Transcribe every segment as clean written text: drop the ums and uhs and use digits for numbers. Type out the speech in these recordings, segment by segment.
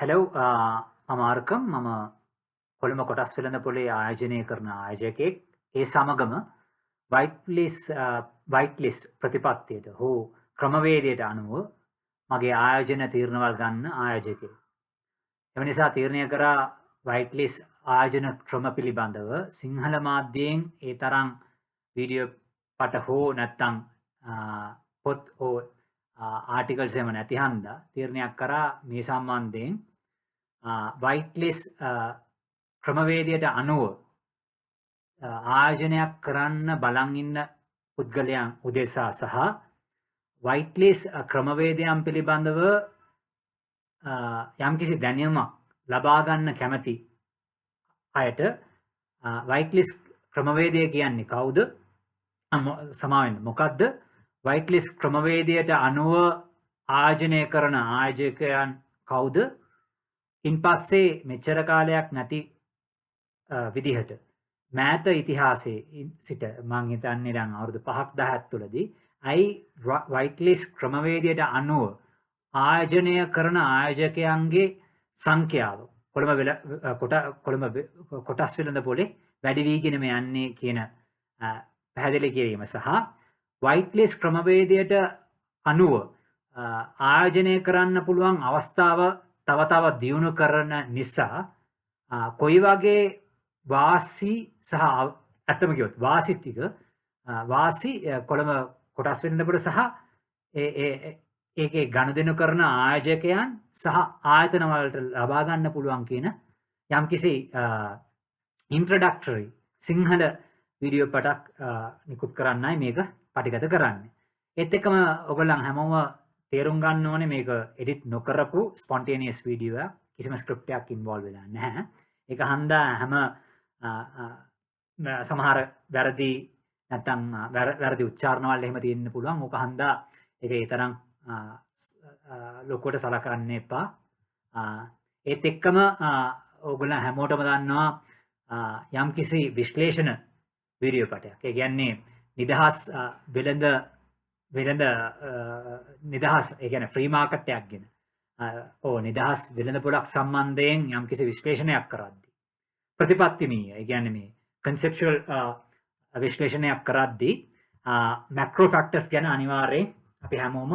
Hello මම ආර්කම් මම කොළඹ කොටස් වෙළඳ පොලේ ආයෝජනය කරන ආයෝජකයෙක්. ඒ සමගම වයිට් ලිස්ට් ප්‍රතිපත්තියට හෝ ක්‍රමවේදයට අනුව මගේ ආයෝජන තීරණවල් ගන්න ආයෝජකයෙක්. එම නිසා තීරණය කරා වයිට් ලිස්ට් ආයෝජන ක්‍රම පිළිබඳව සිංහල මාධ්‍යයෙන් ඒ තරම් වීඩියෝ පට හෝ නැත්තම් පොත් හෝ ආටිකල්ස් එහෙම නැති හන්දා තීරණයක් කරා මේ සම්බන්ධයෙන් වයිට් ලිස්ට් ක්‍රමවේදයට අනුව ආයෝජනයක් කරන්න බලන් ඉන්න පුද්ගලයන් උදෙසා සහ වයිට් ලිස්ට් ක්‍රමවේදයන් පිළිබඳව යම්කිසි දැනුමක් ලබා ගන්න කැමති අයට වයිට් ලිස්ට් ක්‍රමවේදය කියන්නේ කවුද? සමාවෙන්න මොකද්ද? වයිට් ලිස්ට් ක්‍රමවේදයට අනුව ආයෝජනය කරන ආයෝජකයන් කවුද? ඉන්පස්සේ මෙච්චර කාලයක් නැති විදිහට මෑත ඉතිහාසයේ සිට මං හිතන්නේ දැන් අවුරුදු 5ක් 10ක් තුලදී වයිට් ලිස්ට් ක්‍රමවේදයට අනුව ආයෝජනය කරන ආයෝජකයන්ගේ සංඛ්‍යාව කොළඹ කොටස් වෙළඳ පොලේ වැඩි වීගෙනම යන්නේ කියන පැහැදිලි කිරීම සහ වයිට් ලිස්ට් ක්‍රමවේදයට අනුව ආයෝජනය කරන්න පුළුවන් අවස්ථාව තව තවත් දියුණු කරන නිසා කොයි වගේ වාසි සහ ඇත්තම කිව්වොත් වාසි ටික වාසි කොළඹ කොටස් වෙළඳ පොළ සහ ඒකේ ගනුදෙනු කරන ආයෝජකයන් සහ ආයතන වලට ලබා ගන්න පුළුවන් කියන යම්කිසි ඉන්ට්‍රොඩක්ටරි සිංහල වීඩියෝ පටක් නිකුත් කරන්නයි මේක පටිගත කරන්නේ. ඒත් එක්කම ඔයගොල්ලන් හැමෝම තේරුම් ගන්න ඕනේ මේක එඩිට් නොකරපු ස්පොන්ටේනියස් වීඩියෝ එකක්. කිසිම ස්ක්‍රිප්ට් එකක් ඉන්වෝල්ව් වෙලා නැහැ. ඒක හන්දා හැම සමහර වැරදි නැත්තම් වැරදි උච්චාරණ වල එහෙම තියෙන්න පුළුවන්. ඕක හන්දා ඒක ඒ තරම් ලොකුවට සලකන්න එපා. ඒත් එක්කම ඕගොල්ලන් හැමෝටම දන්නවා යම්කිසි විශ්ලේෂණ වීඩියෝ පටයක්. ඒ කියන්නේ නිදහස් වෙළඳ නිදහස් ඒ කියන්නේ ෆ්‍රී මාකට් එකක් ගැන නිදහස් වෙළඳ පොළක් සම්බන්ධයෙන් යම්කිසි විශ්ලේෂණයක් කරද්දී ප්‍රතිපත්තිමීය ඒ කියන්නේ මේ කන්සෙප්චුවල් විශ්ලේෂණයක් කරද්දී මැක්‍රෝ ෆැක්ටර්ස් ගැන අනිවාර්යයෙන් අපි හැමෝම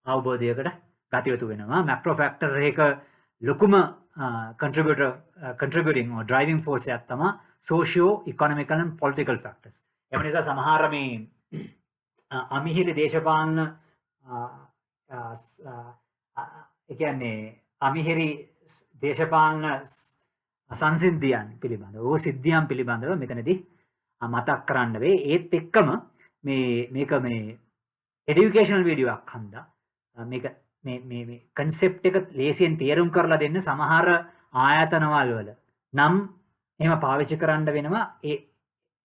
අවබෝධයකට ගත යුතු වෙනවා. මැක්‍රෝ ෆැක්ටර් එක ලොකුම contributing or driving force එකක් තමයි socio economical and political factors. ඒ නිසා සමහර මේ අමිහිරි දේශපාලන ඒ කියන්නේ අමිහිරි දේශපාලන සංසිද්ධියන් පිළිබඳව සිද්ධියන් පිළිබඳව මෙතනදී මතක් කරන්න වෙයි. ඒත් එක්කම මේක එඩියුකේෂනල් වීඩියෝ එකක් හන්දා මේක මේ කන්සෙප්ට් එක ලේසියෙන් තේරුම් කරලා දෙන්න සමහර ආයතනවල වල නම් එහෙම පාවිච්චි කරන්න වෙනවා.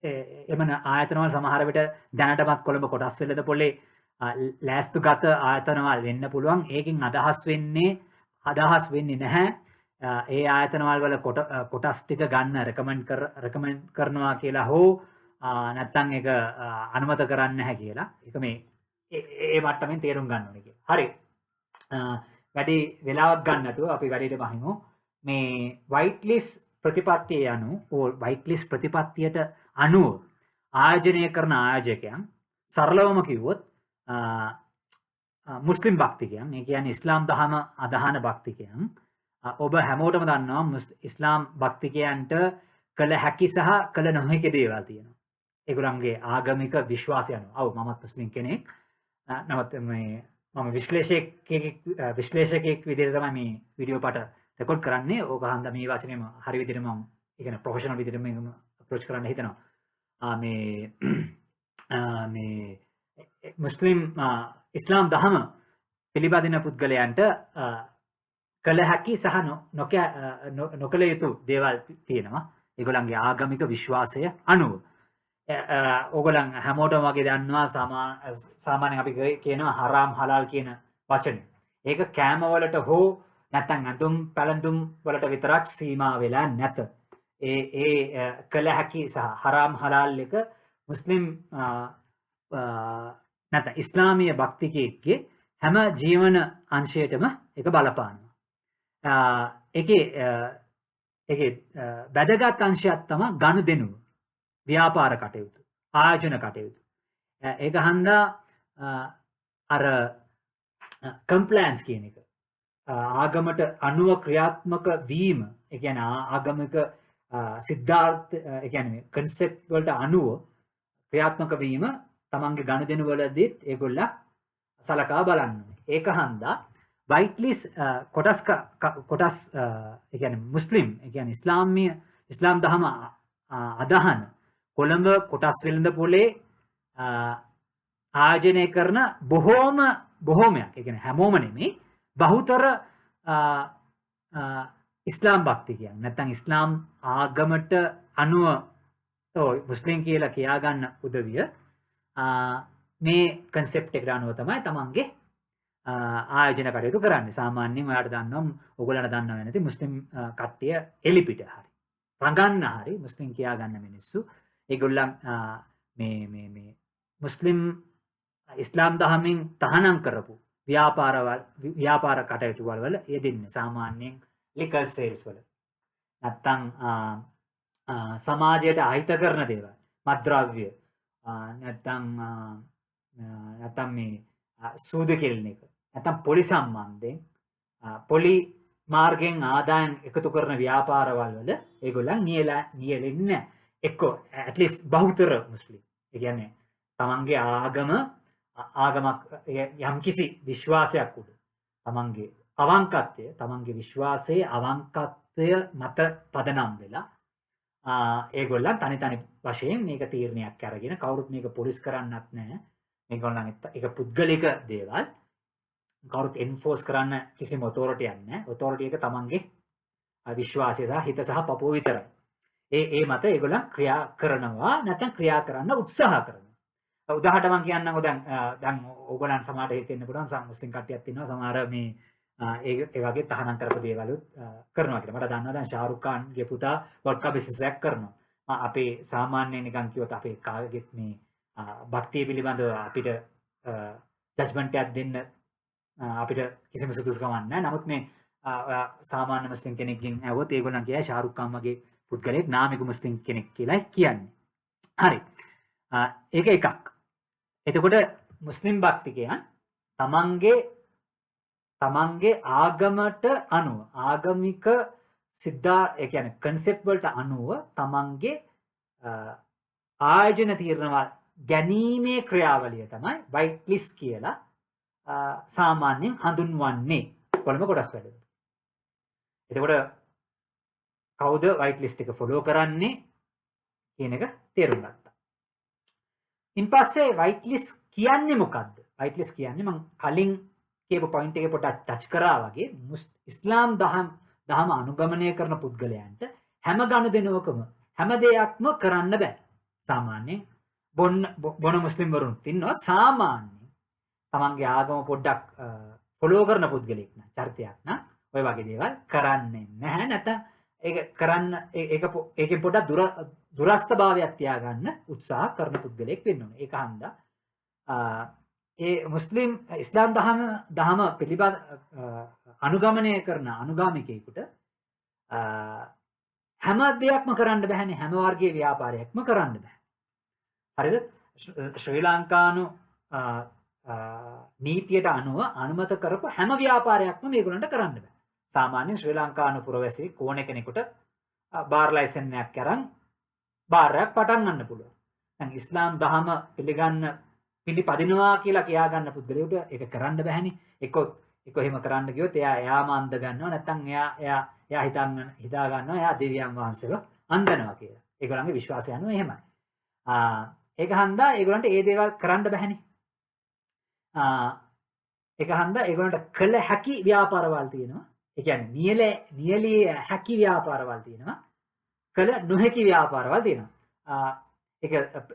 එමන ආයතනවල සමහර විට දැනටමත් කොළඹ කොටස් වෙළඳ පොලේ ලෑස්තුගත ආයතනවල වෙන්න පුළුවන්. ඒකෙන් අදහස් වෙන්නේ නැහැ ඒ ආයතනවල වල කොටස් ටික ගන්න රෙකමන්ඩ් කරනවා කියලා හෝ නැත්තම් ඒක අනුමත කරන්නේ නැහැ කියලා. ඒක මේ ඒ මට්ටමින් තේරුම් ගන්න ඕනේ කියලා. හරි. වැඩි වෙලාවක් ගන්න නැතුව අපි වැඩේට බහිමු. මේ වයිට් ලිස්ට් ප්‍රතිපත්තිය වයිට් ලිස්ට් ප්‍රතිපත්තියට අනුව ආයෝජනය කරන ආයෝජකයන් සරලවම කිව්වොත් මුස්ලිම් භක්තිකයන්, ඒ කියන්නේ ඉස්ලාම් දහම අදහන භක්තිකයන්. ඔබ හැමෝටම දන්නවා ඉස්ලාම් භක්තිකයන්ට කළ හැකි සහ කළ නොහැකි දේවල් තියෙනවා. ඒගොල්ලන්ගේ ආගමික විශ්වාසය අනුව. ඔව් මමත් මුස්ලිම් කෙනෙක්. නමුත් මම විශ්ලේෂකයෙක් විදිහට තමයි මේ වීඩියෝ පාට රෙකෝඩ් කරන්නේ. ඕක හන්දා මේ වචනේම හරි විදිහට මම ඒ කියන්නේ ප්‍රොෆෙෂනල් විදිහට මේක අප්‍රෝච් කරන්න හිතනවා. මේ මුස්ලිම් ඉස්ලාම් දහම පිළිපදින පුද්ගලයන්ට කළ හැකි සහ නොකළ යුතු දේවල් තියෙනවා. ඒගොල්ලන්ගේ ආගමික විශ්වාසය අනුව. ඕගොල්ලන් හැමෝටම වගේ දන්නවා සාමාන්‍යයෙන් අපි කියනවා හරාම් හලාල් කියන වචනේ. ඒක කෑම වලට හෝ නැත්නම් අඳුම් පැළඳුම් වලට විතරක් සීමා වෙලා නැත. ඒ කළ හැකි සහ හරාම් හලාල් එක මුස්ලිම් නැත්නම් ඉස්ලාමීය භක්තිකයෙක්ගේ හැම ජීවන අංශයටම ඒක බලපානවා. ඒකේ ඒකේ වැදගත් අංශයක් තමයි ගනුදෙනුව, ව්‍යාපාර කටයුතු, ආයෝජන කටයුතු. ඒක හන්දා අර කම්ප්ලයන්ස් කියන එක. ආගමට අනුව ක්‍රියාත්මක වීම, ඒ කියන්නේ ආගමික සිද්ධාර්ථ, ඒ කියන්නේ කන්සෙප්ට් වලට අනුව ක්‍රියාත්මක වීම තමන්ගේ ගනුදෙනු වලදීත් ඒගොල්ලෝ සලකා බලන්න ඕනේ. ඒක හන්දා වයිට්ලිස් කොටස් ඒ කියන්නේ මුස්ලිම්, ඒ කියන්නේ ඉස්ලාම් දහම අදහන කොළඹ කොටස් වෙළඳපොලේ ආයෝජනය කරන බොහෝමයක්, ඒ කියන්නේ හැමෝම නෙමෙයි, බහුතර ඉස්ලාම් භක්ති කියන්නේ නැත්නම් ඉස්ලාම් ආගමට අනුව මුස්ලිම් කියලා කියා ගන්න උදවිය මේ කන්සෙප්ට් එකට අනුව තමයි තමන්ගේ ආයෝජන කටයුතු කරන්නේ. සාමාන්‍යයෙන් ඔයාලට දන්නවා, ඔයගොල්ලන්ට දන්නව නැති මුස්ලිම් කට්ටිය එලිපිට හරි රඟන්න හරි මුස්ලිම් කියා ගන්න මිනිස්සු ඒගොල්ලන් මේ මුස්ලිම් ඉස්ලාම් දහමෙන් තහනම් කරපු ව්‍යාපාර කටයුතු වල යෙදෙන්නේ. සාමාන්‍යයෙන් ලිකර් සේල්ස් වල නැත්තම් සමාජයට අහිත කරන දේවල්, මත්ද්‍රව්‍ය, නැත්තම් මේ සූදු කෙලින එක, නැත්තම් පොලි සම්බන්ධයෙන් පොලි මාර්ගයෙන් ආදායම් එකතු කරන ව්‍යාපාරවල් වල ඒගොල්ලන් නියැලෙන්නේ එක්කෝ ඇට්ලිස්ට් බහුතර මුස්ලිම්. ඒ කියන්නේ තමන්ගේ ආගමක් යම්කිසි විශ්වාසයක් උඩ තමන්ගේ අවංකත්වය, තමන්ගේ විශ්වාසයේ අවංකත්වය මත පදනම් වෙලා ඒගොල්ලන් තනි වශයෙන් මේක තීරණයක් අරගෙන කවුරුත් මේක පොලිස් කරන්නත් නැහැ. මේගොල්ලන් ඒක පුද්ගලික දේවල්. කවුරුත් එන්ෆෝස් කරන්න කිසිම ඔතොරිටියක් නැහැ. ඔතොරිටි එක තමන්ගේ විශ්වාසය සහ හිත සහ පපුව විතරයි. ඒ මත ඒගොල්ලන් ක්‍රියා කරනවා, නැත්නම් ක්‍රියා කරන්න උත්සාහ කරනවා. උදාහරණයක් මම කියන්නම්කෝ. දැන් ඕගොල්ලන් සමහරට හිතෙන්න පුළුවන් මුස්ලිම් කට්ටියක් ඉන්නවා සමහර මේ ඒ වගේ තහනම් කරපු දේවලුත් කරනවා කියලා. මට දන්නවා දැන් ෂාරුක් ඛාන්ගේ පුතා වොඩ්කා බිස්නස් එකක් කරනවා. අපේ සාමාන්‍ය නිකන් කිව්වොත් අපේ කාගෙත් මේ භක්තිය පිළිබඳව අපිට ජජ්මන්ට් එකක් දෙන්න අපිට කිසිම සුදුසුකමක් නැහැ. නමුත් මේ සාමාන්‍ය මුස්ලිම් කෙනෙක්ගෙන් ඇහුවොත් ඒගොල්ලන් කියයි ෂාරුක් ඛාන් වගේ පුද්ගලෙක් නාමික මුස්ලිම් කෙනෙක් කියලා කියන්නේ. හරි. ඒක එකක්. එතකොට මුස්ලිම් භක්තිකයන් තමන්ගේ ආගමට අනුව, ආගමික ඒ කියන්නේ කන්සෙප්ට් වලට අනුව තමන්ගේ ආයෝජන තීරණවල් ගැනීමේ ක්‍රියාවලිය තමයි වයිට් ලිස්ට් කියලා සාමාන්‍යයෙන් හඳුන්වන්නේ කොළඹ කොටස් වල. එතකොට කවුද වයිට් ලිස්ට් එක ෆලෝ කරන්නේ කියන එක තේරුම් ගත්තා. ඉන්පස්සේ වයිට් ලිස්ට් කියන්නේ මොකද්ද? වයිට් ලිස්ට් කියන්නේ මම කලින් කියපු පොයින්ට් එකේ පොඩ්ඩක් ටච් කරා වගේ ඉස්ලාම් දහම අනුගමනය කරන පුද්ගලයන්ට හැම ගනුදෙනුවකම හැම දෙයක්ම කරන්න බෑ. සාමාන්‍යයෙන් බොන මුස්ලිම් වරුන්ත් ඉන්නවා සාමාන්‍යයෙන් තමන්ගේ ආගම පොඩ්ඩක් ෆලෝ කරන පුද්ගලෙක් නම්, චරිතයක් නම් ඔය වගේ දේවල් කරන්නේ නැහැ. නැත්නම් ඒක කරන්න ඒකෙන් පොඩ්ඩක් දුරස්ථභාවයක් තියාගන්න උත්සාහ කරන පුද්ගලෙක් වෙන්න ඕනේ. ඒක හන්දා ඒ මුස්ලිම් ඉස්ලාම් දහම පිළිබඳ අනුගමනය කරන අනුගාමිකයෙකුට හැම දෙයක්ම කරන්න බෑනේ. හැම වර්ගයේ ව්‍යාපාරයක්ම කරන්න බෑ. හරිද? ශ්‍රී ලංකානු නීතියට අනුව අනුමත කරපු හැම ව්‍යාපාරයක්ම මේගොල්ලන්ට කරන්න බෑ. සාමාන්‍ය ශ්‍රී ලංකානු පුරවැසි ඕන කෙනෙකුට බාර් ලයිසන් එකක් අරන් බාරයක් පටන් ගන්න පුළුවන්. දැන් ඉස්ලාම් දහම පිළිපදිනවා කියලා කියා ගන්න පුද්ගලයාට ඒක කරන්න බෑනේ. එක්ක එහෙම කරන්න ගියොත් එයාම අන්ද ගන්නවා, නැත්නම් එයා හිතා ගන්නවා එයා දෙවියන් වහන්සේව අන්දනවා කියලා. ඒගොල්ලන්ගේ විශ්වාසය අනුව එහෙමයි. ඒක හන්දා ඒගොල්ලන්ට ඒ දේවල් කරන්න බෑනේ. ඒක හන්දා ඒගොල්ලන්ට කළ හැකි ව්‍යාපාරවල් තියෙනවා. ඒ කියන්නේ නියැලිය හැකි ව්‍යාපාරවල් තියෙනවා. කළ නොහැකි ව්‍යාපාරවල් තියෙනවා. ඒක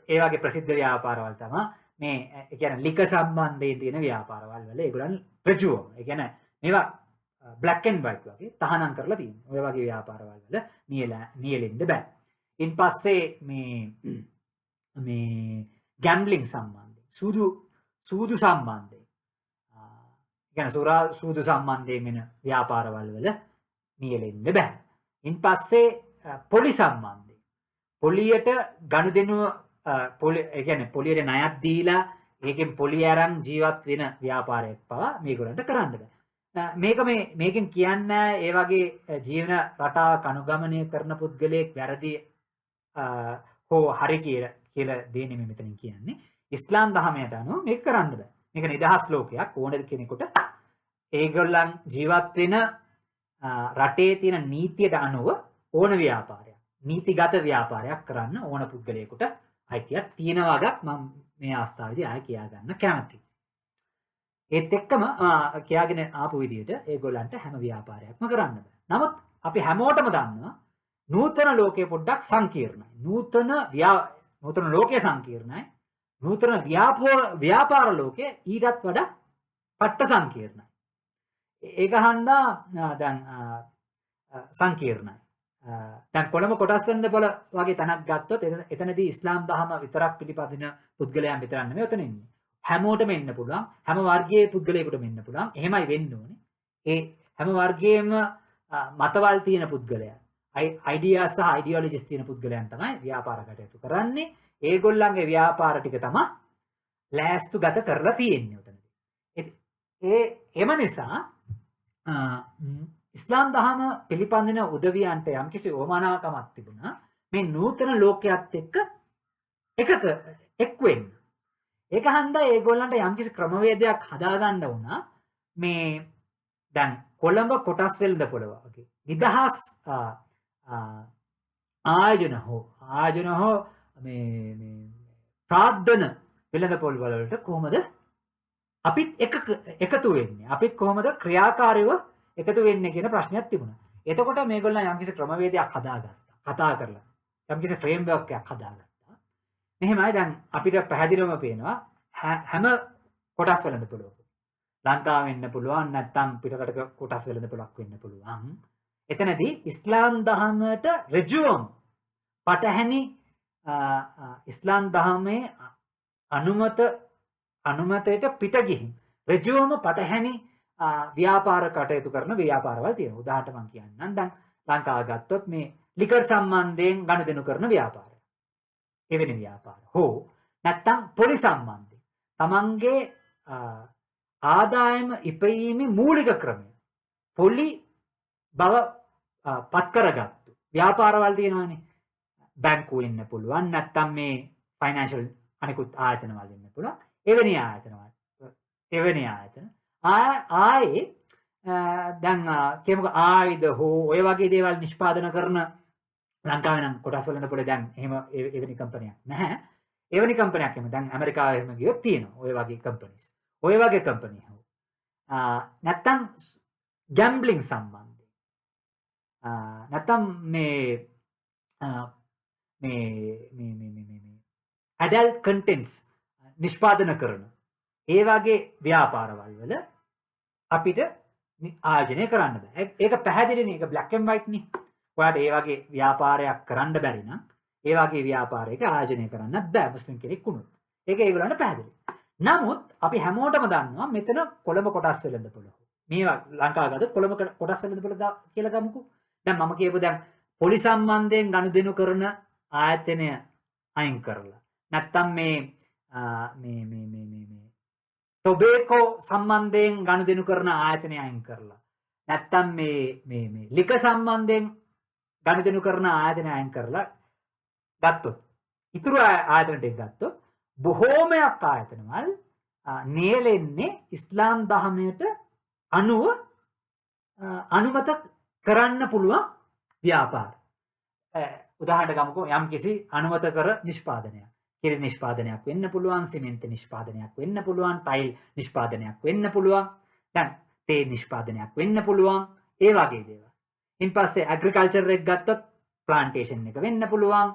ඒ වගේ ප්‍රසිද්ධ ව්‍යාපාරවල් තමයි මේ ඒ කියන්නේ ලික සම්බන්ධයෙන් තියෙන ව්‍යාපාරවල් වල ඒගොල්ලන් ඍජුවම ඒ කියන්නේ මේවා black and white වගේ තහනම් කරලා තියෙනවා. ඔය වගේ ව්‍යාපාරවල් වල නියැලෙන්න බෑ. ඉන්පස්සේ මේ ගැම්බ්ලින් සම්බන්ධයෙන් සූදු සම්බන්ධයෙන් කියන්නේ සූදු සම්බන්ධයෙන් වෙන ව්‍යාපාරවල් වල නියැලෙන්න බෑ. ඉන් පස්සේ පොලි සම්බන්ධයෙන්. පොලියට ගනුදෙනුව ඒ කියන්නේ පොලියට ණයක් දීලා ඒකෙන් පොලිය අරන් ජීවත් වෙන ව්‍යාපාරයක් පවා මේගොල්ලන්ට කරන්න බෑ. මේකෙන් කියන්නේ ඒ වගේ ජීවන රටාවක් අනුගමනය කරන පුද්ගලයෙක් වැරදි හෝ හරි කියලා දෙන්නේ මේ මෙතනින් කියන්නේ. ඉස්ලාම් ධර්මයට අනුව මේක කරන්න බෑ. මේක නිදහස් ලෝකයක් ඕන කෙනෙකුට ඒගොල්ලන් ජීවත් වෙන රටේ තියෙන නීතියට අනුව ඕන ව්‍යාපාරයක් නීතිගත ව්‍යාපාරයක් කරන්න ඕන පුද්ගලයෙකුට අයිතියක් තියෙන වගක් මම මේ අවස්ථාවේදී ආයෙ කියා ගන්න කැමතියි. ඒත් එක්කම කියාගෙන ආපු විදිහට ඒගොල්ලන්ට හැම ව්‍යාපාරයක්ම කරන්න බෑ. නමුත් අපි හැමෝටම දන්නවා නූතන ලෝකයේ පොඩ්ඩක් සංකීර්ණයි. නූතන ලෝකයේ සංකීර්ණයි. නූතන ව්‍යාපාර ලෝකයේ ඊටත් වඩා පට්ට සංකීර්ණයි. ඒක හන්දා දැන් සංකීර්ණයි. දැන් කොළඹ කොටස් වෙළඳපොළ වගේ තැනක් ගත්තොත් එතනදී ඉස්ලාම් දහම විතරක් පිළිපදින පුද්ගලයන් විතරක් නෙමෙයි උතන ඉන්නේ. හැමෝටම එන්න පුළුවන්. හැම වර්ගයේ පුද්ගලයෙකුටම එන්න පුළුවන්. එහෙමයි වෙන්න ඕනේ. ඒ හැම වර්ගයේම මතවල් තියෙන පුද්ගලයන්, අයිඩියාස් සහ අයිඩියොලොජිස් තියෙන පුද්ගලයන් තමයි ව්‍යාපාර කටයුතු කරන්නේ. ඒගොල්ලන්ගේ ව්‍යාපාර ටික තමයි ලෑස්තුගත කරලා තියෙන්නේ උතනදී. එම නිසා ඉස්ලාම් දහම පිළිපදින උදවියන්ට යම්කිසි ඕමනාකමක් තිබුණා මේ නූතන ලෝකයක් එක්ක එක් වෙන්න. ඒක හන්දා ඒගොල්ලන්ට යම්කිසි ක්‍රමවේදයක් හදාගන්න වුණා. මේ දැන් කොළඹ කොටස් වෙළඳපොළ වගේ නිදහස් ආයෝජන හෝ මේ ප්‍රාර්ථන වෙළඳපොළ වලට කොහොමද අපිත් එකතු වෙන්නේ? අපිත් කොහොමද ක්‍රියාකාරීව එකතු වෙන්නේ කියන ප්‍රශ්නයක් තිබුණා. එතකොට මේගොල්ලන් යම්කිසි ක්‍රමවේදයක් හදාගත්තා. කතා කරලා යම්කිසි ෆ්‍රේම්වර්ක් එකක් හදාගත්තා. මෙහෙමයි දැන් අපිට පැහැදිලිවම පේනවා හැම කොටස් වෙළඳපොළක ලංකාව වෙන්න පුළුවන් නැත්නම් පිටරටක කොටස් වෙළඳපොළක් වෙන්න පුළුවන්. එතනදී ඉස්ලාම් දහමට ඍජුවම පටහැනි ඉස්ලාම් දහමේ අනුමතයට පිට ගිහින් ඍජුවම පටහැනි ව්‍යාපාර කටයුතු කරන ව්‍යාපාරවල් තියෙනවා. උදාහරණයක් මම කියන්නම්. දැන් ලංකාව ගත්තොත් මේ ලිකර් සම්බන්ධයෙන් ගනුදෙනු කරන ව්‍යාපාරය. එවැනි ව්‍යාපාර. හෝ නැත්නම් පොලි සම්බන්ධයෙන්. තමන්ගේ ආදායම ඉපයීමේ මූලික ක්‍රමය. පොලි බව පත් කරගත්තු ව්‍යාපාරවල් තියෙනවානේ. බැංකුව වෙන්න පුළුවන්. නැත්නම් මේ ෆයිනෑන්ෂල් අනිකුත් ආයතනවල වෙන්න පුළුවන්. එවැනි ආයතන ආයේ දැන් කියමුකෝ ආයුධ හෝ ඔය වගේ දේවල් නිෂ්පාදනය කරන ලංකාවේ නම් කොටස් වෙළඳපොළේ දැන් එහෙම එවැනි කම්පැනියක් නැහැ. එවැනි කම්පැනියක් එහෙම දැන් ඇමරිකාවේ එහෙම ගියොත් තියෙනවා. ඔය වගේ කම්පැනිස්. ඔය වගේ කම්පැනි හො. නැත්තම් ගැම්බ්ලින් සම්බන්ධයෙන්. නැත්තම් මේ ඇඩල්ට් කන්ටෙන්ට්ස් නිෂ්පාදනය කරන ඒ වගේ ව්‍යාපාරවල් වල අපිට ආයෝජනය කරන්න බෑ. ඒක පැහැදිලිනේ. ඒක බ්ලැක් ඇන්ඩ් වයිට් නේ. ඔයාලට ඒ වගේ ව්‍යාපාරයක් කරන්න බැරි නම් ඒ වගේ ව්‍යාපාරයක ආයෝජනය කරන්නත් බෑ මුස්ලිම් කෙනෙක් වුණොත්. ඒක ඒගොල්ලන්ට පැහැදිලි. නමුත් අපි හැමෝටම දන්නවා මෙතන කොළඹ කොටස් වෙළඳපොළ. මේවා ලංකාව ගත්තොත් කොළඹ කොටස් වෙළඳපොළ කියලා ගමුකෝ. දැන් මම කියපු දැන් පොලි සම්බන්ධයෙන් ගනුදෙනු කරන ආයතනය අයින් කරලා. නැත්තම් මේ ටොබේකෝ සම්බන්ධයෙන් ගනුදෙනු කරන ආයතනය අයින් කරලා. නැත්තම් මේ ලික සම්බන්ධයෙන් ගනුදෙනු කරන ආයතනය අයින් කරලා ගත්තොත් ඉතුරු ආයතන ටික ගත්තොත් බොහෝමයක් ආයතනවල නියැලෙන්නේ ඉස්ලාම් ධර්මයට අනුව අනුමත කරන්න පුළුවන් ව්‍යාපාර. උදාහරණයක් ගමුකෝ යම්කිසි අනුමත කර නිෂ්පාදනයක්. කිරි නිෂ්පාදනයක් වෙන්න පුළුවන්, සිමෙන්ති නිෂ්පාදනයක් වෙන්න පුළුවන්, ටයිල් නිෂ්පාදනයක් වෙන්න පුළුවන්, දැන් තේ නිෂ්පාදනයක් වෙන්න පුළුවන්, ඒ වගේ දේවල්. ඊට පස්සේ ඇග්‍රිකල්චර් එක ගත්තොත් ප්ලාන්ටේෂන් එක වෙන්න පුළුවන්,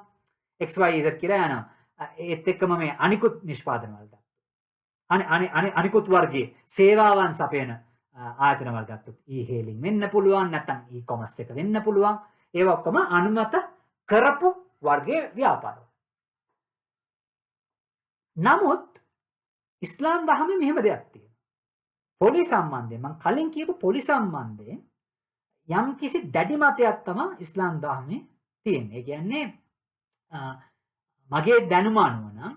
XYZ කියලා යනවා. ඒත් එක්කම මේ අනිකුත් නිෂ්පාදන වල ගත්තොත් අනිකුත් වර්ගයේ සේවාවන් සපයන ආයතන වල ගත්තොත් e-hailing වෙන්න පුළුවන්, නැත්නම් e-commerce එක වෙන්න පුළුවන්. ඒවා ඔක්කොම අනුමත කරපු වර්ගයේ ව්‍යාපාර. නමුත් ඉස්ලාම් දහමේ මෙහෙම දෙයක් තියෙනවා. පොලි සම්බන්ධයෙන් මම කලින් කියපු පොලි සම්බන්ධයෙන් යම් කිසි දැඩි මතයක් තමයි ඉස්ලාම් දහමේ තියෙන්නේ. ඒ කියන්නේ මගේ දැනුම අනුව නම්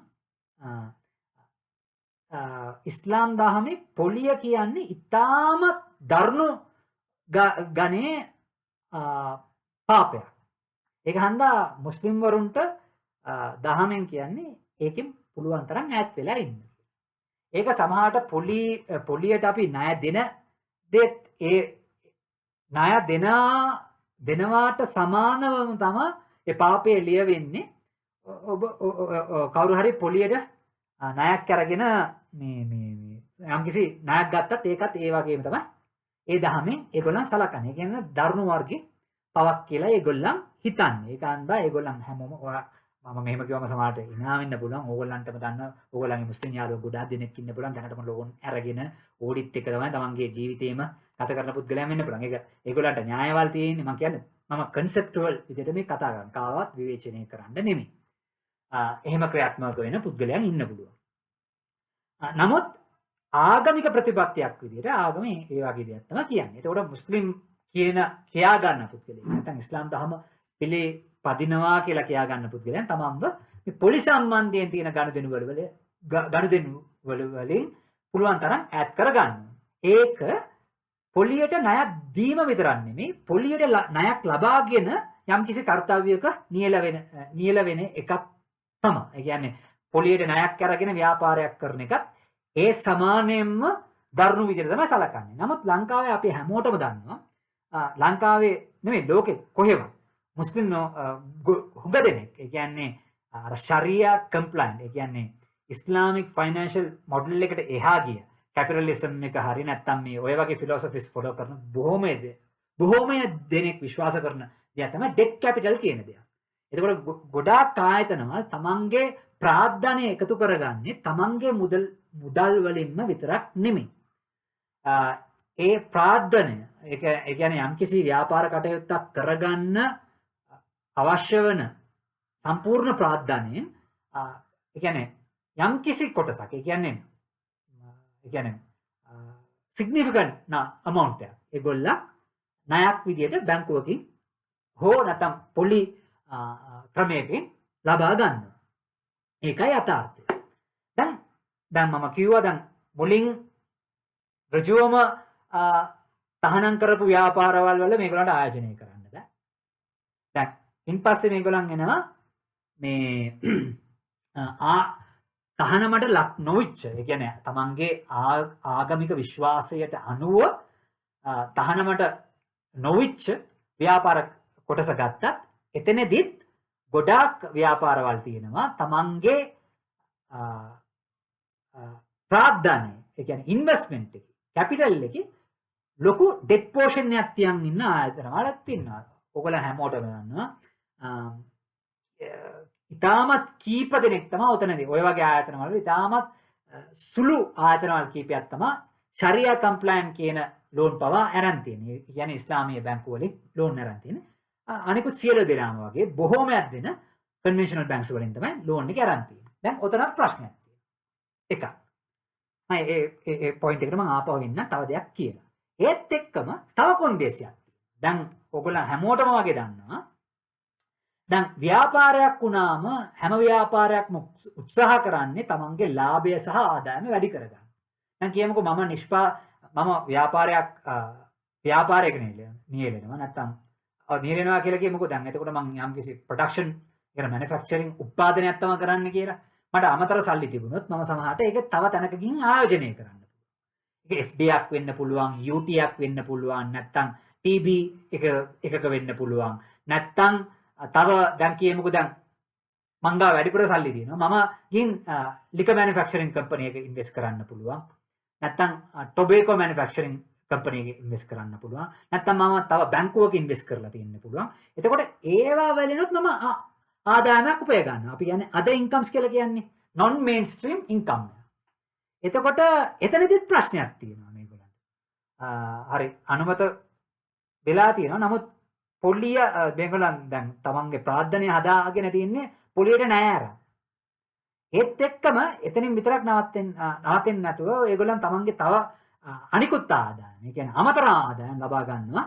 ඉස්ලාම් දහමේ පොලිය කියන්නේ ඊටාම දරුණු ගණේ පාපයක්. ඒක හන්දා මුස්ලිම් වරුන්ට දහමෙන් කියන්නේ ඒකෙන් පුළුවන් තරම් ඈත් වෙලා ඉන්න. ඒක සමහරට පොලියට අපි ණය දෙන දෙත් ඒ ණය දෙනවාට සමානවම තමයි ඒ පාපය ලියවෙන්නේ. ඔබ කවුරු හරි පොලියට ණයක් අරගෙන මේ යම්කිසි ණයක් ගත්තත් ඒකත් ඒ වගේම තමයි ඒ දහමෙන් ඒගොල්ලන් සලකන්නේ. ඒ කියන්නේ දරුණු වර්ගයේ පවක් කියලා ඒගොල්ලන් හිතන්නේ. ඒක අන්දා ඒගොල්ලන් හැමෝම මම මෙහෙම කිව්වම සමහරට ඉනා වෙන්න පුළුවන්. ඕගොල්ලන්ටම දන්න ඕගොල්ලන්ගේ මුස්ලිම් යාළුවෝ ගොඩාක් දෙනෙක් ඉන්න පුළුවන්. දැනටම ලෝන් අරගෙන ඕඩිත් එක තමයි තමන්ගේ ජීවිතේම ගත කරන පුද්ගලයන් වෙන්න පුළුවන්. ඒක ඒගොල්ලන්ට න්‍යායවල් තියෙන්නේ. මම කියන්නේ මම කන්සෙප්ටුවල් විදිහට මේ කතා කරන්නේ. කාවත් විවේචනය කරන්න නෙමෙයි. එහෙම ක්‍රියාත්මක වෙන පුද්ගලයන් ඉන්න පුළුවන්. නමුත් ආගමික ප්‍රතිපත්තියක් විදිහට ආගමේ ඒ වගේ දෙයක් තමයි කියන්නේ. ඒතකොට මුස්ලිම් කියා ගන්න පුද්ගලයන් නැත්නම් ඉස්ලාම් දහම පිළිපදිනවා කියලා කියා ගන්න පුද්ගලයන් තමන්ව මේ පොලි සම්බන්ධයෙන් තියෙන ගනුදෙනු වලින් පුළුවන් තරම් ඈත් කරගන්න. ඒක පොලියට ණයක් දීම විතරක් නෙමෙයි පොලියට ණයක් ලබාගෙන යම්කිසි කාර්යයක නියැල වෙන එකක් තමයි. ඒ කියන්නේ පොලියට ණයක් අරගෙන ව්‍යාපාරයක් කරන එකත් ඒ සමානයෙන්ම දරුණු විදිහට තමයි සලකන්නේ. නමුත් ලංකාවේ අපි හැමෝටම දන්නවා ලංකාවේ නෙමෙයි ලෝකෙ කොහෙවත් මුස්ලිම් හුඟ දෙනෙක් ඒ කියන්නේ අර ශරියා කම්ප්ලයින්ට් ඒ කියන්නේ ඉස්ලාමික් ෆයිනෑන්ෂල් මොඩල් එකට එහා ගිය කැපිටලිසම් එක හරි නැත්නම් මේ ඔය වගේ ෆිලොසොෆිස් ෆොලෝ කරන බොහෝමය දෙනෙක් විශ්වාස කරන දෙයක් තමයි ඩෙට් කැපිටල් කියන දෙයක්. එතකොට ගොඩාක් ආයතනවල තමන්ගේ ප්‍රාර්ථනය එකතු කරගන්නේ තමන්ගේ මුදල් වලින්ම විතරක් නෙමෙයි. ඒ ප්‍රාර්ථනය ඒ කියන්නේ යම්කිසි ව්‍යාපාර කටයුත්තක් කරගන්න අවශ්‍ය වෙන සම්පූර්ණ ප්‍රාර්ථනයෙන් ඒ කියන්නේ යම්කිසි කොටසක් ඒ කියන්නේ සිග්නිෆිකන්ට් amount එකක් ඒගොල්ලන් ණයක් විදියට බැංකුවකින් හෝ නැත්නම් පොලි ක්‍රමයකින් ලබා ගන්නවා. ඒකයි යථාර්ථය. දැන් මම කිව්වා දැන් මුලින් ඍජුවම තහනම් කරපු ව්‍යාපාරවල වල මේගොල්ලන්ට ආයෝජනය කරන්න බෑ. දැන් ඉන්පස්සේ මේගොල්ලන් එනවා මේ තහනමට ලක් නොවිච්ච ඒ කියන්නේ තමන්ගේ ආගමික විශ්වාසයට අනුව තහනමට නොවිච්ච ව්‍යාපාර කොටස ගත්තත් එතනදිත් ගොඩාක් ව්‍යාපාරවල් තියෙනවා තමන්ගේ ප්‍රාර්ථනය ඒ කියන්නේ ඉන්වෙස්ට්මන්ට් එක කැපිටල් එකේ ලොකු ඩෙට් පෝෂන් එකක් තියන් ඉන්න ආයතනවලක් තියෙනවා. ඔයගොල්ලෝ හැමෝටම දන්නවා. ඉතාමත් කීප දෙනෙක් තමයි ඔතනදී. ඔය වගේ ආයතනවල ඉතාමත් සුළු ආයතනවල කීපයක් තමයි ශරියා කම්ප්ලයන්ට් කියන ලෝන් පවා අරන් තියෙන්නේ. ඒ කියන්නේ ඉස්ලාමීය බැංකු වලින් ලෝන් අරන් තියෙන්නේ. අනිකුත් සියලු දෙනාම වගේ බොහෝමයක් දෙන කන්වෙන්ෂනල් බැංක්ස් වලින් තමයි ලෝන් එක අරන් තියෙන්නේ. දැන් ඔතනත් ප්‍රශ්නයක් තියෙනවා. එකක්. මම ඒ පොයින්ට් එකට මම ආපහු එන්න තව දෙයක් කියනවා. ඒත් එක්කම තව කොන්දේසියක්. දැන් ඔයගොල්ලෝ හැමෝටම වගේ දන්නවා. දැන් ව්‍යාපාරයක් වුණාම හැම ව්‍යාපාරයක්ම උත්සාහ කරන්නේ තමන්ගේ ලාභය සහ ආදායම වැඩි කරගන්න. දැන් කියමුකෝ මම ව්‍යාපාරයක නියැලෙනවා නැත්නම් නියැලෙනවා කියලා කියමුකෝ දැන් එතකොට මම යම්කිසි ප්‍රොඩක්ෂන් කියන මැනුෆැක්චරින් උත්පාදනයක් තමයි කරන්න කියලා. මට අමතර සල්ලි තිබුණොත් මම සමහරට ඒක තව තැනකකින් ආයෝජනය කරන්න පුළුවන්. ඒක FDක් වෙන්න පුළුවන්, UTක් වෙන්න පුළුවන්, නැත්නම් TB එකක වෙන්න පුළුවන්. නැත්නම් තව දැන් කියමුකෝ දැන් මං ගාව වැඩිපුර සල්ලි තියෙනවා. මම ගින් ලිකර් මැනුෆැක්චරින් කම්පැනි එකක ඉන්වෙස්ට් කරන්න පුළුවන්. නැත්නම් ටොබැකෝ මැනුෆැක්චරින් කම්පැනි එකක ඉන්වෙස්ට් කරන්න පුළුවන්. නැත්නම් මම තව බැංකුවක ඉන්වෙස්ට් කරලා තියෙන්න පුළුවන්. එතකොට ඒවා වලිනුත් මම ආදායමක් උපය ගන්නවා. අපි කියන්නේ අද ඉන්කම්ස් කියලා කියන්නේ non mainstream income. එතකොට එතනදිත් ප්‍රශ්නයක් තියෙනවා මේගොල්ලන්ට. හරි අනුමත වෙලා තියෙනවා. නමුත් පොලිය මේගොල්ලන් දැන් තමන්ගේ ප්‍රාර්ථනය හදාගෙන තියන්නේ පොලියට ණය අරන්. ඒත් එක්කම එතනින් විතරක් නවතින්න නැතුව ඒගොල්ලන් තමන්ගේ තව අනිකුත් ආදායම්, ඒ කියන්නේ අමතර ආදායම් ලබා ගන්නවා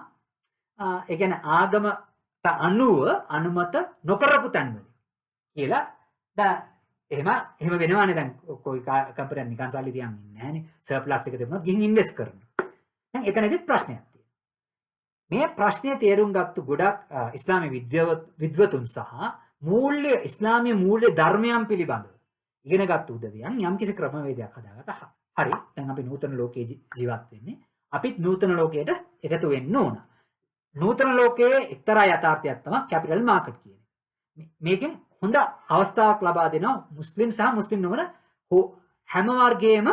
ඒ කියන්නේ ආගමට අනුව අනුමත නොකරපු තැන්වල කියලා එහෙම වෙනවානේ දැන් කොයි කම්පැනියක් නිකන් සල්ලි තියන් ඉන්නේ නැහනේ සර්ප්ලස් එක තිබුණොත් ගිහින් ඉන්වෙස්ට් කරනවා. දැන් එතනදිත් ප්‍රශ්නයක් තියෙනවා. මේ ප්‍රශ්නේ තේරුම් ගත්ත ගොඩක් ඉස්ලාමීය විද්වතුන් සහ ඉස්ලාමීය මූල්‍ය ධර්මයන් පිළිබඳව ඉගෙනගත් උදවියන් යම්කිසි ක්‍රමවේදයක් හදාගත්තා. හරි. දැන් අපි නූතන ලෝකයේ ජීවත් වෙන්නේ. අපිත් නූතන ලෝකයට එකතු වෙන්න ඕන. නූතන ලෝකයේ එක්තරා යථාර්ථයක් තමයි කැපිටල් මාකට් කියන්නේ. මේකෙන් හොඳ අවස්ථාවක් ලබා දෙනවා මුස්ලිම් සහ මුස්ලිම් නොවන හැම වර්ගයේම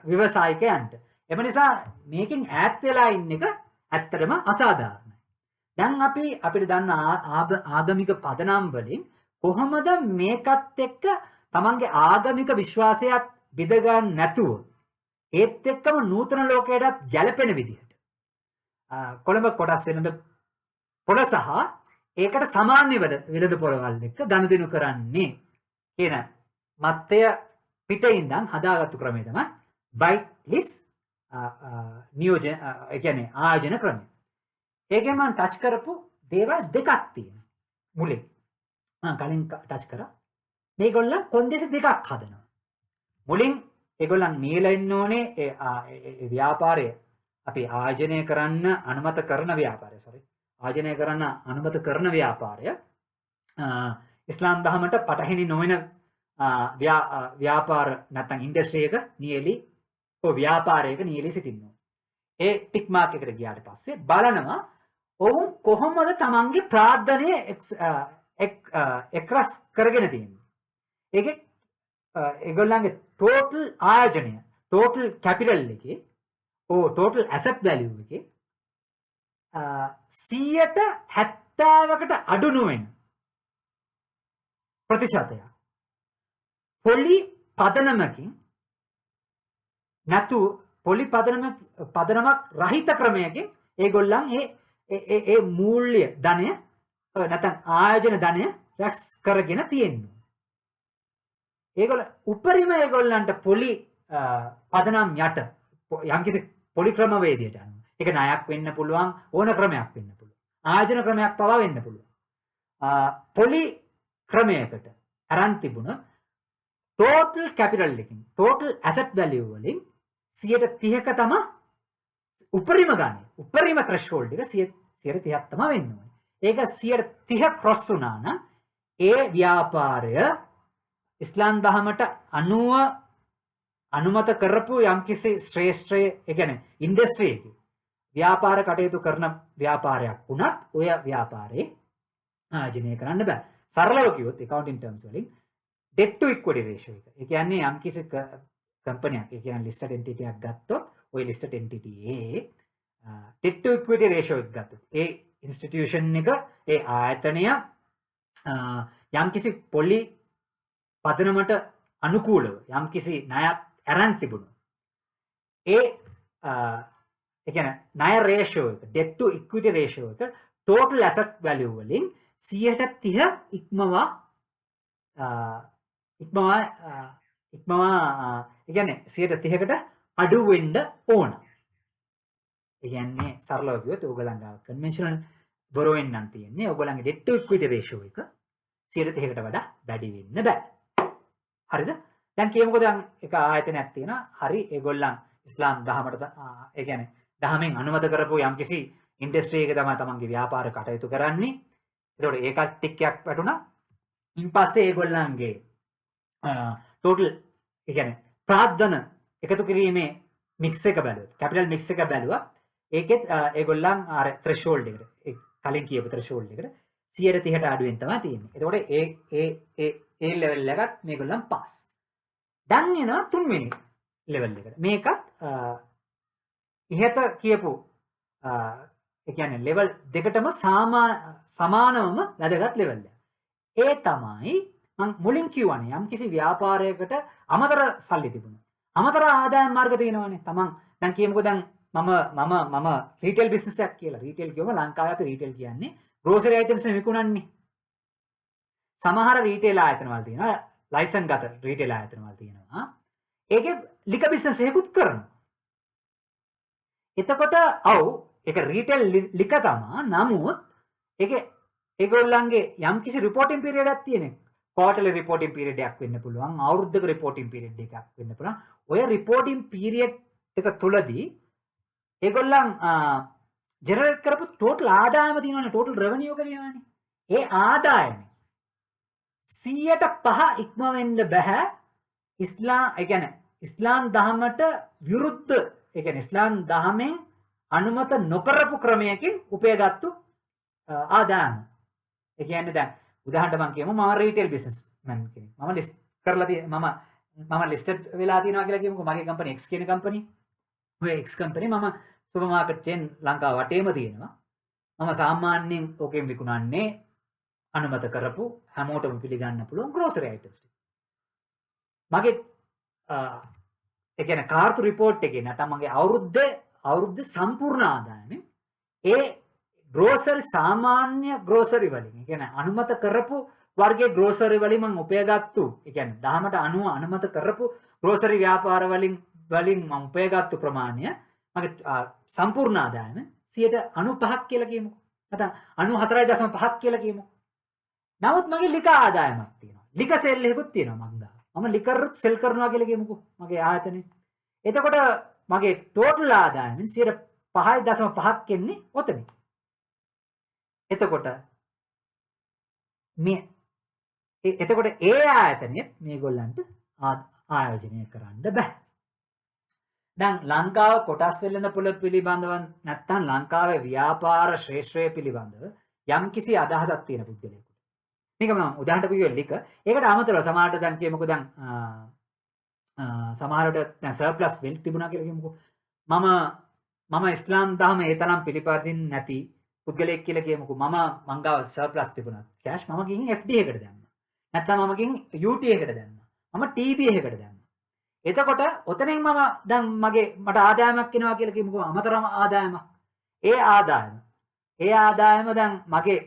ව්‍යවසායිකයන්ට. එම නිසා මේකෙන් ඈත් වෙලා ඉන්න එක ඇත්තටම අසාධාරණයි. දැන් අපිට දන්න ආගමික පදනම් වලින් කොහොමද මේකත් එක්ක තමන්ගේ ආගමික විශ්වාසයක් බෙද ගන්න නැතුව ඒත් එක්කම නූතන ලෝකයටත් ගැලපෙන විදිහට කොළඹ කොටස් වෙනද පොළ සහ ඒකට සමාන්‍ය වෙළඳ පොළවල් එක්ක ගනුදෙනු කරන්නේ කියන මතය පිටින් ඉඳන් හදාගත්තු ක්‍රමය තමයි වයිට් ලිස්ට් නියෝජන ඒ කියන්නේ ආයෝජන ක්‍රමය. ඒකෙන් මම ටච් කරපු දේවල් දෙකක් තියෙනවා. මුලින් මම කලින් ටච් කරා. මේගොල්ලන් කොන්දේසි දෙකක් හදනවා. මුලින් ඒගොල්ලන් නියලා ඉන්න ඕනේ ඒ ව්‍යාපාරය අපි ආයෝජනය කරන්න අනුමත කරන ව්‍යාපාරය ආයෝජනය කරන්න අනුමත කරන ව්‍යාපාරය ඉස්ලාම් දහමට පටහැනි නොවන ව්‍යාපාර නැත්නම් ඉන්ඩස්ට්‍රි එක නියලි ව්‍යාපාරයක නියලි සිටින්න ඕනේ. ඒ ටික් මාක් එකට ගියාට පස්සේ බලනවා ඔවුන් කොහොමද තමන්ගේ ප්‍රාර්ථනය එක්රස් කරගෙන තියෙන්නේ. ඒකේ ඒගොල්ලන්ගේ ටෝටල් ආයෝජනය ටෝටල් කැපිටල් එකේ ටෝටල් ඇසට් වැලියු එකේ 70%කට අඩු නොවන ප්‍රතිශතයක් පොලි පදනමකින් නැතු පොලි පදනමක් රහිත ක්‍රමයකින් ඒගොල්ලන් ඒ මූල්‍ය ධනය නැත්නම් ආයෝජන ධනය රැස් කරගෙන තියෙනවා. ඒගොල්ලන්ට පොලි පදනම් යට යම්කිසි පොලි ක්‍රමවේදයට අනුව ඒක ණයක් වෙන්න පුළුවන් ඕන ක්‍රමයක් වෙන්න පුළුවන් ආයෝජන ක්‍රමයක් පවා වෙන්න පුළුවන් පොලි ක්‍රමයකට අරන් තිබුණ ටෝටල් කැපිටල් එකකින් ටෝටල් ඇසට් වැලියු වලින් 30%ක තමයි උපරිම ගානේ උපරිම ත්‍රෙෂෝල්ඩ් එක 30%ක් තමයි වෙන්න ඕනේ. ඒක 30% ක්‍රොස් වුණා නම් ඒ ව්‍යාපාරය ඉස්ලාම් දහමට අනුව අනුමත කරපු යම්කිසි ශ්‍රේෂ්ඨ ඒ කියන්නේ ඉන්ඩස්ට්‍රි එකේ ව්‍යාපාර කටයුතු කරන ව්‍යාපාරයක් වුණත් ඔය ව්‍යාපාරේ ආයෝජනය කරන්න බෑ. සරලව කිව්වොත් accounting terms වලින් debt to equity ratio එක. ඒ කියන්නේ යම්කිසි කම්පැනියක් ඒ කියන්නේ listed entity එකක් ගත්තොත් ওই listed entity A debt to equity ratio එක ගත්තොත් ඒ institution එක ඒ ආයතනය යම්කිසි පොලි පදනමට අනුකූලව යම්කිසි ණයක් අරන් තිබුණා. ඒ කියන්නේ ණය රේෂියෝ එක debt to equity ratio එක total asset value වලින් 30% ඉක්මවා ඒ කියන්නේ 30%කට අඩු වෙන්න ඕන. ඒ කියන්නේ සරලව කිව්වොත් ඕගලන්ගේ conventional borrowing නම් තියෙන්නේ ඕගලන්ගේ debt to equity ratio එක 30%කට වඩා වැඩි වෙන්න බෑ. හරිද? දැන් කියමුකෝ දැන් එක ආයතනයක් තියෙනවා. හරි ඒගොල්ලන් ඉස්ලාම් දහමට ඒ කියන්නේ දහමෙන් අනුමත කරපු යම්කිසි ඉන්ඩස්ට්‍රි එක තමයි තමන්ගේ ව්‍යාපාර කටයුතු කරන්නේ. ඒතකොට ඒකත් ටිකක් වැටුණා. ඉන්පස්සේ ඒගොල්ලන්ගේ ටෝටල් ඒ කියන්නේ ප්‍රාර්ථන එකතු කිරීමේ මික්ස් එක බැලුවා. කැපිටල් මික්ස් එක බැලුවා. ඒකෙත් ඒගොල්ලන් අර ත්‍රෙෂෝල්ඩ් එකට කලින් කියපු ත්‍රෙෂෝල්ඩ් එකට 30% අඩුවෙන් තමයි තියෙන්නේ. එතකොට ඒ ලෙවල් එකත් මේගොල්ලන් පාස්. දැන් එනවා තුන්වෙනි ලෙවල් එකට. මේකත් ඉහත කියපු ඒ කියන්නේ ලෙවල් දෙකටම සමානවම වැදගත් ලෙවල් එක. ඒ තමයි මම මුලින් කියවනේ යම්කිසි ව්‍යාපාරයකට අමතර සල්ලි තිබුණා. අමතර ආදායම් මාර්ග තියෙනවානේ. තමන් දැන් කියමුකෝ දැන් මම රීටේල් බිස්නස් එකක් කියලා. රීටේල් කියවම ලංකාවේ අපි රීටේල් කියන්නේ ග්‍රෝසරි අයිටම්ස් නේ විකුණන්නේ. සමහර රීටේල් ආයතන වල තියෙනවා ලයිසන් ගත රීටේල් ආයතන වල තියෙනවා. ඒකේ ලික බිස්නස් එකකුත් කරනවා. එතකොට ඒක රීටේල් ලික තමයි. නමුත් ඒගොල්ලන්ගේ යම් කිසි රිපෝටින් පීරියඩ් එකක් තියෙනවා. quarterly reporting period එකක් වෙන්න පුළුවන්. අවුරුද්දක reporting period එකක් වෙන්න පුළුවන්. ඔය reporting period එක තුලදී ඒගොල්ලන් ජෙනරේට් කරපු total ආදායම තියෙනවනේ, total revenue එක තියෙනවනේ. ඒ ආදායම 105 ඉක්ම වෙන්න බෑ. ඒ කියන්නේ ඉස්ලාම් දහමට විරුද්ධ, ඒ කියන්නේ ඉස්ලාම් දහමෙන් අනුමත නොකරපු ක්‍රමයකින් උපයගත්තු ආදායම. ඒ කියන්නේ දැන් උදාහරණයක් මම කියමු. මම රීටේල් බිස්නස්මන් කෙනෙක්. මම ලිස්ට් කරලා මම ලිස්ටඩ් වෙලා තියෙනවා කියලා කියමුකෝ. මගේ කම්පැනි X කියන කම්පැනි. ඔය X කම්පැනි මම සුපර් මාකට් චේන් ලංකාව වටේම තියෙනවා. මම සාමාන්‍යයෙන් ඕකෙන් විකුණන්නේ අනුමත කරපු හැමෝටම පිළිගන්න පුළුවන් ග්‍රෝසරි අයිටම්ස්. මගේ ඒ කියන්නේ කාර්තු රිපෝට් එකේ නැත්නම් මගේ අවුරුද්දේ සම්පූර්ණ ආදායමෙන් ඒ ග්‍රෝසරි සාමාන්‍ය ග්‍රෝසරි වලින්, ඒ කියන්නේ අනුමත කරපු වර්ගයේ ග්‍රෝසරි වලින් මම උපයගත්තු, ඒ කියන්නේ දහමට අනුව අනුමත කරපු ග්‍රෝසරි ව්‍යාපාර වලින් මම උපයගත්තු ප්‍රමාණය මගේ සම්පූර්ණ ආදායම 95ක් කියලා කියමුකෝ. නැත්නම් 94.5ක් කියලා කියමුකෝ. නමුත් මගේ ලික ආදායමක් තියෙනවා. ලික සෙල් එකකුත් තියෙනවා මං ගාව. මම ලිකර් සෙල් කරනවා කියලා කියමුකෝ මගේ ආයතනේ. එතකොට මගේ ටෝටල් ආදායමෙන් 5.5ක් එන්නේ ඔතනින්. එතකොට ඒ ආයතනෙ මේගොල්ලන්ට ආයෝජනය කරන්න බෑ. දැන් ලංකාව කොටස් වෙළඳ පොළ පිළිබඳව නැත්නම් ලංකාවේ ව්‍යාපාර ශ්‍රේෂ්ඨය පිළිබඳව යම්කිසි අදහසක් තියෙන පුද්ගලයෙකුට. මේක මම උදාහරණයක් කිව්වෙ ලික. ඒකට අමතරව සමහරට දැන් කියමුකෝ දැන් සමහරට දැන් සර්ප්ලස් වෙල්ත් තිබුණා කියලා කියමුකෝ. මම ඉස්ලාම් දහම ඒ තරම් පිළිපදින්නේ නැති පුද්ගලයෙක් කියලා කියමුකෝ. මං ගාව සර්ප්ලස් තිබුණා. කැෂ් මම ගිහින් FD එකට දැම්මා. නැත්නම් මම ගිහින් UT එකට දැම්මා. මම TB එකට දැම්මා. එතකොට ඔතනින් මම දැන් මට ආදායමක් එනවා කියලා කියමුකෝ. අමතරම ආදායමක්. ඒ ආදායම දැන් මගේ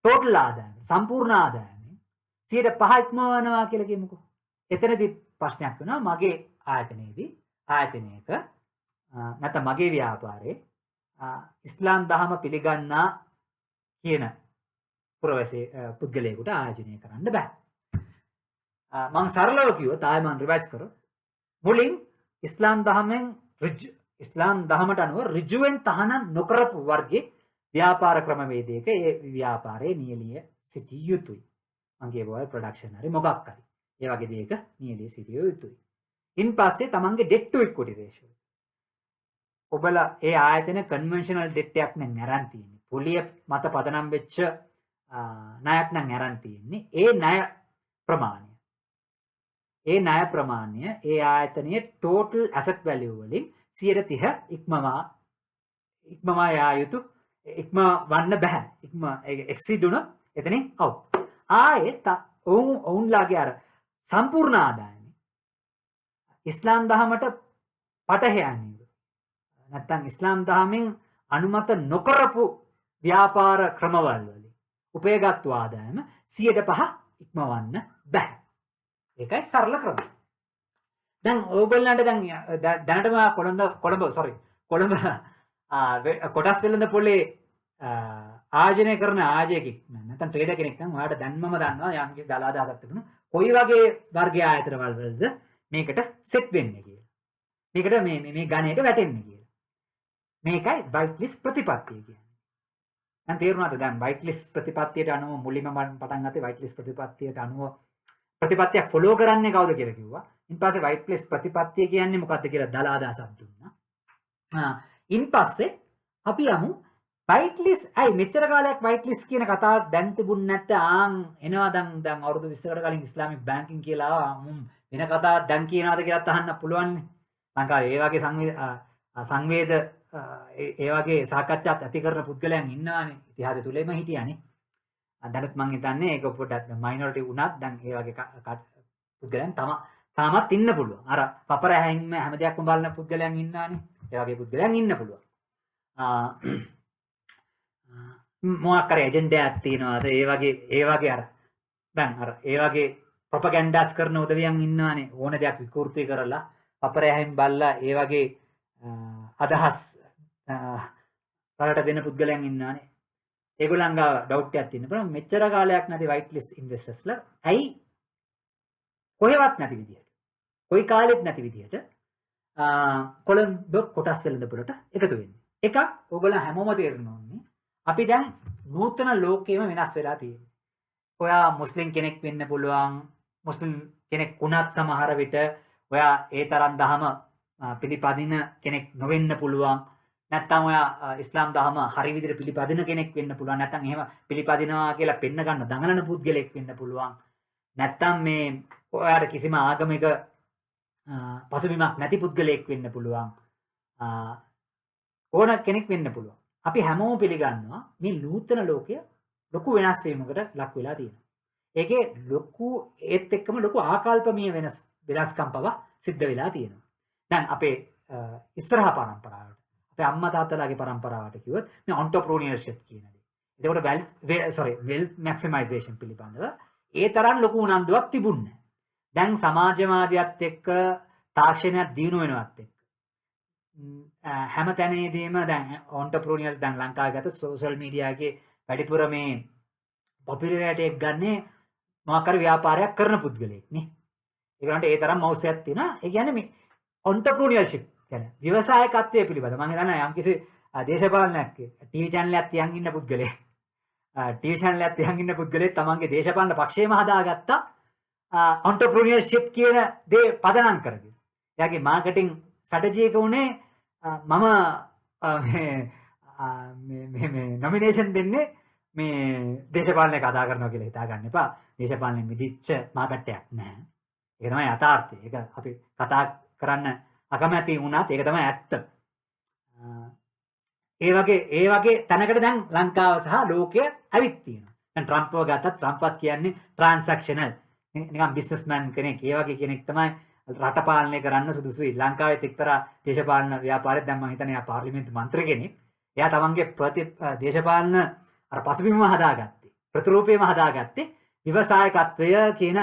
ටෝටල් ආදායම සම්පූර්ණ ආදායමෙන් 5% ඉක්මවනවා කියලා කියමුකෝ. එතනදී ප්‍රශ්නයක් වෙනවා මගේ ආයතනයක නැත්නම් මගේ ව්‍යාපාරේ ඉස්ලාම් දහම පිළිගන්නා කියන පුරවැසි පුද්ගලයෙකුට ආයෝජනය කරන්න බෑ. මම සරලව කිව්වොත් ආයෙ මම රිවයිස් කරොත් මුලින් ඉස්ලාම් දහමට අනුව ඍජුවෙන් තහනම් නොකරපු වර්ගයේ ව්‍යාපාර ක්‍රමවේදයක ඒ ව්‍යාපාරයේ නියලිය සිටිය යුතුයි. මම කියවුවා ප්‍රොඩක්ෂන් හරි මොකක් හරි. ඒ වගේ දෙයක නියලිය සිටිය යුතුයි. ඉන් පස්සේ තමන්ගේ debt to equity ratio. ඔබලා ඒ ආයතන කන්වෙන්ෂනල් debt එකක් නම් අරන් තියෙන්නේ. පොලිය මත පදනම් වෙච්ච ණයක් නම් අරන් තියෙන්නේ. ඒ ණය ප්‍රමාණය ඒ ආයතනයේ total asset value වලින් 130 ඉක්මවා යා යුතු ඉක්මවන්න බෑ. exceed වුණොත් එතනින් out. ආයේ ඔවුන්ලාගේ අර සම්පූර්ණ ආදායම ඉස්ලාම් දහමට පටහැයන්නේ. නැත්නම් ඉස්ලාම් දහමෙන් අනුමත නොකරපු ව්‍යාපාර ක්‍රමවල වලින් උපයගත්තු ආදායම 105 ඉක්මවන්න බෑ. ඒකයි සරල ක්‍රමය. දැන් ඕගොල්ලන්ට දැනටම කොළඹ කොටස් වෙළඳ පොලේ ආයෝජනය කරන ආයෝජකෙක් නැත්නම් ට්‍රේඩර් කෙනෙක් නම් ඔයාලට දැන්මම දන්නවා යම් කිසි දල අදහසක් තිබුණා කොයි වගේ වර්ගයේ ආයතනවල වලද මේකට සෙට් වෙන්නේ කියලා. මේකට මේ ගණයට වැටෙන්නේ කියලා. මේකයි වයිට් ලිස්ට් ප්‍රතිපත්තිය කියන්නේ. දැන් තේරුණාද? දැන් වයිට් ලිස්ට් ප්‍රතිපත්තියට අනුව මුලින්ම පටන් ගත්තේ වයිට් ලිස්ට් ප්‍රතිපත්තියට අනුව ප්‍රතිපත්තියක් ෆලෝ කරන්නේ කවුද කියලා කිව්වා. ඉන් පස්සේ වයිට් ලිස්ට් ප්‍රතිපත්තිය කියන්නේ මොකක්ද කියලා දල අදහසක් දුන්නා. ඉන් පස්සේ අපි යමු වයිට් ලිස්ට්. අයි මෙච්චර කාලයක් වයිට් ලිස්ට් කියන කතාවක් දැන් තිබුණ නැත්නම් එනවා දැන් අවුරුදු 20කට කලින් ඉස්ලාමික් බැංකින් කියලා වෙන කතාවක් දැන් කියනවාද කියලාත් අහන්න පුළුවන්. ලංකාවේ ඒ වගේ සංවේද ඒ වගේ සාකච්ඡාත් ඇති කරන පුද්ගලයන් ඉන්නවානේ. ඉතිහාසය තුලම හිටියානේ. දැනත් මම හිතන්නේ ඒක පොඩ්ඩක් මයිනොරිටි වුණත් දැන් ඒ වගේ පුද්ගලයන් තාමත් ඉන්න පුළුවන්. අර පපර හැංගීම හැම දෙයක්ම බලන පුද්ගලයන් ඉන්නවානේ. ඒ වගේ පුද්ගලයන් ඉන්න පුළුවන්. මොකක් හරි එජෙන්ඩා එකක් තියෙනවාද? ඒ වගේ අර දැන් අර ඒ වගේ ප්‍රොපගැන්ඩාස් කරන උදවියන් ඉන්නවානේ. ඕන දෙයක් විකෘති කරලා පපර හැංගීම් බලලා ඒ වගේ අදහස් රටට දෙන පුද්ගලයන් ඉන්නවානේ. ඒගොල්ලන් ගාව ඩවුට් එකක් තියෙන. බලන්න මෙච්චර කාලයක් නැති white list investors ඇයි කොහෙවත් නැති විදියට. කොයි කාලෙත් නැති විදියට කොළඹ කොටස් වෙළඳපොළට එකතු වෙන්නේ. එකක් ඕගොල්ලෝ හැමෝම තේරෙන්න ඕනේ. අපි දැන් නූතන ලෝකෙම වෙනස් වෙලා තියෙනවා. ඔයා මුස්ලිම් කෙනෙක් වෙන්න පුළුවන්. මුස්ලිම් කෙනෙක් වුණත් සමහර විට ඔයා ඒ තරම් දහම පිළිපදින කෙනෙක් නොවෙන්න පුළුවන්. නැත්තම් ඔයා ඉස්ලාම් දහම හරි විදිහට පිළිපදින කෙනෙක් වෙන්න පුළුවන්. නැත්තම් එහෙම පිළිපදිනවා කියලා පෙන්න ගන්න දඟලන පුද්ගලෙක් වෙන්න පුළුවන්. නැත්තම් මේ ඔයාට කිසිම ආගමික පසුබිමක් නැති පුද්ගලයෙක් වෙන්න පුළුවන්. ඕන කෙනෙක් වෙන්න පුළුවන්. අපි හැමෝම පිළිගන්නවා මේ නූතන ලෝකය ලොකු වෙනස් වීමකට ලක් වෙලා තියෙනවා. ඒකේ ලොකු ඒත් එක්කම ලොකු ආකල්පමීය වෙනස්කම් පවා සිද්ධ වෙලා තියෙනවා. දැන් අපේ ඉස්සරහා පරම්පරාවට අපේ අම්මා තාත්තලාගේ පරම්පරාවට කිව්වොත් මේ entrepreneurship කියන දේ. එතකොට wealth maximization පිළිබඳව ඒ තරම් ලොකු උනන්දුවක් තිබුණේ නැහැ. දැන් සමාජවාදයත් එක්ක තාක්ෂණයක් දියුණු වෙනවත් එක්ක හැම තැනේදීම දැන් entrepreneurs දැන් ලංකාවේ ගත සෝෂල් මීඩියාගේ වැඩිපුර මේ පොපියුලාරිටි එක ගන්නේ මොකක් හරි ව්‍යාපාරයක් කරන පුද්ගලයෙක් නේ. ඒගොල්ලන්ට ඒ තරම් මෞස්යක් තියෙනවා. ඒ කියන්නේ මේ entrepreneurship කියන්නේ ව්‍යවසායකත්වයේ පිළිබඳ මම හිතන්නේ යම්කිසි දේශපාලනයක් ටීවී channel එකක් තියන් ඉන්න පුද්ගලයෙක් ටීවී channel එකක් තියන් ඉන්න පුද්ගලයෙක් තමන්ගේ දේශපාලන පක්ෂයම හදාගත්ත entrepreneurship කියන දේ පදනම් කරගෙන. එයාගේ මාකටිං ස්ට්‍රැටජි එක උනේ මම මේ නොමිනේෂන් දෙන්නේ මේ දේශපාලනයක අදා කරනවා කියලා හිතා ගන්න එපා. දේශපාලනේ මිදිච්ච මාකට් එකක් නැහැ. ඒක තමයි යථාර්ථය. ඒක අපි කතා කරන්න අකමැති වුණත් ඒක තමයි ඇත්ත. ඒ වගේ තැනකට දැන් ලංකාව සහ ලෝකය ඇවිත් තියෙනවා. දැන් ට්‍රම්ප්ව ගත්තත් ට්‍රම්ප්වත් කියන්නේ ට්‍රාන්සැක්ෂනල් නිකන් බිස්නස්මෑන් කෙනෙක්. ඒ වගේ කෙනෙක් තමයි රට පාලනය කරන්න සුදුසුයි. ලංකාවේ එක්තරා දේශපාලන ව්‍යාපාරයක් දැන් මම හිතන්නේ ආ පාර්ලිමේන්තු මන්ත්‍රී කෙනෙක්. එයා තමන්ගේ දේශපාලන අර පසුබිමම හදාගත්තේ. ප්‍රතිරූපයම හදාගත්තේ ව්‍යවසායකත්වය කියන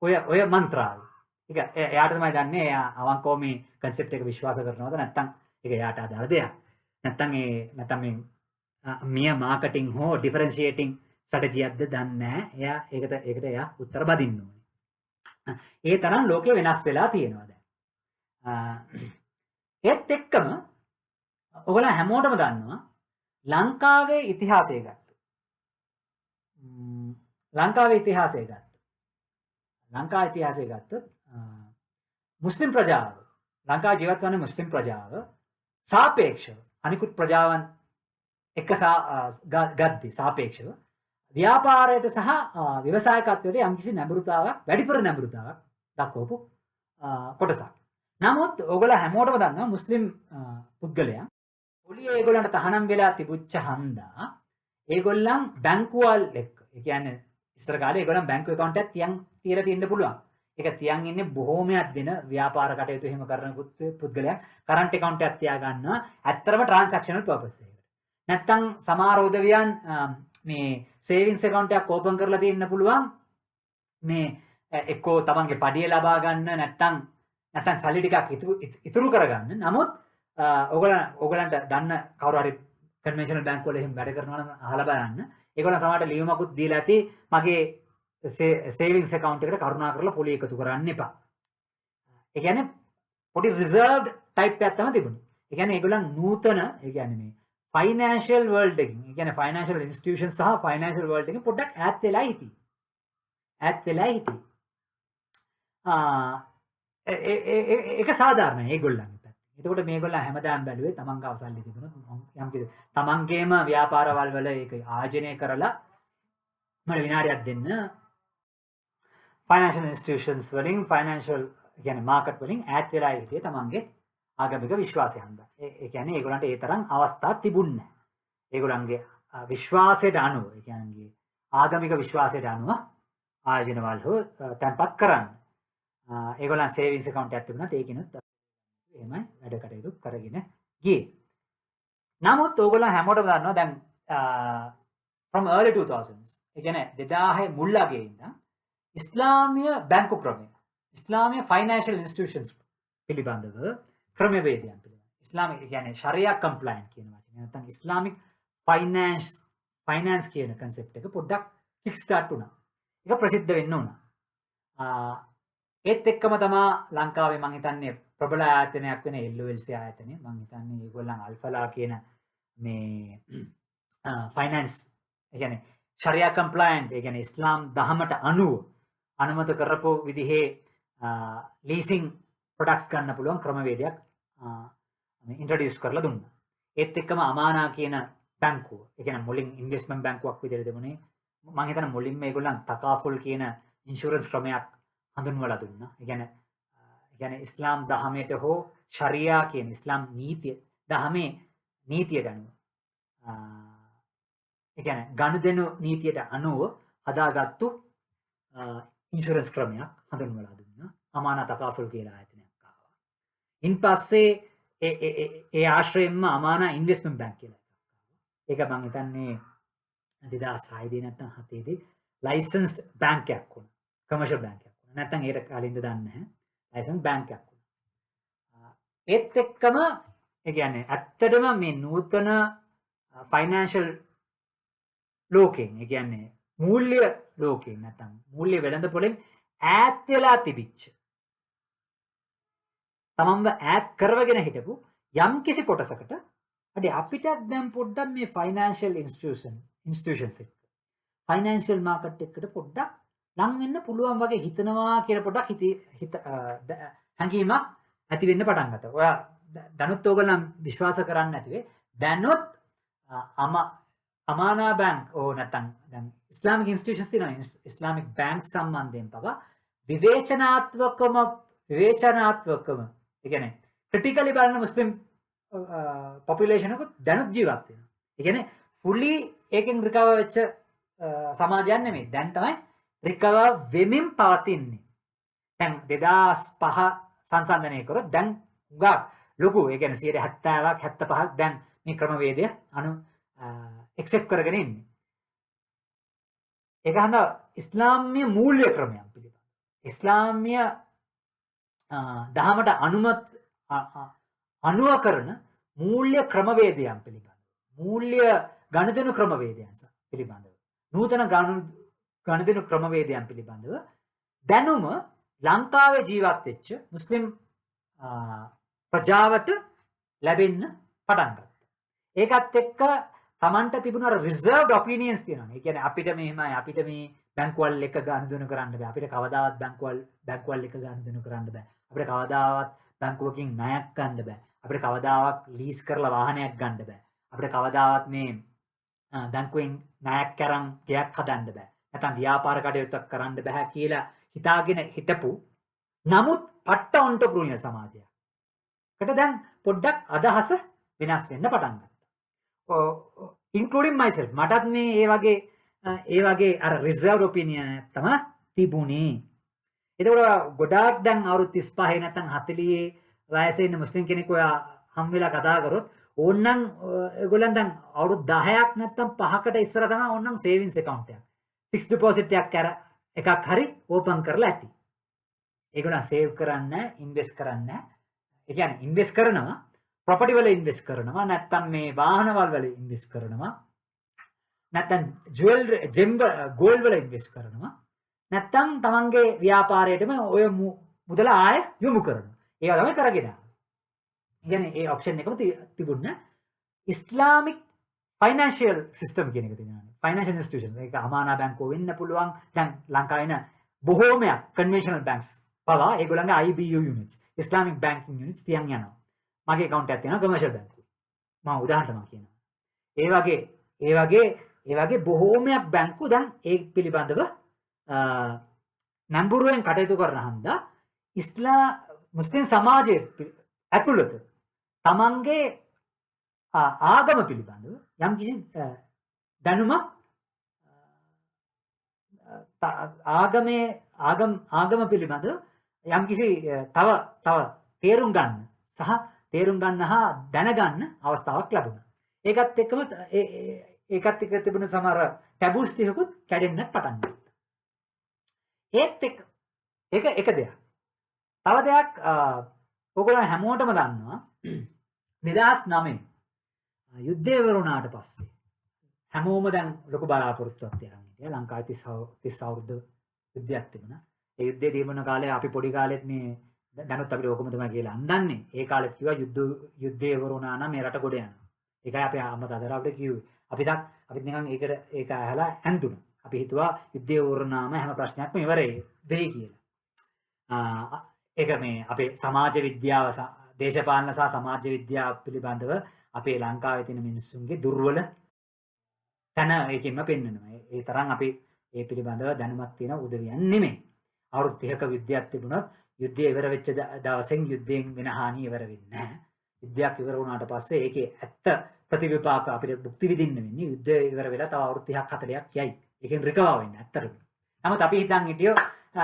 ඔය මන්ත්‍රාවයි. ඒක එයාට තමයි දන්නේ එයා අවංකව මේ concept එක විශ්වාස කරනවද නැත්නම් ඒක එයාට අදාළ දෙයක්. නැත්නම් මේ මාකටිං හෝ ඩිෆරෙන්ෂিয়েටිං ස්ට්‍රැටජියක්ද දන්නේ නැහැ. එයා ඒකට එයා උත්තර බදින්න ඕනේ. ඒ තරම් ලෝකේ වෙනස් වෙලා තියෙනවා දැන්. ඒත් එක්කම ඔයගොල්ලෝ හැමෝටම දන්නවා ලංකාවේ ඉතිහාසය ගත්තොත්. ලංකාවේ ඉතිහාසය ගත්තොත් මුස්ලිම් ප්‍රජාව ලංකාවේ ජීවත් වන මුස්ලිම් ප්‍රජාව සාපේක්ෂව අනිකුත් ප්‍රජාවන් එක්ක ගද්දී සාපේක්ෂව ව්‍යාපාරයට සහ ව්‍යවසායකත්වයට යම්කිසි නැඹුරුතාවක් වැඩිපුර නැඹුරුතාවක් දක්වපු කොටසක්. නමුත් ඕගොල්ලෝ හැමෝටම දන්නවා මුස්ලිම් පුද්ගලයන් පොලියේ ඒගොල්ලන්ට තහනම් වෙලා තිබුච්ච හන්දා ඒගොල්ලන් බැංකුවල් එක්ක ඒ කියන්නේ ඉස්සර කාලේ ඒගොල්ලන් බැංකු account එකක් තියලා තියෙන්න පුළුවන්. ඒක තියන් ඉන්නේ බොහෝමයක් දෙන ව්‍යාපාර කටයුතු එහෙම කරන පුද්ගලයන් කරන්ට් account එකක් තියා ගන්නවා. ඇත්තටම transactional purpose එකකට. නැත්තම් සමහර උදවියන් මේ සේවිංස් account එකක් ඕපන් කරලා තියෙන්න පුළුවන්. මේ එක්කෝ තමන්ගේ පඩිය ලබා ගන්න නැත්තම් සල්ලි ටිකක් ඉතුරු කරගන්න. නමුත් ඕගොල්ලන්ට දන්න කවුරු හරි කන්වෙන්ෂනල් බැංක් වල එහෙම වැඩ කරනවා නම් අහලා බලන්න. ඒගොල්ලන් සමහරට ලියුමකුත් දීලා ඇති මගේ සේවිංස් account එකට කරුණාකරලා පොලි එකතු කරන්න එපා. ඒ කියන්නේ පොඩි රිසර්ව්ඩ් ටයිප් එකක් තමයි තිබුණේ. ඒ කියන්නේ ඒගොල්ලන් නූතන ඒ කියන්නේ මේ ෆයිනෑන්ෂල් වර්ල්ඩ් එකකින් ඒ කියන්නේ ෆයිනෑන්ෂල් ඉන්ස්ටිටියුෂන්ස් සහ ෆයිනෑන්ෂල් වර්ල්ඩ් එකකින් පොඩ්ඩක් ඈත් වෙලා හිටියේ. ඒක සාධාරණයි ඒගොල්ලන්ට. එතකොට මේගොල්ලෝ හැමදාම බැලුවේ තමන් ගාව සල්ලි තිබුණොත් යම්කිසි තමන්ගේම ව්‍යාපාරවල් වල ඒක ආයෝජනය කරලා මට විනාඩියක් දෙන්න ෆයිනෑන්ෂල් ඉන්ස්ටිටියුෂන්ස් වලින් ෆයිනෑන්ෂල් කියන්නේ මාකට් වලින් ඈත් වෙලා හිටියේ තමන්ගේ ආගමික විශ්වාසය හන්දා. ඒ කියන්නේ ඒගොල්ලන්ට ඒ තරම් අවස්ථා තිබුණේ නැහැ. ඒගොල්ලන්ගේ විශ්වාසයට අනුව ඒ කියන්නේ ආගමික විශ්වාසයට අනුව ආයෝජනවල හෝ තැන්පත් කරන්න. ඒගොල්ලන් සේවිංස් account එකක් තිබුණත් ඒකිනුත් එහෙමයි වැඩ කටයුතු කරගෙන ගියේ. නමුත් ඕගොල්ලෝ හැමෝටම දන්නවා දැන් from early 2000s ඒ කියන්නේ 2000 මුල් අගේ ඉඳන් ඉස්ලාමීය බැංකු ක්‍රමය ඉස්ලාමීය ෆයිනෑන්ෂල් ඉන්ස්ටිටියුෂන්ස් පිළිබඳව ක්‍රමවේදයන් පිළිබඳව ඉස්ලාමීය කියන්නේ ශරියා කම්ප්ලයන්ට් කියන වචනේ වචනේ. නැත්නම් ඉස්ලාමික් ෆයිනෑන්ස් කියන concept එක පොඩ්ඩක් kick start වුණා. ඒක ප්‍රසිද්ධ වෙන්න උනා. ඒත් එක්කම තමයි ලංකාවේ මම හිතන්නේ ප්‍රබල ආයතනයක් වෙන LOLC ආයතනය. මම හිතන්නේ ඒගොල්ලන් අල්ෆලා කියන මේ ෆයිනෑන්ස් ඒ කියන්නේ ශරියා කම්ප්ලයන්ට් ඒ කියන්නේ ඉස්ලාම් දහමට අනුව අනුමත කරපු විදිහේ ලීසින් ප්‍රොඩක්ට්ස් ගන්න පුළුවන් ක්‍රමවේදයක් ඉන්ට්‍රොඩියුස් කරලා දුන්නා. ඒත් එක්කම අමානා කියන බැංකුව ඒ කියන්නේ මුලින් ඉන්වෙස්ට්මන්ට් බැංකුවක් විදිහට දෙමුනේ මම හිතන්නේ මුලින්ම මේගොල්ලන් තකාෆුල් කියන ඉන්ෂුරන්ස් ක්‍රමයක් හඳුන්වලා දුන්නා. ඒ කියන්නේ ඉස්ලාම් දහමයට හෝ ශරියා කියන ඉස්ලාම් නීතිය දහමේ නීතියට අනුව ඒ කියන්නේ ගනුදෙනු නීතියට අනුව හදාගත්තු ඉන්ෂුරන්ස් ක්‍රමයක් හඳුන්වලා දුන්නා. අමානා තකාෆුල් කියලා ආයතනයක් ආවා. ඉන්පස්සේ ඒ ආශ්‍රයෙන්ම අමානා ඉන්වෙස්ට්මන්ට් බැංක් කියලා එකක් ආවා. ඒක මම හිතන්නේ 2006 දී නැත්නම් 7 දී ලයිසන්ස්ඩ් බැංකයක් වුණා. කමර්ෂල් බැංකයක් වුණා. නැත්නම් ඒකට කලින්ද දන්නේ නැහැ. ලයිසන්ස් බැංකයක් වුණා. ඒත් එක්කම ඒ කියන්නේ ඇත්තටම මේ නූතන ෆයිනෑන්ෂල් ලෝකෙන් ඒ කියන්නේ මූල්‍ය ලෝකෙන් නැත්නම් මූල්‍ය වෙළඳපොළෙන් ඈත් වෙලා තිබිච්ච තමන්ව ඈත් කරවගෙන හිටපු යම් කිසි කොටසකට අඩි අපිට දැන් පොඩ්ඩක් මේ ෆයිනෑන්ෂල් ඉන්ස්ටිටියුෂන්ස් එක ෆයිනෑන්ෂල් මාකට් එකකට පොඩ්ඩක් ලං වෙන්න පුළුවන් වගේ හිතනවා කියලා පොඩ්ඩක් හැඟීමක් ඇති වෙන්න පටන් ගත්තා. ඔයා දැනුත් ඕගොල්ලන් විශ්වාස කරන්නේ නැතිවේ දැනුත් අමානා බැංක් ඕ නැත්නම් දැන් ඉස්ලාමික් ඉන්ස්ටිටියුෂන්ස් තියෙනවා ඉස්ලාමික් බැංක් සම්බන්ධයෙන් පවා විවේචනාත්මකම ඒ කියන්නේ ක්‍රිටිකලි බලන මුස්ලිම් පොපියුලේෂන් එක දැනුත් ජීවත් වෙනවා. ඒ කියන්නේ ෆුලි ඒකෙන් රිකවර් වෙච්ච සමාජයක් නෙමෙයි. දැන් තමයි රිකවර් වෙමින් පවතින්නේ. දැන් 2005 සංසන්දනය කරොත් දැන් උගා ලොකු ඒ කියන්නේ 70ක් 75ක් දැන් මේ ක්‍රමවේදය එක්සෙප්ට් කරගෙන ඉන්නේ. ඒක හන්ද ඉස්ලාමීය මූල්‍ය ක්‍රමයක් පිළිබඳ. ඉස්ලාමීය දහමට අනුව කරන මූල්‍ය ක්‍රමවේදයන් පිළිබඳ. මූල්‍ය ගණිතන ක්‍රමවේදයන් පිළිබඳව. නූතන ගණිතන ක්‍රමවේදයන් පිළිබඳව දැනුම ලංකාවේ ජීවත් වෙච්ච මුස්ලිම් ප්‍රජාවට ලැබෙන්න පටන් ගත්තා. ඒකත් එක්ක තමන්ට තිබුණ රිසර්ව්ඩ් ඔපිනියන්ස් තියෙනවා. ඒ කියන්නේ අපිට මෙහෙමයි අපිට මේ බැංකුවල් එක ගනුදෙනු කරන්න බෑ. අපිට කවදාවත් බැංකුවල් එක ගනුදෙනු කරන්න බෑ. අපිට කවදාවත් බැංකුවකින් ණයක් ගන්න බෑ. අපිට කවදාවත් ලීස් කරලා වාහනයක් ගන්න බෑ. අපිට කවදාවත් මේ බැංකුවෙන් ණයක් කරන් ගෙයක් හදන්න බෑ. නැත්නම් ව්‍යාපාර කටයුත්තක් කරන්න බෑ කියලා හිතාගෙන හිටපු නමුත් පට්ට ඔන්ටර්ප්‍රිනියර් සමාජයක්. කට දැන් පොඩ්ඩක් අදහස වෙනස් වෙන්න පටන් ගත්තා. including myself මටත් මේ ඒ වගේ අර රිසර්ව් ඔපිනියන් තමයි තිබුණේ. ඒකෝර ගොඩාක් දැන් අවුරුදු 35 නැත්නම් 40 වයසේ ඉන්න මුස්ලිම් කෙනෙක් ඔයා හම් වෙලා කතා කරොත් ඕන්නම් ඒගොල්ලන් දැන් අවුරුදු 10ක් නැත්නම් 5කට ඉස්සර තමයි ඕන්නම් සේවිංස් account එකක් fixed deposit එකක් හරි ඕපන් කරලා ඇති. ඒගොල්ලන් සේව් කරන්නේ ඉන්වෙස්ට් කරන්නේ. ඒ කියන්නේ ඉන්වෙස්ට් කරනවා property වල ඉන්වෙස්ට් කරනවා නැත්නම් මේ වාහනවල වල ඉන්වෙස්ට් කරනවා නැත්නම් gold වල ඉන්වෙස්ට් කරනවා නැත්නම් තමන්ගේ ව්‍යාපාරයටම ඔය මුදල ආය යොමු කරනවා. ඒවා තමයි කරගෙන යන්නේ. කියන්නේ ඒ ඔප්ෂන් එකම තිබුණා. ඉස්ලාමික් ෆයිනෑන්ෂියල් සිස්ටම් කියන එක තියෙනවා. ෆයිනෑන්ෂියල් ඉන්ස්ටිටියුෂන් ඒක අමානා බැංකුව වෙන්න පුළුවන්. දැන් ලංකාවේ ඉන්න බොහෝමයක් කන්වෙන්ෂනල් බැංක්ස් පවා ඒගොල්ලන්ගේ IBU යුනිට්ස් ඉස්ලාමික් බැංකින් යුනිට්ස් තියන් යනවා. මගේ account එකක් තියෙනවා කමර්ෂල් බැංකුවේ. මම උදාහරණයක් කියනවා. ඒ වගේ බොහෝමයක් බැංකු දැන් ඒ පිළිබඳව නම්බුරුවෙන් කටයුතු කරන හන්දා මුස්ලිම් සමාජයේ ඇතුළත තමන්ගේ ආගම පිළිබඳව යම් කිසි දැනුමක් ආගම පිළිබඳව යම් කිසි තව තේරුම් ගන්න සහ තේරුම් ගන්න හා දැනගන්න අවස්ථාවක් ලැබුණා. ඒකත් එක්ක තිබුණ සමහර ටැබුස් ටිකකුත් කැඩෙන්න පටන් ගත්තා. ඒත් එක දෙයක්. තව දෙයක් ඔයගොල්ලෝ හැමෝටම දන්නවා 2009 යුද්ධය ඉවර වුණාට පස්සේ හැමෝම දැන් ලොකු බලාපොරොත්තුවක් තියන් හිටියා. ලංකාවේ 30 අවුරුදු යුද්ධයක් තිබුණා. ඒ යුද්ධය තිබුණ කාලේ අපි පොඩි කාලෙත් මේ දැනුත් අපිට ඕකම තමයි කියලා අන්දන්නේ. ඒ කාලෙත් කිව්වා යුද්ධය ඉවර වුණා නම් මේ රට ගොඩ යනවා. ඒකයි අපි අම්මා තාත්තලා අපිට කිව්වේ. අපිත් නිකන් ඒක අහලා ඇඳුණා. අපි හිතුවා යුද්ධය ඉවර වුණාම හැම ප්‍රශ්නයක්ම ඉවරයි වෙයි කියලා. ඒක මේ අපේ සමාජ විද්‍යාව දේශපාලන සහ සමාජ විද්‍යාව පිළිබඳව අපේ ලංකාවේ තියෙන මිනිස්සුන්ගේ දුර්වල තැන ඒකෙන්ම පෙන්වනවා. ඒ තරම් අපි ඒ පිළිබඳව දැනුමක් තියෙන උදවියන් නෙමෙයි. අවුරුදු 30ක යුද්ධයක් තිබුණොත් යුද්ධය ඉවර වෙච්ච දවසෙන් යුද්ධයෙන් වෙන හානිය ඉවර වෙන්නේ නැහැ. යුද්ධයක් ඉවර වුණාට පස්සේ ඒකේ ඇත්ත ප්‍රතිවිපාක අපිට භුක්ති විඳින්න වෙන්නේ යුද්ධය ඉවර වෙලා තව අවුරුදු 30ක් 40ක් යයි. ඒකෙන් රිකවර් වෙන්න ඇත්තටම. නමුත් අපි හිතන් හිටියෝ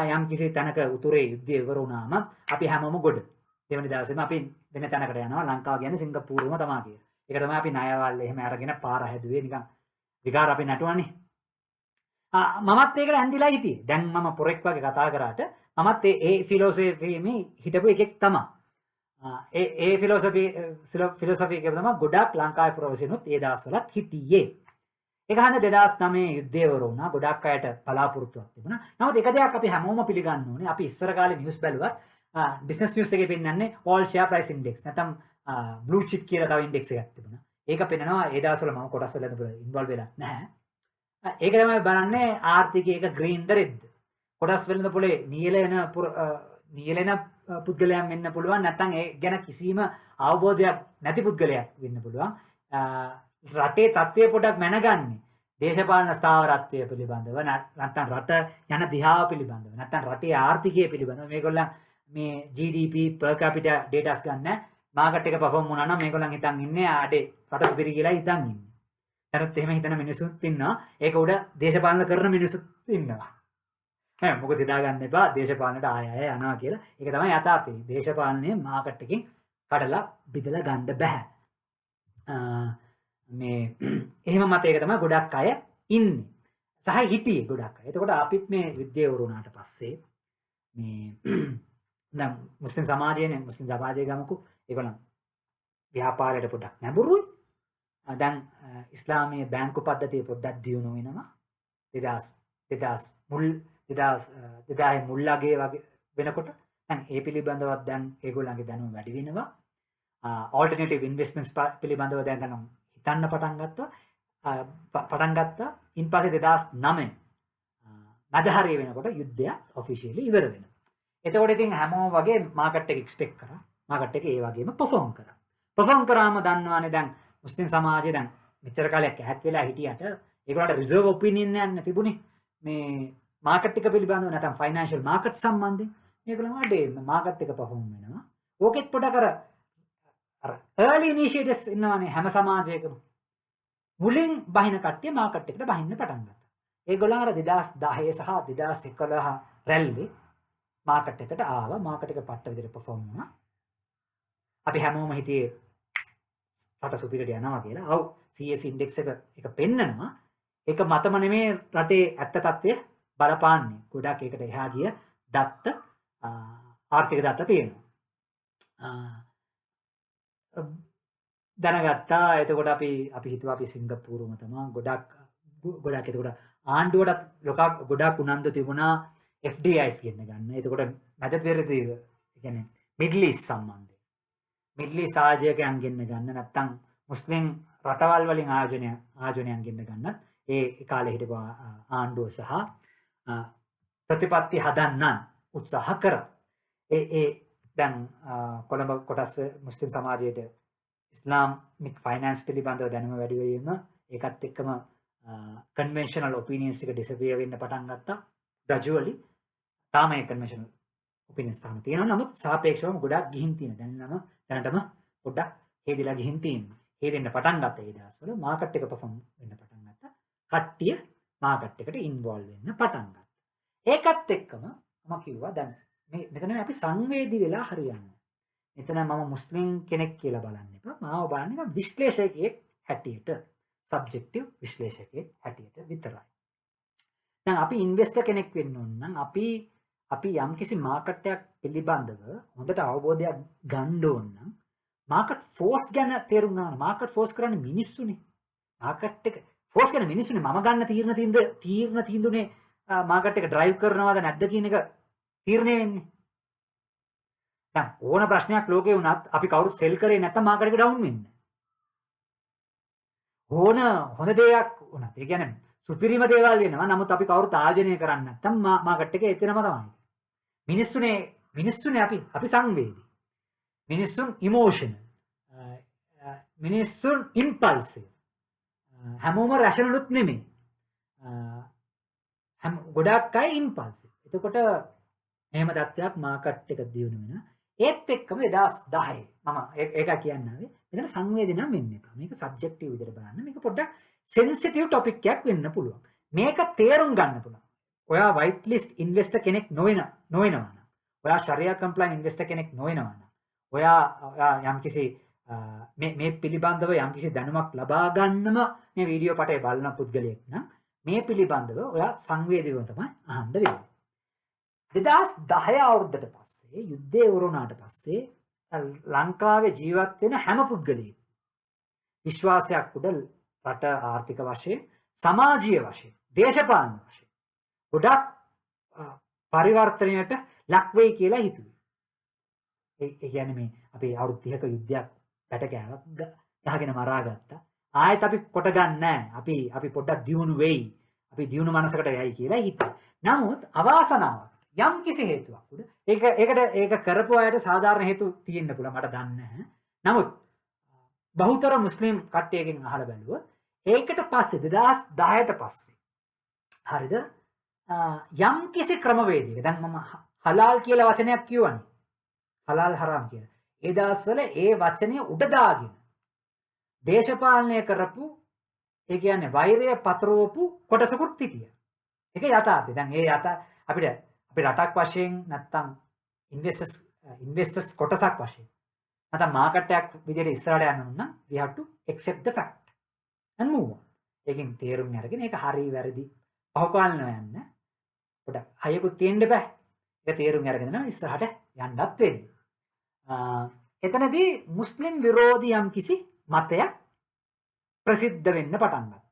යම් කිසි තැනක උතුරේ යුද්ධය ඉවර වුණාම අපි හැමෝම ගොඩ. දෙවනි දවසේම අපි වෙන තැනකට යනවා. ලංකාව කියන්නේ සිංගප්පූරුවම තමයි කියලා. ඒක තමයි අපි ණයවල් එහෙම අරගෙන පාර හැදුවේ නිකන් විකාර අපි නැටුවානේ. මමත් ඒකට ඇඳිලා හිටියේ. දැන් මම පොරෙක් වගේ කතා කරාට මමත් ඒ ෆිලොසොෆි මේ හිටපු එකෙක් තමයි. ඒ ෆිලොසොෆි එක තමයි ගොඩක් ලංකාවේ ප්‍රොෆෙසර්නුත් ඒ දවස්වලත් හිටියේ. ඒක හන්ද 2009 යුද්ධය ඉවර වුණා. ගොඩක් අයට බලාපොරොත්තුවක් තිබුණා. නමුත් එක දෙයක් අපි හැමෝම පිළිගන්න ඕනේ. අපි ඉස්සර කාලේ නිවුස් බැලුවත් බිස්නස් නිවුස් එකේ පෙන්නන්නේ all share price index. නැත්නම් blue chip කියලා තව ඉන්ඩෙක්ස් එකක් තිබුණා. ඒක පෙන්නනවා ඒ දවස්වල මම කොටස් වල ඉන්වෝල්ව් වෙලා නැහැ. ඒක තමයි බලන්නේ ආර්ථිකයක green ද red. කොටස් වෙළඳ පොලේ නියැලෙන පුද්ගලයන් වෙන්න පුළුවන්. නැත්නම් ඒ ගැන කිසිම අවබෝධයක් නැති පුද්ගලයෙක් වෙන්න පුළුවන්. රටේ තත්ත්වය පොඩක් මැනගන්නේ දේශපාලන ස්ථාවරත්වය පිළිබඳව නැත්නම් රට යන දිහාව පිළිබඳව නැත්නම් රටේ ආර්ථිකය පිළිබඳව මේගොල්ලන් මේ GDP per capita data's ගන්න මාකට් එක perform වුණා නම් මේගොල්ලන් හිතන් ඉන්නේ ආඩේ රට සුපිරි කියලා හිතන් ඉන්නේ. ඊටත් එහෙම හිතන මිනිස්සුත් ඉන්නවා. ඒක උඩ දේශපාලන කරන මිනිස්සුත් ඉන්නවා. මොකද හිතා ගන්න එපා දේශපාලනට ආය යනවා කියලා. ඒක තමයි යථාර්ථය. දේශපාලනයේ මාකට් එකකින් කඩලා බිදලා ගන්න බෑ. මේ එහෙම මතයක තමයි ගොඩක් අය ඉන්නේ. සහ හිටියේ ගොඩක් අය. එතකොට අපිත් මේ යුද්ධය වුණාට පස්සේ මේ දැන් මුස්ලිම් සමාජයනේ මුස්ලිම් සමාජය ගමකෝ ඒගොල්ලන් ව්‍යාපාරයට පොඩ්ඩක් නැඹුරුයි. දැන් ඉස්ලාමීය බැංකු පද්ධතිය පොඩ්ඩක් දියුණු වෙනවා. 2000 මුල්ලගේ වගේ වෙනකොට දැන් ඒ පිළිබඳවත් දැන් ඒගොල්ලන්ගේ දැනුම වැඩි වෙනවා. alternative investments පිළිබඳව දැන් ගන්න හිතන්න පටන් ගත්තා. ඉන්පස්සේ 2009 මැද හරිය වෙනකොට යුද්ධය ඔෆිෂියලි ඉවර වෙනවා. එතකොට ඉතින් හැමෝම වගේ මාකට් එක එක්ස්පෙක්ට් කරා. මාකට් එක ඒ වගේම perform කරා. perform කරාම දන්නවානේ දැන් මුස්ලිම් සමාජය දැන් මෙච්චර කාලයක් ඈත් වෙලා හිටියට ඒගොල්ලන්ට රිසර්ව් ඔපිනියන් එකක් තිබුණේ මේ මාකට් එක පිළිබඳව නැත්නම් ෆයිනෑන්ෂල් මාකට් සම්බන්ධයෙන් මේගොල්ලෝ වඩේ මාකට් එක perform වෙනවා. ඕකෙත් පොඩක් අර early initiators ඉන්නවනේ හැම සමාජයකම. මුලින් බහින කට්ටිය මාකට් එකට බහින්න පටන් ගත්තා. ඒගොල්ලෝ අර 2010 සහ 2011 රැල්ලේ මාකට් එකට ආවා. මාකට් එක පට්ට විදිහට perform වුණා. අපි හැමෝම හිතියේ රට සුපිරියට යනවා කියලා. ඔව් CAC index එක පෙන්නනවා. ඒක මතම නෙමේ රටේ ඇත්ත తත්වය බලපාන්නේ. ගොඩක් ඒකට එහා ගිය දත්ත ආර්ථික දත්ත තියෙනවා. දැනගත්තා. එතකොට අපි හිතුවා අපි සිංගප්පූරුවම තමයි ගොඩක් එතකොට ආණ්ඩුවටත් ගොඩක් උනන්දු තිබුණා FDIs ගෙන්න ගන්න. එතකොට මැද පෙරදිග කියන්නේ මිඩල් ඊස්ට් සම්බන්ධයෙන්. මිඩල් ඊස්ට් ආයෝජකයන් ගෙන්න ගන්න නැත්නම් මුස්ලිම් රටවල් වලින් ආයෝජනයන් ගෙන්න ගන්නත් ඒ කාලේ හිටපු ආණ්ඩුව සහ ප්‍රතිපත්ති හදන්නන් උත්සාහ කරා. දැන් කොළඹ කොටස් මුස්ලිම් සමාජයට ඉස්ලාමික් ෆයිනෑන්ස් පිළිබඳව දැනුම වැඩි වීම ඒකත් එක්කම කන්වෙන්ෂනල් ඔපිනියන්ස් එක ඩිසපියර් වෙන්න පටන් ගත්තා. ග්‍රැජුවලි තාම ඒ කන්වෙන්ෂනල් ඔපිනියන්ස් තාම තියෙනවා. නමුත් සාපේක්ෂවම ගොඩක් ගිහින් තියෙනවා. දැනටම පොඩ්ඩක් හේදිලා ගිහින් තියෙනවා. හේදෙන්න පටන් ගත්තා ඒ දවස්වල මාකට් එක perform වෙන්න පටන් ගත්තා. කට්ටිය මාකට් එකට ඉන්වෝල්ව් වෙන්න පටන් ගත්තා. ඒකත් එක්කම මම කිව්වා දැන් මෙතන අපි සංවේදී වෙලා හරියන්නේ. මෙතන මම මුස්ලිම් කෙනෙක් කියලා බලන්න එපා. මාව බලන්නේ විශ්ලේෂකයෙක් හැටියට, සබ්ජෙක්ටිව් විශ්ලේෂකයෙක් හැටියට විතරයි. දැන් අපි ඉන්වෙස්ටර් කෙනෙක් වෙන්න ඕන නම් අපි යම්කිසි මාකට් එකක් පිළිබඳව හොඳට අවබෝධයක් ගන්න ඕන නම් මාකට් ෆෝස් ගැන තේරුම් ගන්න. මාකට් ෆෝස් කරන්නේ මිනිස්සුනේ. මාකට් එක ෆෝස් කරන මිනිස්සුනේ. මම ගන්න තීරණ තීන්දුනේ මාකට් එක ඩ්‍රයිව් කරනවද නැද්ද කියන එක තීරණය වෙන්නේ. දැන් ඕන ප්‍රශ්නයක් ලෝකේ වුණත් අපි කවුරුත් සෙල් කරේ නැත්නම් මාකට් එක ඩවුන් වෙන්නේ. ඕන හොඳ දෙයක් වුණත් ඒ කියන්නේ සුපිරිම දේවල් වෙනවා. නමුත් අපි කවුරුත් ආයෝජනය කරන්නේ නැත්නම් මාකට් එක එතනම තමයි. මිනිස්සුනේ අපි සංවේදී. මිනිස්සුන් ඉමෝෂනල්. මිනිස්සුන් ඉම්පල්සිව්. හැමෝම රැෂනලුත් නෙමෙයි. ගොඩක් අය ඉම්පල්සිව්. එතකොට එහෙම තත්ත්වයක් මාකට් එක දියුණු වෙනවා. ඒත් එක්කම 2010 මම ඒක කියන්නේ මෙතන සංවේදනයක් වෙන්න එපා. මේක සබ්ජෙක්ටිව් විදිහට බලන්න. මේක පොඩ්ඩක් සෙන්සිටිව් ටොපික් එකක් වෙන්න පුළුවන්. මේක තේරුම් ගන්න පුළුවන්. ඔයා වයිට් ලිස්ට් ඉන්වෙස්ටර් කෙනෙක් නොවෙනවා නම්. ඔයා ශරියා කම්ප්ලයින් ඉන්වෙස්ටර් කෙනෙක් නොවෙනවා නම්. ඔයා යම්කිසි මේ පිළිබඳව යම්කිසි දැනුමක් ලබා ගන්නම මේ වීඩියෝ පටේ බලන පුද්ගලයෙක් නම් මේ පිළිබඳව ඔයා සංවේදීව තමයි අහන්න වෙන්නේ. 2010 අවුරුද්දට පස්සේ යුද්ධය වුණාට පස්සේ ලංකාවේ ජීවත් වෙන හැම පුද්ගලයෙක් විශ්වාසයක් උඩ රට ආර්ථික වශයෙන් සමාජීය වශයෙන් දේශපාලන වශයෙන් ගොඩක් පරිවර්තනයට ලක් වෙයි කියලා හිතුවේ. ඒ කියන්නේ මේ අපි අවුරුදු 30ක යුද්ධයක් පැට ගෑවක් ගහගෙන මරා ගත්තා. ආයෙත් අපි කොට ගන්න නැහැ. අපි පොඩ්ඩක් දියුණු වෙයි. අපි දියුණු මනසකට යයි කියලා හිතුවා. නමුත් අවාසනාවක් යම් කිසි හේතුවක් උඩ ඒක කරපු අයට සාධාරණ හේතු තියෙන්න පුළුවන් මට දන්නේ නැහැ. නමුත් බහුතර මුස්ලිම් කට්ටියකින් අහලා බැලුවොත් ඒකට පස්සේ 2010ට පස්සේ හරිද යම් කිසි ක්‍රමවේදයක දැන් මම හලාල් කියලා වචනයක් කියවනේ. හලාල් හරාම් කියලා. ඒ දවස්වල ඒ වචනය උඩ දාගෙන දේශපාලනය කරපු ඒ කියන්නේ වෛරය පතරවපු කොටසකුත් හිටියා. ඒක යථාර්ථය. දැන් ඒ අපිට රටක් වශයෙන් නැත්තම් ඉන්වෙස්ටර්ස් කොටසක් වශයෙන් නැත්නම් මාකට් එකක් විදිහට ඉස්සරහට යන්න නම් we have to accept the fact and move on. ඒකෙන් තේරුම් අරගෙන ඒක හරි වැරදි පහුකාලන යන්න පොඩක් හයකුත් තියෙන්න බෑ. ඒක තේරුම් අරගෙන නම් ඉස්සරහට යන්නත් වෙන්නේ. එතනදී මුස්ලිම් විරෝධී යම්කිසි මතයක් ප්‍රසිද්ධ වෙන්න පටන් ගත්තා.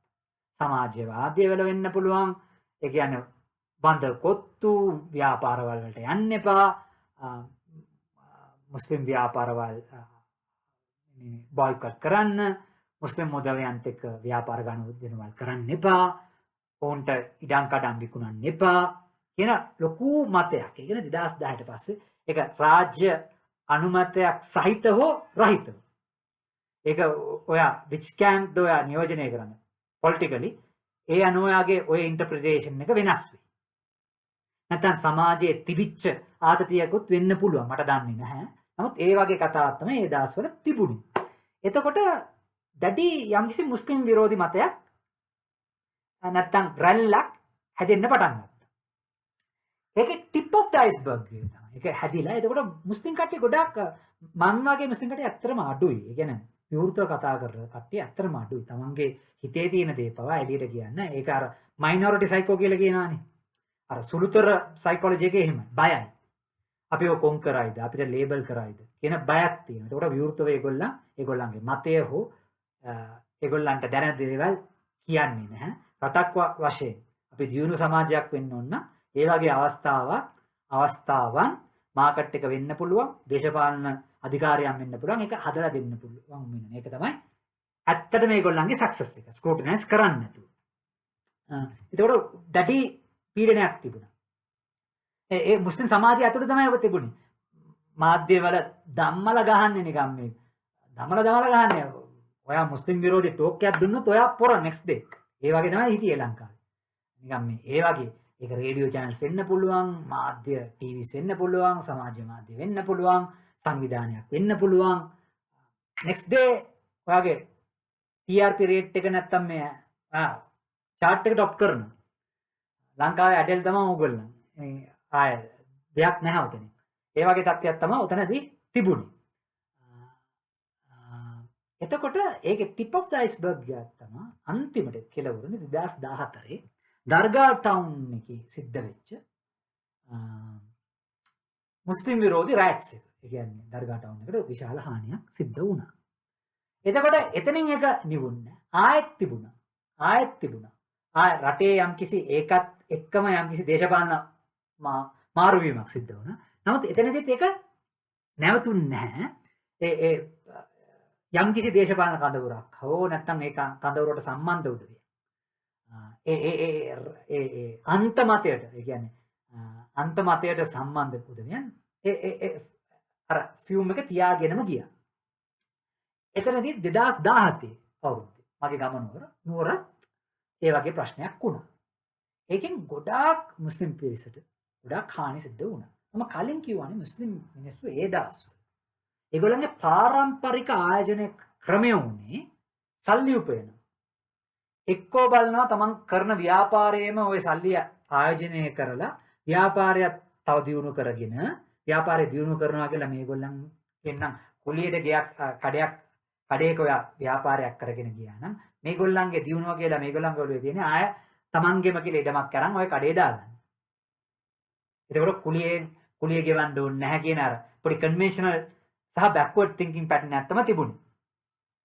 සමාජවාදී වෙල වෙන්න පුළුවන්. ඒ කියන්නේ බඳ කොත්තු ව්‍යාපාරවල වලට යන්න එපා. මුස්ලිම් ව්‍යාපාරවල බොයිකොට් කරන්න. මුස්ලිම් මුදවයන්ට එක්ක ව්‍යාපාර ගනුදෙනුවල් කරන්න එපා. ඔවුන්ට ඉඩම් කඩම් විකුණන්න එපා කියන ලොකු මතයක්. ඒ කියන්නේ 2010ට පස්සේ ඒක රාජ්‍ය අනුමතයක් සහිත හෝ රහිතව. ඒක ඔයා which camp ද ඔයා නියෝජනය කරන්නේ politically ඒ අනුව ඔයාගේ ඔය ඉන්ටර්ප්‍රිටේෂන් එක වෙනස් වෙයි. නැත්නම් සමාජයේ තිබිච්ච ආතතියකුත් වෙන්න පුළුවන් මට දන්නේ නැහැ. නමුත් ඒ වගේ කතාවක් තමයි ඒ දවස්වල තිබුණේ. එතකොට දැඩි යම්කිසි මුස්ලිම් විරෝධී මතයක් නැත්නම් රැල්ලක් හැදෙන්න පටන් ගත්තා. ඒකේ tip of the iceberg එක තමයි. ඒක හැදිලා එතකොට මුස්ලිම් කට්ටිය ගොඩක් මම වගේ මුස්ලිම් කට්ටිය ඇත්තටම අඩුයි. ඒ කියන්නේ විවෘතව කතා කරන කට්ටිය ඇත්තටම අඩුයි. තමන්ගේ හිතේ තියෙන දේ පවා එළියට කියන්නේ. ඒක අර minority psycho කියලා කියනවානේ. අර සුළුතර සයිකොලොජි එකේ එහෙම බයයි. අපිව කොන් කරයිද අපිට ලේබල් කරයිද කියන බයක් තියෙනවා. ඒකට විවෘතව ඒගොල්ලන්ගේ මතය හෝ ඒගොල්ලන්ට දැනෙන දේවල් කියන්නේ නැහැ. රටක් වශයෙන් අපි දියුණු සමාජයක් වෙන්න ඕන නම් ඒ වගේ අවස්ථාවන් මාකට් එක වෙන්න පුළුවන්. දේශපාලන අධිකාරියන් වෙන්න පුළුවන්. ඒක හදලා දෙන්න පුළුවන් වෙන. ඒක තමයි ඇත්තටම මේගොල්ලන්ගේ සක්සස් එක. ස්ක්‍රූටිනයිස් කරන්න නැතුව. ඒකට දැටි පීඩනයක් තිබුණා. ඒ මුස්ලිම් සමාජය ඇතුළේ තමයි ඔක තිබුණේ. මාධ්‍යවල ධම්මල ගහන්නේ නිකන් මේ. ධම්මල ගහන්නේ. ඔයා මුස්ලිම් විරෝධී ටෝක් එකක් දුන්නොත් ඔයා පොර next day. ඒ වගේ තමයි හිටියේ ලංකාවේ. නිකන් මේ ඒ වගේ ඒක රේඩියෝ channels වෙන්න පුළුවන්, මාධ්‍ය TVs වෙන්න පුළුවන්, සමාජ මාධ්‍ය වෙන්න පුළුවන්, සංවිධානයක් වෙන්න පුළුවන්. next day ඔයාගේ TRP rate එක නැත්තම් මේ chart එක top කරනවා. ලංකාවේ ඇඩෙල් තමයි ඕගොල්ලන්. ආය දෙයක් නැහැ උතන. ඒ වගේ තත්ත්වයක් තමයි උතනදී තිබුණේ. එතකොට ඒකේ tip of the iceberg එක තමයි අන්තිමට කෙලවරනේ 2014 දර්ගා ටවුන් එකේ සිද්ධ වෙච්ච මුස්ලිම් විරෝධී රැට්ස් එක. ඒ කියන්නේ දර්ගා ටවුන් එකට විශාල හානියක් සිද්ධ වුණා. එතකොට එතනින් එක නිවුන්නේ ආයෙත් තිබුණා. රටේ යම්කිසි ඒකත් එක්කම යම්කිසි දේශපාලන මාරුවීමක් සිද්ධ වුණා. නමුත් එතනදිත් ඒක නැවතුන්නේ නැහැ. ඒ යම්කිසි දේශපාලන කඳවුරක් හෝ නැත්නම් ඒක කඳවුරට සම්බන්ධ උදවිය. ඒ අන්ත මතයට ඒ කියන්නේ අන්ත මතයට සම්බන්ධ උදවියන් අර ෆියුම් එක තියාගෙනම ගියා. එතනදී 2017 අවුරුද්දේ මගේ ගමනුවර නුවර ඒ වගේ ප්‍රශ්නයක් වුණා. ඒකෙන් ගොඩාක් මුස්ලිම් පිරිසට ගොඩාක් හානි සිද්ධ වුණා. මම කලින් කිව්වනේ මුස්ලිම් මිනිස්සු ඒ දවස්වල ඒගොල්ලන්ගේ පාරම්පරික ආයෝජන ක්‍රමය උනේ සල්ලි උපයන. එක්කෝ බලනවා තමන් කරන ව්‍යාපාරයේම ওই සල්ලි ආයෝජනය කරලා ව්‍යාපාරයක් තව දියුණු කරගෙන ව්‍යාපාරය දියුණු කරනවා කියලා මේගොල්ලන් එන්නම් කුලියට ගයක් කඩේක ඔය ව්‍යාපාරයක් කරගෙන ගියා නම් මේගොල්ලන්ගේ දියුණුව කියලා මේගොල්ලන්ගේ ඔළුවේ තියෙන ආය තමන්ගේම කියලා ඉඩමක් කරන් ওই කඩේ දාගන්න. එතකොට කුලිය ගෙවන්න ඕනේ නැහැ කියන අර පොඩි කන්වෙන්ෂනල් සහ බෑක්වර්ඩ් තින්කින් පැටර්න් එකක් තමයි තිබුණේ.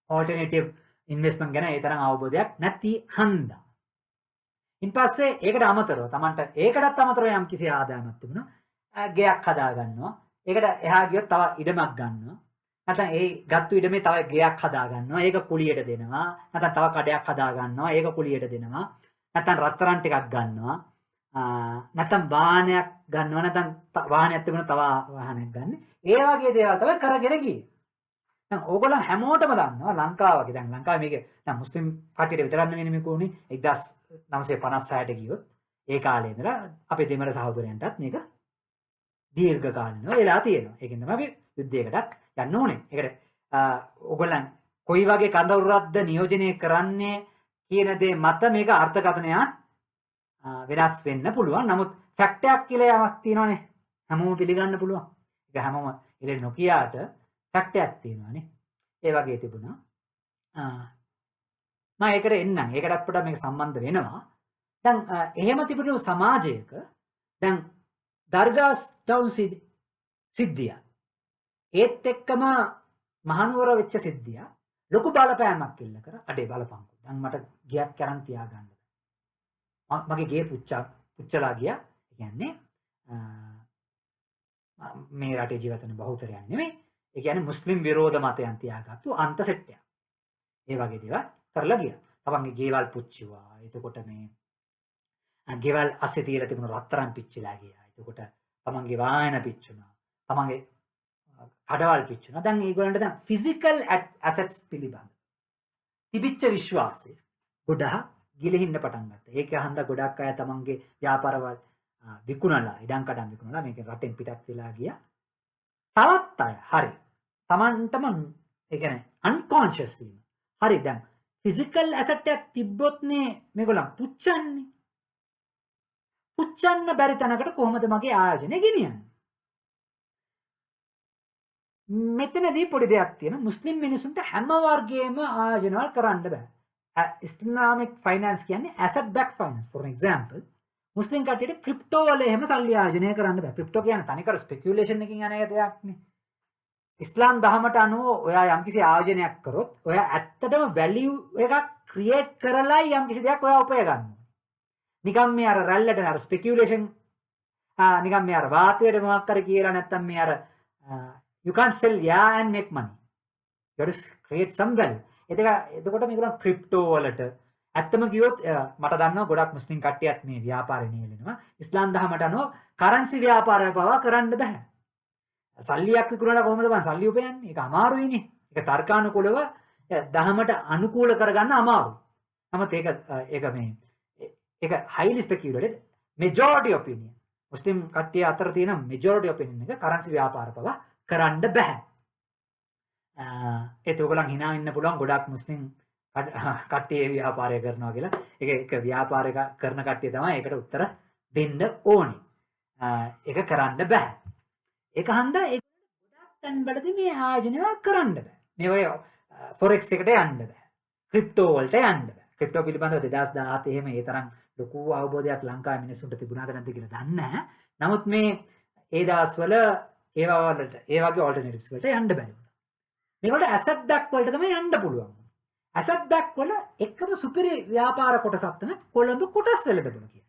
ඔල්ටර්නේටිව් ඉන්වෙස්ට්මන්ට් ගැන ඒ තරම් අවබෝධයක් නැති හන්දා. ඉන්පස්සේ ඒකට අමතරව Tamanට ඒකටත් අමතරව යම් කිසි ආදායමක් තිබුණා. ගෙයක් හදා ගන්නවා. ඒකට එහා ගියොත් තව ඉඩමක් ගන්නවා. නැත්නම් ඒ ගත්තු ඉඩමේ තව ගෙයක් හදා ගන්නවා. ඒක කුලියට දෙනවා. නැත්නම් තව කඩයක් හදා ගන්නවා. ඒක කුලියට දෙනවා. නැත්නම් රත්තරන් ටිකක් ගන්නවා. නැත්නම් වාහනයක් ගන්නවා. නැත්නම් වාහනයක් තිබුණා තව වාහනයක් ගන්න. ඒ වගේ දේවල් තමයි කරගෙන ගියේ. දැන් ඕගොල්ලන් හැමෝටම දන්නවා ලංකාව වගේ. දැන් ලංකාවේ මේක දැන් මුස්ලිම් කට්ටියට විතරක් නෙවෙයි මේක උනේ 1956ට ගියොත් ඒ කාලේ ඉඳලා අපේ දෙමළ සහෝදරයන්ටත් මේක දීර්ඝ කාලිනව වෙලා තියෙනවා. ඒකෙන් තමයි අපි යුද්ධයකටත් යන්න ඕනේ. ඒකට ඕගොල්ලන් කොයි වගේ කඳවුරක්ද නියෝජනය කරන්නේ කියන දේ මත මේක අර්ථකථනය වෙනස් වෙන්න පුළුවන්. නමුත් ෆැක්ට් එකක් කියලා යමක් තියෙනවානේ. හැමෝම පිළිගන්න පුළුවන්. ඒක හැමෝම ඉතින් නොකියාට ෆැක්ට් එකක් තියෙනවානේ. ඒ වගේ තිබුණා. මම ඒකට එන්නම්. ඒකටත් පොඩ්ඩක් මේක සම්බන්ධ වෙනවා. දැන් එහෙම තිබුණු සමාජයක දැන් දර්ගා ටවුන් සිද්ධිය ඒත් එක්කම මහනුවර වෙච්ච සිද්ධිය ලොකු බලපෑමක් එල්ල කර අඩේ බලපංකෝ. දැන් මට ගියක් කරන් තියාගන්න. මගේ ගේ පුච්චලා ගියා. ඒ කියන්නේ මේ රටේ ජීවත් වෙන බහුතරයන් නෙමෙයි. ඒ කියන්නේ මුස්ලිම් විරෝධ මතයන් තියාගත්තු අන්ත සෙට් එකක්. ඒ වගේ දේවල් කරලා ගියා. තමන්ගේ ගේවල් පුච්චුවා. එතකොට මේ ගෙවල් අස්සේ තියලා තිබුණු රත්තරන් පිච්චිලා ගියා. එතකොට තමන්ගේ වාහන පිච්චුණා. තමන්ගේ කඩවල් පිච්චුණා. දැන් ඒගොල්ලන්ට දැන් ෆිසිකල් ඇසෙට්ස් පිළිබඳ තිබිච්ච විශ්වාසය ගොඩක් ගිලිහින්න පටන් ගත්තා. ඒක අහන්ද ගොඩක් අය තමන්ගේ ව්‍යාපාරවල විකුණලා ඉඩම් කඩම් විකුණලා මේක රටෙන් පිටත් වෙලා ගියා. තවත් අය හරි තමන්ටම ඒ කියන්නේ අන්කොන්ෂස්ලි හරි දැන් ෆිසිකල් ඇසෙට් එකක් තිබ්බොත් නේ මේගොල්ලන් පුච්චන්නේ. පුච්චන්න බැරි තැනකට කොහොමද මගේ ආයෝජනය ගෙනියන්නේ? මෙතනදී පොඩි දෙයක් තියෙනවා. මුස්ලිම් මිනිසුන්ට හැම වර්ගයේම ආයෝජනවල් කරන්න බෑ. ඉස්ලාමික් ෆයිනෑන්ස් කියන්නේ asset backed finance. for example මුස්ලිම් කට්ටියට ක්‍රිප්ටෝ වල එහෙම සල්ලි ආයෝජනය කරන්න බෑ. ක්‍රිප්ටෝ කියන්නේ තනිකර ස්පෙකියුලේෂන් එකකින් යන දෙයක් නේ. ඉස්ලාම් දහමට අනුව ඔයා යම්කිසි ආයෝජනයක් කරොත් ඔයා ඇත්තටම වැලියු එකක් ක්‍රියේට් කරලායි යම්කිසි දෙයක් ඔයා උපය ගන්නවා. නිකම් මේ අර රැල්ලට අර ස්පෙකියුලේෂන් නිකම් මේ අර වාතයට මොකක් කර කියලා නැත්තම් මේ අර you can't sell yeah and make money. You have to create some value. එතකොට මේගොල්ලෝ ක්‍රිප්ටෝ වලට ඇත්තම කිව්වොත් මට දන්නවා ගොඩක් මුස්ලිම් කට්ටියත් මේ ව්‍යාපාරේ නියැලෙනවා. ඉස්ලාම් දහමට අනුව කරන්සි ව්‍යාපාරය පවා කරන්න බෑ. සල්ලියක් විකුණලා කොහොමද බං සල්ලි උපයන්නේ? ඒක අමාරුයිනේ. ඒක තර්කානුකූලව දහමට අනුකූල කරගන්න අමාරුයි. නමුත් ඒක highly speculated majority opinion. මුස්ලිම් කට්ටිය අතර තියෙන majority opinion එක කරන්සි ව්‍යාපාර පවා කරන්න බෑ. ඒත් ඔයගොල්ලන් hina වෙන්න පුළුවන් ගොඩක් මුස්ලිම් කට්ටිය ව්‍යාපාරය කරනවා කියලා. ඒක ව්‍යාපාරය කරන කට්ටිය තමයි ඒකට උත්තර දෙන්න ඕනේ. ඒක කරන්න බෑ. ඒක හන්දා ඒක ගොඩක් තැන්වලදී මේ ආයෝජනය කරන්න බෑ. මේ ඔය forex එකට යන්න බෑ. ක්‍රිප්ටෝ වලට යන්න බෑ. ක්‍රිප්ටෝ පිළිබඳව 2017 එහෙම ඒ තරම් ලොකු අවබෝධයක් ලංකාවේ මිනිස්සුන්ට තිබුණාද නැද්ද කියලා දන්නේ නැහැ. නමුත් මේ ඒ දවස්වල ඒවා වලට ඒ වගේ ඔල්ටර්නේටිව්ස් වලට යන්න බැරි වුණා. මේකට ඇසට් බැක් වලට තමයි යන්න පුළුවන්. ඇසට් බැක් වල එකම සුපිරි ව්‍යාපාර කොටසක් තමයි කොළඹ කොටස් වෙළඳපොළ කියන්නේ.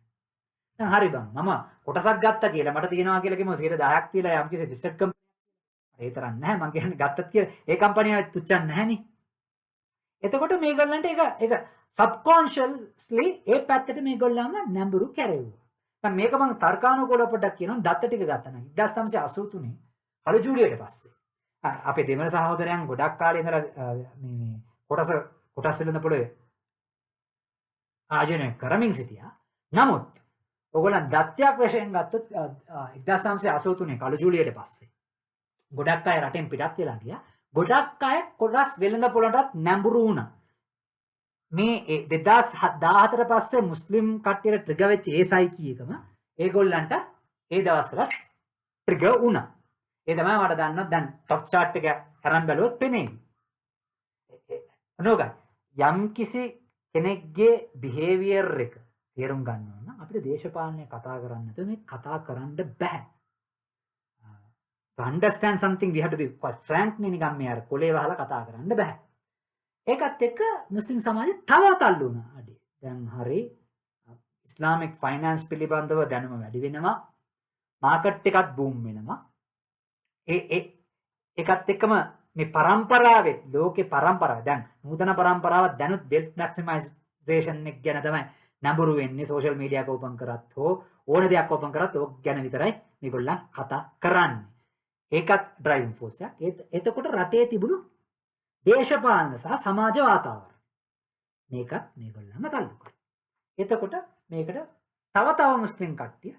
දැන් හරි බං මම කොටසක් ගත්තා කියලා මට තියනවා කියලා කිව්වම 10% කියලා යම් කිසි ලිස්ටඩ් කම්පැනි ඒ තරම් නැහැ මං කියන්නේ ගත්තත් කියලා ඒ කම්පැනිය තුච්චන් නැහැනේ. එතකොට මේගොල්ලන්ට ඒක සබ්කොන්ෂියස්ලි ඒ පැත්තට මේගොල්ලන්ම නැඹුරු කැරෙව්වා. දැන් මේක මම තර්කානුකූලව පොඩ්ඩක් කියනවා දත්ත ටික ගත්තා නම් 1983 කළු ජූලියට පස්සේ අපේ දෙමළ සහෝදරයන් ගොඩක් කාලේ ඉඳලා මේ කොටස් වෙළඳපොළේ ආයෝජනය කරමින් සිටියා. නමුත් ඔයගොල්ලන් දත්තයක් වශයෙන් ගත්තොත් 1983 කළු ජූලියට පස්සේ ගොඩක් අය රටෙන් පිටත් වෙලා ගියා. ගොඩක් අය කොටස් වෙළඳපොළටත් නැඹුරු වුණා. මේ 2014 පස්සේ මුස්ලිම් කට්ටියට ට්‍රිගර් වෙච්ච ඒ සයිකී එකම ඒගොල්ලන්ට ඒ දවස්වල ට්‍රිගර් වුණා. ඒ තමයි මට දන්නත් දැන් টොප් chart එක අරන් බැලුවොත් පෙනේ. නෝගා යම් කිසි කෙනෙක්ගේ behavior එක තේරුම් ගන්න ඕන නම් අපිට දේශපාලනය කතා කරන්න නැතුව මේ කතා කරන්න බෑ. To understand something we have to be quite frank නේ නිකන් මේ අර කොලේ වහලා කතා කරන්න බෑ. ඒකත් එක්ක මුස්ලිම් සමාජය තව අතල්ලු වුණා. අඩේ. දැන් හරි ඉස්ලාමික් ෆයිනෑන්ස් පිළිබඳව දැනුම වැඩි වෙනවා. මාකට් එකත් බූම් වෙනවා. ඒකත් එක්කම මේ පරම්පරාවේ ලෝකේ පරම්පරාව දැන් නූතන පරම්පරාව දැනුත් වෙල්ත් මැක්සිමයිසේෂන් එක ගැන තමයි නඹුරු වෙන්නේ සෝෂල් මීඩියා එක ඕපන් කරත් හෝ ඕන දෙයක් ඕපන් කරත් ඕක ගැන විතරයි මේගොල්ලන් කතා කරන්නේ. ඒකත් ඩ්‍රයිවිං ෆෝස් එකක්. එතකොට රටේ තිබුණු දේශපාලන සහ සමාජ වාතාවරණ මේකත් මේගොල්ලන්ම තල්ලු කරා. එතකොට මේකට තව මුස්ලිම් කට්ටිය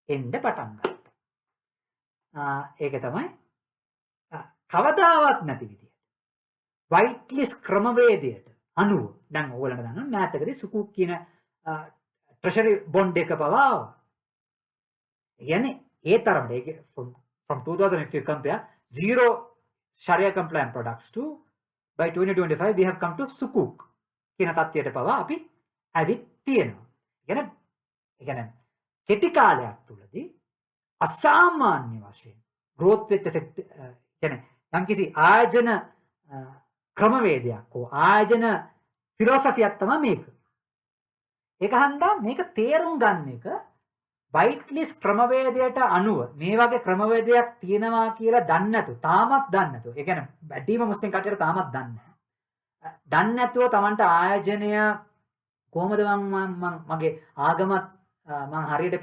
එන්න පටන් ගත්තා. ඒක තමයි කවදාවත් නැති විදියට වයිට් ලිස්ට් ක්‍රමවේදයට අනුව දැන් ඕගොල්ලන්ට දන්නවා මෑතකදී සුකුක් කියන ට්‍රෙෂරි බොන්ඩ් එක පවා ආවා. ඒ කියන්නේ ඒ තරමට ඒක from 2000 if you compare zero Sharia compliant products to by 2025 we have come to sukuk කියන තත්ත්වයට පවා අපි ඇවිත් තියෙනවා. ඒ කියන්නේ කෙටි කාලයක් තුලදී අසාමාන්‍ය වශයෙන් growth වෙච්ච කියන්නේ යම්කිසි ආයෝජන ක්‍රමවේදයක් හෝ ආයෝජන ෆිලොසොෆියක් තමයි මේක. ඒක හන්දා මේක තේරුම් ගන්න එක වයිට් ලිස්ට් ක්‍රමවේදයට අනුව මේ වගේ ක්‍රමවේදයක් තියෙනවා කියලා දන්නේ නැතු තාමත් දන්නේ නැතු. ඒ කියන්නේ වැඩිම මුස්ලිම් කට්ටියට තාමත් දන්නේ නැහැ. දන්නේ නැතුව Tamanට ආයෝජනය කොහොමද මගේ ආගමත් මම හරියට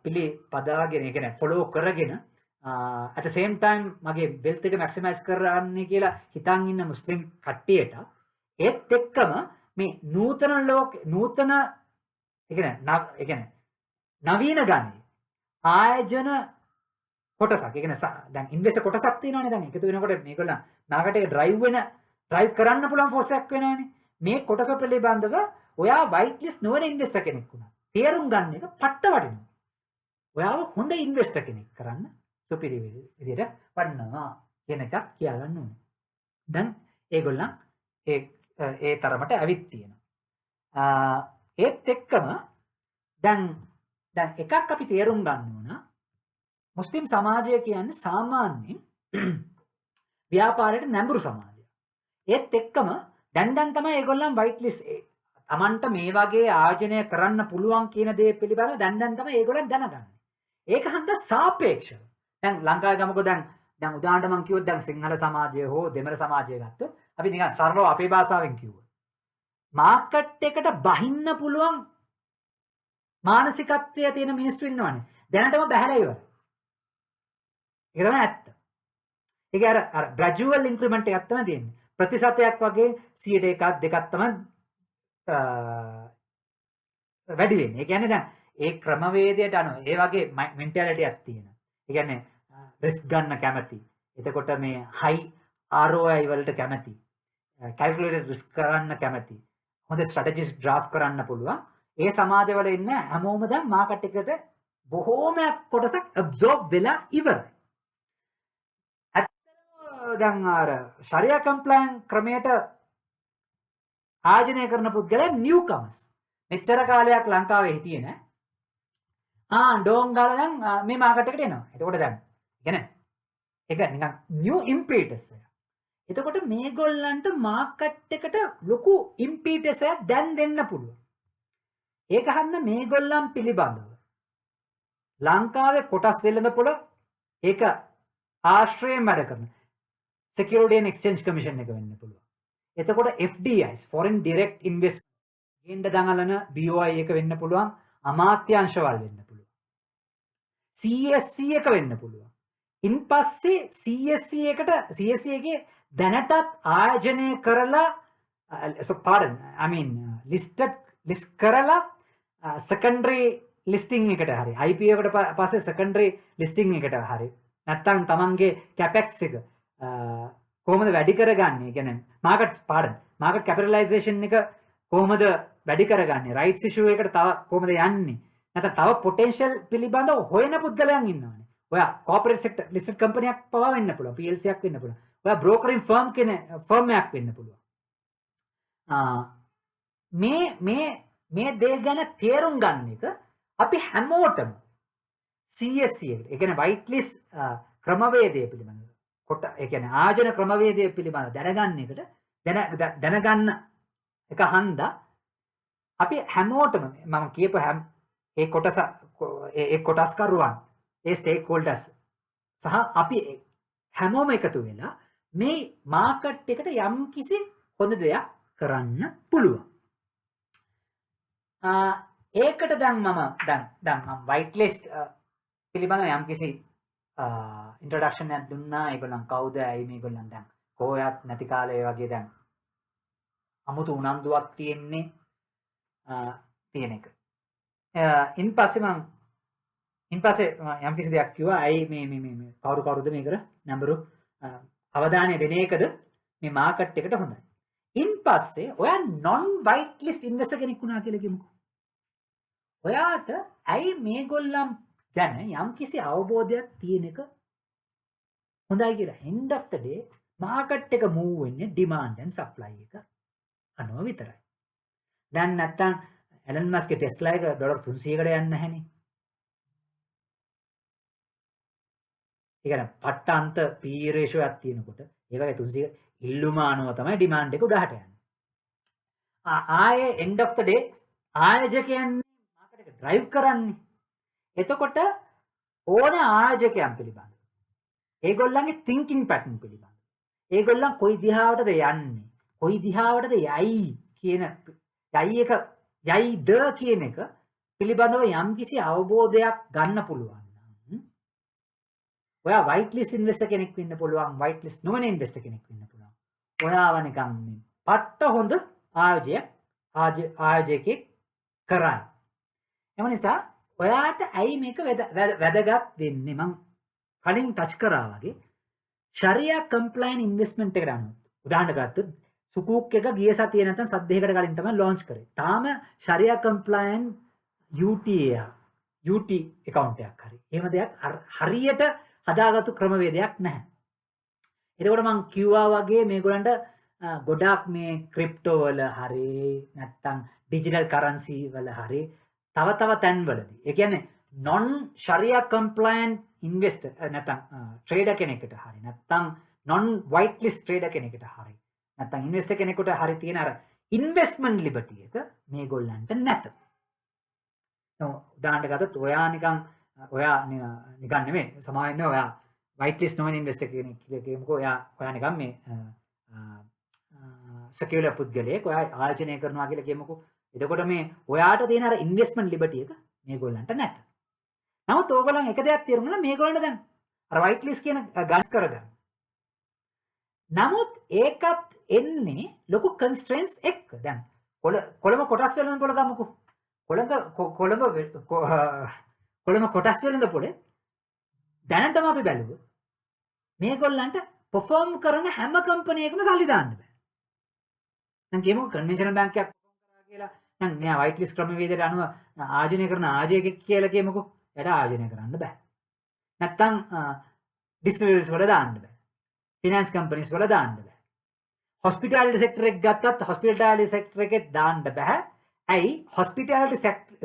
පිළිපදාගෙන ඒ කියන්නේ ෆලෝ කරගෙන at the same time මගේ wealth එක maximize කරන්නේ කියලා හිතන් ඉන්න මුස්ලිම් කට්ටියට ඒත් එක්කම මේ නූතන ඒ කියන්නේ නවීන ගණේ ආයෝජන කොටසක් ඒ කියන්නේ දැන් ඉන්වෙස්ටර් කොටසක් තියෙනවානේ දැන් එකතු වෙනකොට මේගොල්ලන් නාකට එක ඩ්‍රයිව් කරන්න පුළුවන් ෆෝස් එකක් වෙනවානේ මේ කොටස පිළිබඳව ඔයා වයිට් ලිස්ට් නොවන ඉන්වෙස්ටර් කෙනෙක් වුණා තේරුම් ගන්න එක පට්ට වටිනවා ඔයාව හොඳ ඉන්වෙස්ටර් කෙනෙක් කරන්න සුපිරි විදිහට වඩනවා කියන එකක් කියලා ගන්න ඕනේ දැන් ඒගොල්ලන් ඒ තරමට ඇවිත් තියෙනවා ඒත් එක්කම දැන් එකක් අපි තේරුම් ගන්න ඕන මුස්ලිම් සමාජය කියන්නේ සාමාන්‍යයෙන් ව්‍යාපාරයට නැඹුරු සමාජයක්. ඒත් එක්කම දැන් තමයි ඒගොල්ලන් වයිට් ලිස්ට් Tamanට මේ වගේ ආයෝජනය කරන්න පුළුවන් කියන දේ පිළිබඳව දැන් තමයි ඒගොල්ලන් දැනගන්නේ. ඒක හන්ද සාපේක්ෂව. දැන් ලංකාවේ ගමකෝ දැන් උදාහරණයක් මම කිව්වොත් දැන් සිංහල සමාජය හෝ දෙමළ සමාජය ගත්තොත් අපි නිකන් සරලව අපේ භාෂාවෙන් කිව්වොත් මාකට් එකට බහින්න පුළුවන් මානසිකත්වයේ තියෙන මිනිස්සු ඉන්නවනේ. දැනටම බහැලා ඉවරයි. ඒක තමයි ඇත්ත. ඒක අර ග්‍රැජුවල් ඉන්ක්‍රිමන්ට් එකක් තමයි තියෙන්නේ. ප්‍රතිශතයක් වගේ 100ට 1ක් 2ක් තමයි වැඩි වෙන්නේ. ඒ කියන්නේ දැන් ඒ ක්‍රමවේදයට අනුව ඒ වගේ මෙන්ටැලිටි එකක් තියෙනවා. ඒ කියන්නේ රිස්ක් ගන්න කැමැති. එතකොට මේ හයි ROI වලට කැමැති. කැල්කියුලේටඩ් රිස්ක් කරන්න කැමැති. හොඳ ස්ට්‍රැටජිස් ඩ්‍රාෆ්ට් කරන්න පුළුවන්. ඒ සමාජවල ඉන්න හැමෝම දැන් මාකට් එකට බොහෝමයක් කොටසක් ඇබ්සෝබ් වෙලා ඉවරයි. ඇත්තටම දැන් අර ශරියා කම්ප්ලයන්ට් ක්‍රමයට ආයෝජනය කරන පුද්ගලයන් නිව්කමර්ස්. මෙච්චර කාලයක් ලංකාවේ හිටියේ නෑ. ඩෝන් ගාලා දැන් මේ මාකට් එකට එනවා. එතකොට දැන් කියන්නේ ඒක නිකන් new impetus එක. එතකොට මේගොල්ලන්ට මාකට් එකට ලොකු impetus එකක් දැන් දෙන්න පුළුවන්. ඒක හන්න මේගොල්ලන් පිළිබඳව ලංකාවේ කොටස් වෙළඳපොළ ඒක ආශ්‍රයෙන් වැඩ කරන Security and Exchange Commission එක වෙන්න පුළුවන්. එතකොට FDIs Foreign Direct Investment ගේන්න දඟලන BOI එක වෙන්න පුළුවන්. අමාත්‍යාංශවල වෙන්න පුළුවන්. CSC එක වෙන්න පුළුවන්. ඉන් පස්සේ CSC එකට CSC එකේ දැනටත් ආයෝජනය කරලා list කරලා secondary listing එකට හරි IPO එකට පස්සේ secondary listing එකට හරි නැත්තම් තමන්ගේ capex එක කොහොමද වැඩි කරගන්නේ? කියන්නේ market capitalization එක කොහොමද වැඩි කරගන්නේ? rights issue එකට තව කොහොමද යන්නේ? නැත්නම් තව potential පිළිබඳව හොයන පුද්ගලයන් ඉන්නවනේ. ඔයා corporate sector listed company එකක් පවා වෙන්න පුළුවන්. PLC එකක් වෙන්න පුළුවන්. ඔයා brokering firm එකක් වෙන්න පුළුවන්. මේ දේ ගැන තේරුම් ගන්න එක අපි හැමෝටම CSC එකට, ඒ කියන්නේ white list ක්‍රමවේදය පිළිබඳව ඒ කියන්නේ ආයෝජන ක්‍රමවේදය පිළිබඳව දැනගන්න එක හන්දා අපි හැමෝටම මම කියපු ඒ කොටස්කරුවන් ඒ ස්ටේක්හෝල්ඩර්ස් සහ අපි හැමෝම එකතු වෙලා මේ මාකට් එකට යම්කිසි හොඳ දෙයක් කරන්න පුළුවන්. ඒකට දැන් මම white list පිළිබඳව යම්කිසි ඉන්ට්‍රොඩක්ෂන් එකක් දුන්නා. ඒගොල්ලන් කවුද? ඇයි මේගොල්ලන් දැන් කොහොයත් නැති කාලේ වගේ දැන් අමුතු උනන්දුවක් තියෙන්නේ තියෙන එක. ඉන් පස්සේ යම්කිසි දෙයක් කිව්වා. ඇයි මේ කවුරුද මේකට නම්බරු අවධානය දෙන එකද මේ මාකට් එකට හොඳයි. ඉන් පස්සේ ඔයා non white list investor කෙනෙක් වුණා කියලා කියමුකෝ. ඔයාට ඇයි මේගොල්ලන් ගැන යම්කිසි අවබෝධයක් තියෙන එක හොඳයි කියලා. end of the day market එක move වෙන්නේ demand and supply එක අනුව විතරයි. දැන් නැත්තම් Elon Musk Tesla එක $300කට යන්නේ නැහනේ. ඒ කියන්නේ පට්ටන්ත P/E ratio එකක් තියෙනකොට ඒ වගේ 300 ඉල්ලුම අනුව තමයි demand එක උඩහට යන්නේ. ආයේ end of the day ආයෝජකයන් මාකට් එක drive කරන්නේ. එතකොට ඕන ආයෝජකයන් පිළිබඳ ඒගොල්ලන්ගේ thinking pattern පිළිබඳ ඒගොල්ලන් කොයි දිහාවටද යන්නේ, කොයි දිහාවටද යයි කියන යයිද කියන එක පිළිබඳව යම්කිසි අවබෝධයක් ගන්න පුළුවන් නම් ඔයා white list investor කෙනෙක් වෙන්න පුළුවන්, white list නොවන investor කෙනෙක් වෙන්න පුළුවන්. ඔයාව නිකන් මේ පට්ට හොඳ ආයෝජකෙක් කරයි. එම නිසා ඔයාට ඇයි මේක වැදගත් වෙන්නේ? මම කලින් ටච් කරා වගේ sharia compliant investment එකට අනුව උදාහරණ ගත්තොත් සුකූක් එක ගිය සතියේ නැත්නම් සත් දෙකකට කලින් තමයි launch කරේ. තාම sharia compliant UT account එකක් හරි. එහෙම දෙයක් හරියට හදාගත්තු ක්‍රමවේදයක් නැහැ. එතකොට මම කිව්වා වගේ මේගොල්ලන්ට ගොඩාක් මේ ක්‍රිප්ටෝ වල හරි නැත්නම් ඩිජිටල් කරන්සි වල හරි තව තැන්වලදී ඒ කියන්නේ non sharia compliant investor නැත්නම් trader කෙනෙකුට හරි නැත්නම් non white list trader කෙනෙකුට හරි නැත්නම් investor කෙනෙකුට හරි තියෙන අර investment liberty එක මේගොල්ලන්ට නැත. උදාහරණයක් ගත්තොත් ඔයා නිකන් නෙමෙයි සමාවෙන්නේ ඔයා white list නොවන investor කෙනෙක් කියමුකෝ. ඔයා නිකන් මේ secure පුද්ගලයෙක් ඔයා ආයෝජනය කරනවා කියලා කියමුකෝ. එතකොට මේ ඔයාට තියෙන අර investment liberty එක මේගොල්ලන්ට නැත. නමුත් ඕගොල්ලන් එක දෙයක් තේරුම් ගන්න මේගොල්ලන්ට දැන් අර white list කියන ගන්ස් කරගන්න. නමුත් ඒකත් එන්නේ ලොකු constraints එක්ක. දැන් කොළඹ කොටස් වෙළඳපොළ ගමුකෝ. කොළඹ කොටස් වෙළඳපොළේ දැනටම අපි බැලුවොත් මේගොල්ලන්ට perform කරන හැම කම්පැනි එකකම සල්ලි දාන්න බෑ. දැන් කියමුකෝ කන්වෙන්ෂනල් බැංක් එකක් කියලා දැන් මෙයා white list ක්‍රමවේදයට අනුව ආයෝජනය කරන ආජයකෙක් කියලා කියමුකෝ. එයාට ආයෝජනය කරන්න බෑ. නැත්තම් distilleries වල දාන්න බෑ. finance companies වල දාන්න බෑ. hospitality sector එක ගත්තත් hospitality sector එකේ දාන්න බෑ. ඇයි hospitality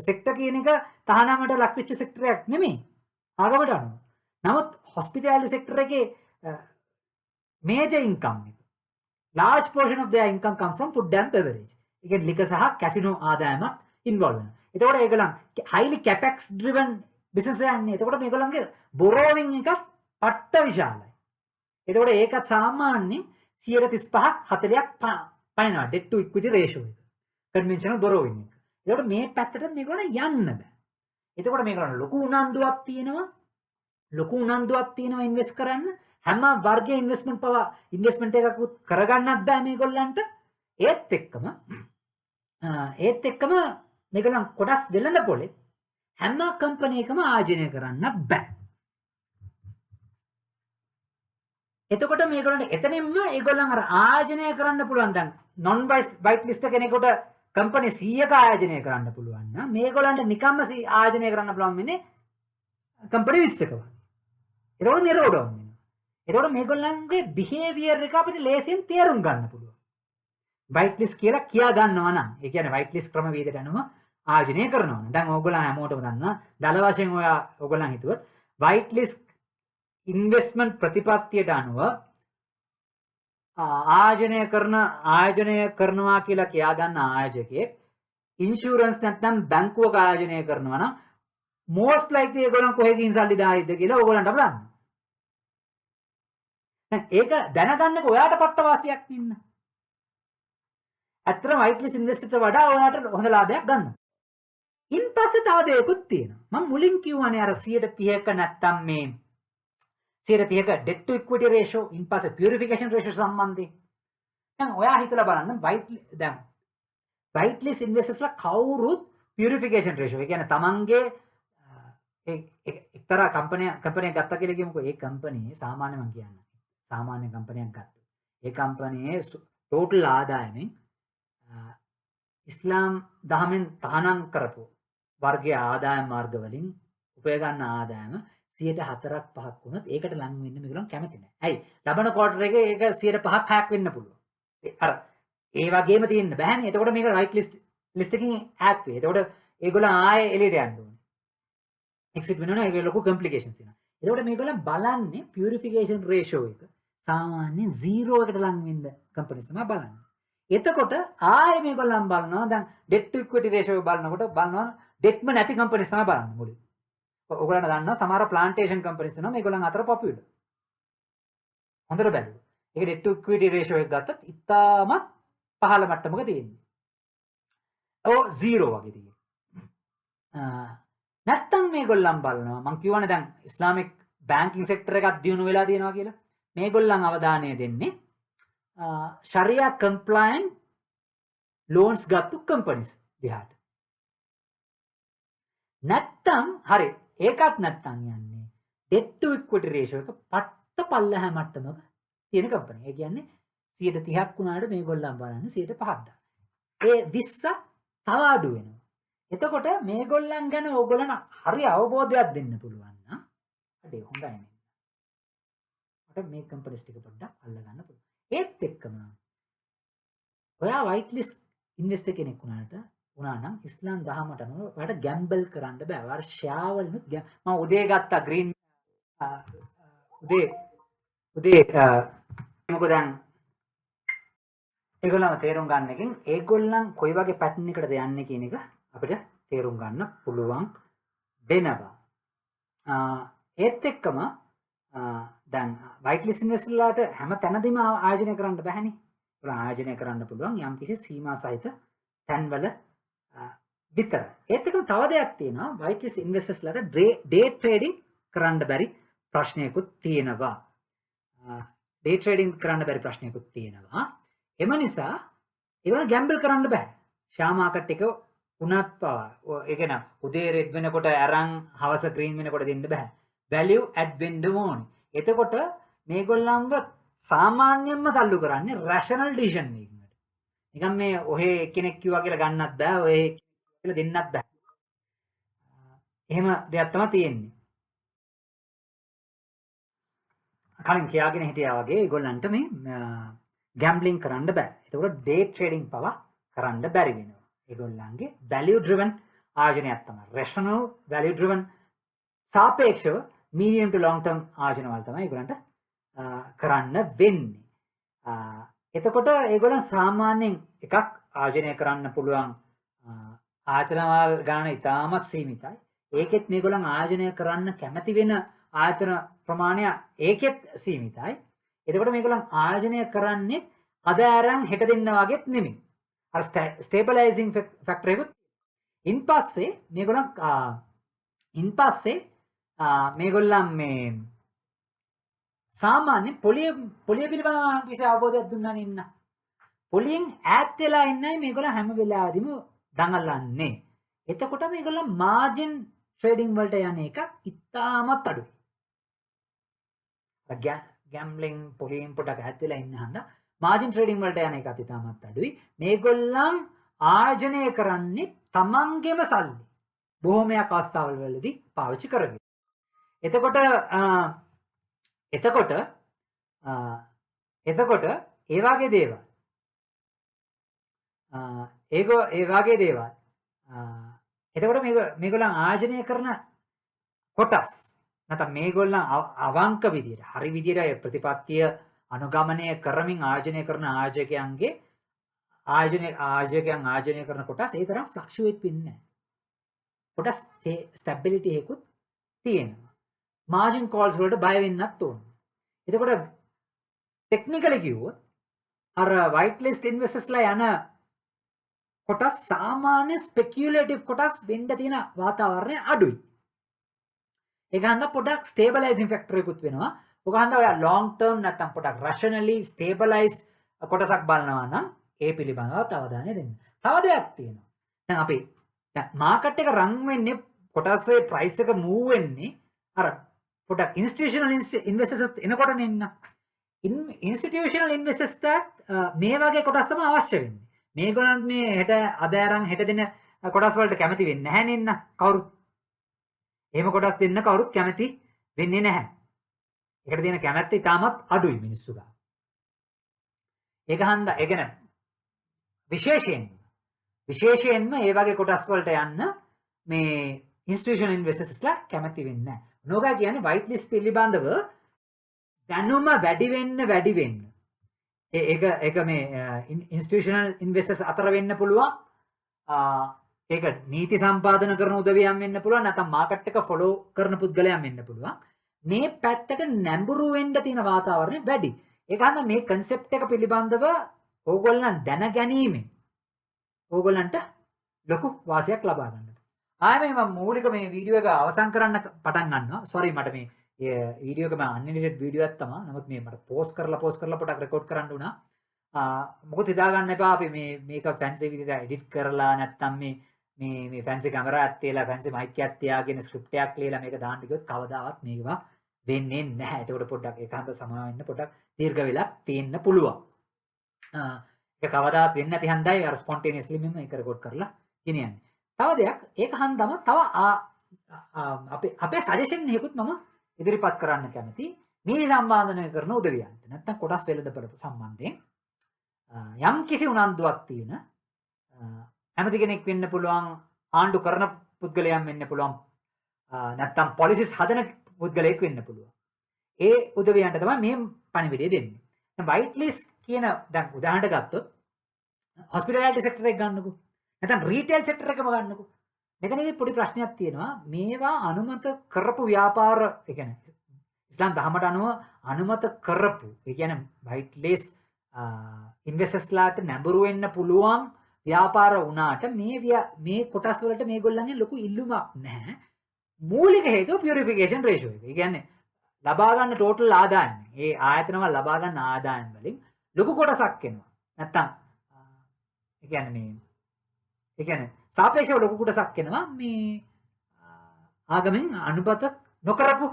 sector කියන එක තහනමට ලක් වෙච්ච sector එකක් නෙමෙයි. ආගමට අනුව. නමුත් hospitality sector එකේ major income එක large portion of their income come from food and beverage. ඒ කියන්නේ liquor සහ casino ආදායමත් involve වෙනවා. එතකොට ඒගොල්ලන් highly capex driven business එකක් නේ. එතකොට මේගොල්ලන්ගේ borrowing එක පට්ට විශාලයි. එතකොට ඒකත් සාමාන්‍යයෙන් 35ක් 40ක් පයින්නවා debt to equity ratio එක. conventional borrowing එක. එතකොට මේ පැත්තට මේගොල්ලන් යන්න බෑ. එතකොට මේගොල්ලන් ලොකු උනන්දුවක් තියෙනවා ඉන්වෙස්ට් කරන්න. හැම වර්ගයේ ඉන්වෙස්ට්මන්ට් එකකුත් කරගන්නත් බෑ මේගොල්ලන්ට. ඒත් එක්කම මේගොල්ලන් කොටස් වෙළඳ පොලේ හැම කම්පැනි එකම ආයෝජනය කරන්න බෑ. එතකොට මේගොල්ලන්ට එතනින්ම ඒගොල්ලන් අර ආයෝජනය කරන්න පුළුවන් දැන් non white list කෙනෙකුට කම්පැනි 100ක ආයෝජනය කරන්න පුළුවන් නම් මේගොල්ලන්ට නිකම්ම ආයෝජනය කරන්න පුළුවන් වෙන්නේ කම්පැනි 20ක වගේ. ඒතකොට නිරෝධ වෙනවා. එතකොට මේගොල්ලන්ගේ behavior එක අපිට ලේසියෙන් තේරුම් ගන්න පුළුවන්. white list කියලා කියා ගන්නවා නම් ඒ කියන්නේ white list ක්‍රමවේදයට අනුව ආයෝජනය කරනවා නම් දැන් ඕගොල්ලන් හැමෝටම දන්නවා දල වශයෙන් ඕගොල්ලන් හිතුවොත් white list investment ප්‍රතිපත්තියට අනුව ආයෝජනය කරනවා කියලා කියා ගන්න ආයෝජකයෙක් ඉන්ෂුරන්ස් නැත්නම් බැංකුවක ආයෝජනය කරනවා නම් most likely ඒගොල්ලන් කොහෙද සල්ලි දායිද කියලා ඕගොල්ලන්ට බලන්න. ඒක දැනගන්නක ඔයාට පට්ට වාසියක් නෙන්න. ඇත්තටම white list investor වඩා ඔයාට හොඳ ලාභයක් ගන්න. ඉන් පස්සේ තව දෙයක්ත් තියෙනවා. මම මුලින් කිව්වනේ අර 130ක නැත්තම් මේ 130ක debt to equity ratio ඉන් පස්සේ purification ratio සම්බන්ධයෙන්. දැන් ඔයා හිතලා බලන්න white list investors ලා කවුරුත් purification ratio ඒ කියන්නේ තමන්ගේ එක්තරා කම්පැනියක් ගත්තා කියලා කියමුකෝ. ඒ කම්පැනියේ සාමාන්‍ය මම කියන්නේ සාමාන්‍ය කම්පැනියක් ගත්තා. ඒ කම්පැනියේ total ආදායමෙන් ඉස්ලාම් දහමෙන් තහනම් කරපු වර්ගයේ ආදායම් මාර්ග වලින් උපය ගන්න ආදායම 4%ක් 5ක් වුණත් ඒකට ලං වෙන්න මේගොල්ලන් කැමති නැහැ. ඇයි? ලබන ක්වෝටර් එකේ ඒක 5%ක් 6ක් වෙන්න පුළුවන්. අර ඒ වගේම තියෙන්න බෑනේ. එතකොට මේක රයිට් ලිස්ට් එකකින් ඈත් වෙයි. එතකොට ඒගොල්ලන් ආයේ එළියට යන්න ඕනේ. එක්සිට් වෙනවා. ඒක ලොකු කම්ප්ලිකේෂන්ස් තියෙනවා. එතකොට මේගොල්ලන් බලන්නේ පියුරිෆිකේෂන් රේෂියෝ එක සාමාන්‍යයෙන් 0 එකට ලං වෙන්න කම්පැනිස් තමයි බලන්නේ. එතකොට ආයේ මේගොල්ලන් බලනවා දැන් debt to equity ratio බලනවා debtම නැති කම්පැනිස් තමයි බලන්නේ මුලින්. ඔයගොල්ලන්ට දන්නවා සමහර plantation companies තියෙනවා මේගොල්ලන් අතර popular. හොඳට බැලුවා. ඒක debt to equity ratio එක ගත්තත් ඉතාමත් පහළ මට්ටමක තියෙනවා. ඔව් 0 වගේ තියෙනවා. නැත්තම් මේගොල්ලන් බලනවා මම කියවනේ දැන් ඉස්ලාමික් බැංකින් සෙක්ටර් එකක් දියුණු වෙලා තියෙනවා කියලා. මේගොල්ලන් අවධානය දෙන්නේ sharia compliant loans ගත්තු companies දිහාට. නැත්තම් හරි ඒකත් නැත්තම් යන්නේ debt to equity ratio එක පට්ට පල්ලහැ මට්ටමක තියෙන කම්පැනි. ඒ කියන්නේ 130ක් වුණාට මේගොල්ලන් බලන්නේ 105ක් දාන. ඒ 20 තව අඩු වෙනවා. එතකොට මේගොල්ලන් ගැන ඕගොල්ලන් හරි අවබෝධයක් දෙන්න පුළුවන් නම් අඩේ හොඳයි නේ. මට මේ කම්පැනිස් ටික පොඩ්ඩක් අල්ල ගන්න පුළුවන්. ඒත් එක්කම ඔයා white list investor කෙනෙක් වුණා නම් ඉස්ලාම් දහමට අනුව ඔයාලට ගැම්බල් කරන්න බෑ. ඔයාලා ෂෙයා වලිනුත් මම උදේ ගත්තා green උදේ මොකද දැන් ඒගොල්ලන් තේරුම් ගන්න එකෙන් ඒගොල්ලන් කොයි වගේ පැටර්න් එකකටද යන්නේ කියන එක අපිට තේරුම් ගන්න පුළුවන් වෙනවා. ඒත් එක්කම දැන් white list investorලාට හැම තැනදීම ආයෝජනය කරන්න බෑනේ. ඒගොල්ලන් ආයෝජනය කරන්න පුළුවන් යම්කිසි සීමා සහිත තැන්වල විතර. ඒත් එක්කම තව දෙයක් තියෙනවා white list investorsලාට day trading කරන්න බැරි ප්‍රශ්නයකුත් තියෙනවා. day trading කරන්න බැරි ප්‍රශ්නයකුත් තියෙනවා. එම නිසා ඒගොල්ලෝ ගැම්බල් කරන්න බෑ. ෂෙයා මාකට් එක උනත් පවා ඒ කියන්නේ උදේ රෙඩ් වෙනකොට අරන් හවස ග්‍රීන් වෙනකොට දෙන්න බෑ. value add වෙන්න ඕනේ. එතකොට මේගොල්ලන්ව සාමාන්‍යයෙන්ම තල්ලු කරන්නේ rational decision making එකට. නිකන් මේ ඔහේ කෙනෙක් කිව්වා කියලා ගන්නත් බෑ. ඔය කියලා දෙන්නත් බෑ. එහෙම දෙයක් තමයි තියෙන්නේ. කලින් කියාගෙන හිටියා වගේ ඒගොල්ලන්ට මේ ගැම්බ්ලින් කරන්න බෑ. ඒකෝට ඩේ ට්‍රේඩින් පවා කරන්න බැරි වෙනවා. ඒගොල්ලන්ගේ value driven ආයෝජනයක් තමයි. rational value driven සාපේක්ෂව medium to long term ආයෝජන වල තමයි ඒගොල්ලන්ට කරන්න වෙන්නේ. එතකොට ඒගොල්ලන් සාමාන්‍යයෙන් එකක් ආයෝජනය කරන්න පුළුවන් ආයතනවල ගණන ඉතාමත් සීමිතයි. ඒකෙත් මේගොල්ලන් ආයෝජනය කරන්න කැමති වෙන ආයතන ප්‍රමාණය ඒකෙත් සීමිතයි. එතකොට මේගොල්ලන් ආයෝජනය කරන්නේ අද ආරං හෙට දෙන්න වගේත් නෙමෙයි. අර ස්ටේබලයිසිං ෆැක්ටර් එකත් ඉන්පස්සේ මේගොල්ලන් මේ සාමාන්‍ය පොලිය පිළිබඳව කිසි අවබෝධයක් දුන්නා නෙන්න. පොලියෙන් ඈත් වෙලා ඉන්නයි මේගොල්ලන් හැම වෙලාවෙදිම දඟලන්නේ. එතකොට මේගොල්ලන් මාජින් ට්‍රේඩින් වලට යන එක ඉතාමත් අඩුයි. ගැම්බ්ලින් පොලියෙන් පොඩක් ඈත් වෙලා ඉන්න හන්ද මාජින් ට්‍රේඩින් වලට යන එක ඉතාමත් අඩුයි. මේගොල්ලන් ආයෝජනය කරන්නේ තමන්ගේම සල්ලි බොහොමයක් අවස්ථාවල වලදී පාවිච්චි කරගෙන. එතකොට ඒ වගේ දේවල් එතකොට මේගොල්ලන් ආයෝජනය කරන කොටස් නැත්නම් මේගොල්ලන් අවංක විදියට හරි විදියට ප්‍රතිපත්තිය අනුගමනය කරමින් ආයෝජනය කරන ආයෝජකයන්ගේ ආයෝජනය කරන කොටස් ඒ තරම් ෆ්ලක්චුවේට් වෙන්නේ නැහැ. කොටස් ස්ටැබිලිටි එකකුත් තියෙනවා. මාර්ජින් කෝල්ස් වලට බය වෙන්නත් ඕන. එතකොට ටෙක්නිකලි කිව්වොත් අර වයිට් ලිස්ට් ඉන්වෙස්ටර්ස්ලා යන කොටස් සාමාන්‍ය ස්පෙකියුලේටිව් කොටස් වෙන්න තියෙන වාතාවරණය අඩුයි. ඒක හන්ද පොඩක් ස්ටේබලයිසිං ෆැක්ටර් එකකුත් වෙනවා. ඔක හන්ද ඔය ලොන්ග් ටර්ම් නැත්තම් පොඩක් රෂනලි ස්ටේබලයිස්ඩ් කොටසක් බලනවා නම් ඒ පිළිබඳව තව අවධානය දෙන්න. තව දෙයක් තියෙනවා. දැන් අපි මාකට් එක රන් වෙන්නේ කොටස්සේ ප්‍රයිස් එක මූව් වෙන්නේ අර පොඩක් ඉන්ස්ටිටියුෂනල් ඉන්වෙස්ටර්ස් එනකොට නෙන්න. ඉන්ස්ටිටියුෂනල් ඉන්වෙස්ටර්ස්ට මේ වගේ කොටස් තමයි අවශ්‍ය වෙන්නේ. මේගොල්ලන් මේ හෙට අද අරන් හෙට දෙන කොටස් වලට කැමති වෙන්නේ නැහැ නෙන්න කවුරුත්. එහෙම කොටස් දෙන්න කවුරුත් කැමති වෙන්නේ නැහැ. ඒකට දෙන කැමැත්ත ඉතාමත් අඩුයි මිනිස්සු ගාව. ඒක හන්ද ඒ කියන්නේ විශේෂයෙන්ම ඒ වගේ කොටස් වලට යන්න මේ ඉන්ස්ටිටියුෂනල් ඉන්වෙස්ටර්ස්ලා කැමති වෙන්නේ නැහැ. නෝගා කියන්නේ වයිට් ලිස්ට් පිළිබඳව දැනුම වැඩි වෙන්න. ඒක මේ ඉන්ස්ටිටියුෂනල් ඉන්වෙස්ටර්ස් අතර වෙන්න පුළුවන්. ඒක නීති සම්පාදන කරන උදවියන් වෙන්න පුළුවන්. නැත්නම් මාකට් එක ෆලෝ කරන පුද්ගලයන් වෙන්න පුළුවන්. මේ පැත්තට නැඹුරු වෙන්න තියෙන වාතාවරණය වැඩි. ඒක හන්ද මේ concept එක පිළිබඳව ඕගොල්ලන් දැනගැනීමෙන් ඕගොල්ලන්ට ලොකු වාසියක් ලබා ගන්නවා. ආයෙ මම මූලික මේ වීඩියෝ එක අවසන් කරන්න පටන් ගන්නවා. sorry මට මේ වීඩියෝ එක මම අන්එඩිටඩ් වීඩියෝ එකක් තමයි. නමුත් මේ මට පෝස්ට් කරලා පොඩක් රෙකෝඩ් කරන්න උනා. මොකද හිතා ගන්න එපා අපි මේක ෆැන්සි විදිහට එඩිට් කරලා නැත්තම් මේ ෆැන්සි කැමරාවක් තියලා ෆැන්සි මයික් එකක් තියාගෙන ස්ක්‍රිප්ට් එකක් ලියලා මේක දාන්න ගියොත් කවදාවත් මේවා වෙන්නේ නැහැ. ඒකට පොඩ්ඩක් ඒකාන්ත සමාව වෙන්න පොඩ්ඩක් දීර්ඝ වෙලා තියෙන්න පුළුවන්. ඒක කවදාවත් වෙන්නේ නැති හන්දයි අර ස්පොන්ටේනියස්ලි මෙන්න ඒක රෙකෝඩ් කරලා ගෙනියන්නේ. තව දෙයක් ඒක හන්දම තව අපේ සජෙෂන් එකකුත් මම ඉදිරිපත් කරන්න කැමති. නීති සම්පාදනය කරන උදවියන්ට නැත්නම් කොටස් වෙළඳපොළ සම්බන්ධයෙන් යම් කිසි උනන්දුවක් තියෙන ඇමති කෙනෙක් වෙන්න පුළුවන්, ආණ්ඩු කරන පුද්ගලයන් වෙන්න පුළුවන්, නැත්නම් පොලිසිස් හදන පුද්ගලයෙක් වෙන්න පුළුවන්. ඒ උදවියන්ට තමයි මේ පණිවිඩය දෙන්නේ. දැන් වයිට් ලිස්ට් කියන දැන් උදාහරණයක් ගත්තොත් හොස්පිටැලිටි සෙක්ටර් එක ගන්නකො. නැත්නම් රීටේල් සෙක්ටර් එකම ගන්නකො. මෙතනදී පොඩි ප්‍රශ්නයක් තියෙනවා. මේවා අනුමත කරපු ව්‍යාපාර, ඒ කියන්නේ ඉස්ලාම් දහමට අනුව අනුමත කරපු, ඒ කියන්නේ වයිට් ලිස්ට් ඉන්වෙස්ටර්ස්ලාට නැඹුරු වෙන්න පුළුවන් ව්‍යාපාර වුණාට මේ කොටස් වලට මේගොල්ලන්ගේ ලොකු ඉල්ලුමක් නැහැ. මූලික හේතුව පියුරිෆිකේෂන් රේෂියෝ එක. ඒ කියන්නේ ලබා ගන්න ටෝටල් ආදායම. ඒ ආයතනවල ලබා ගන්න ආදායම වලින් ලොකු කොටසක් එනවා. නැත්තම් ඒ කියන්නේ සාපේක්ෂව ලොකු කොටසක් එනවා මේ ආගමෙන් අනුමත නොකරපු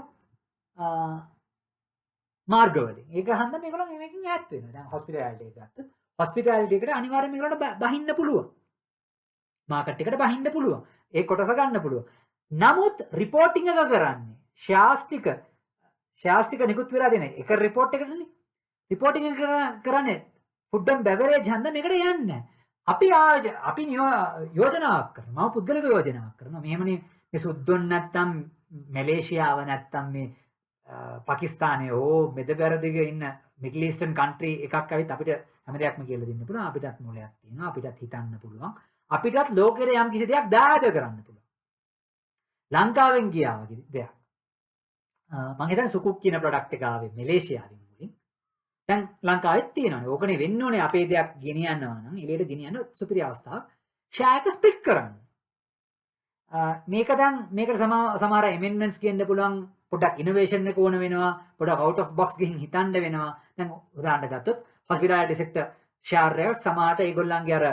මාර්ගවලින්. ඒක හන්ද මේගොල්ලෝ මේකෙන් ඈත් වෙනවා. දැන් හොස්පිටැලිටි එක ගත්තොත් හොස්පිටැලිටි එකට අනිවාර්යයෙන් මේගොල්ලන්ට බහින්න පුළුවන්. මාකට් එකට බහින්න පුළුවන්. ඒ කොටස ගන්න පුළුවන්. නමුත් රිපෝටිං එක කරන්නේ ශාස්ත්‍රික නිකුත් වෙලා දෙන එක රිපෝට් එකකටනේ. රිපෝටිං එක කරන්නේ ෆුඩ් ඇන්ඩ් බෙවරේජ් හන්ද මේකට යන්නේ නැහැ. අපි අපි යෝජනාවක් කරනවා. මම පුද්ගලික යෝජනාවක් කරනවා. මෙහෙමනේ මේ සුද්දොන් නැත්තම් මැලේසියාව නැත්තම් මේ පාකිස්තානයේ හෝ මෙදපැරදිග ඉන්න මිඩල් ඊස්ටර්න් කන්ට්‍රි එකක් ඇවිත් අපිට හැම දෙයක්ම කියලා දෙන්න පුළුවන්. අපිටත් මොලයක් තියෙනවා. අපිටත් හිතන්න පුළුවන්. අපිටත් ලෝකෙට යම් කිසි දෙයක් දායාද කරන්න පුළුවන්. ලංකාවෙන් ගියා වගේ දෙයක්. මම හිතන්නේ සුකුක් කියන ප්‍රොඩක්ට් එක ආවේ මැලේසියාවෙන් මුලින්. දැන් ලංකාවෙත් තියෙනවානේ. ඕකනේ වෙන්න ඕනේ අපේ දෙයක් ගෙනියනවා නම් එළියට ගෙනියන්න සුපිරි අවස්ථාවක්. ෂෙයා එක ස්ප්ලිට් කරන්න. මේක දැන් මේකට සමහර amendments කියන්න පුළුවන්. පොඩක් ඉනෝවේෂන් එක ඕන වෙනවා. පොඩක් out of box ගිහින් හිතන්න වෙනවා. දැන් උදාහරණ ගත්තොත් hospitality sector share එක සමහරට ඒගොල්ලන්ගේ අර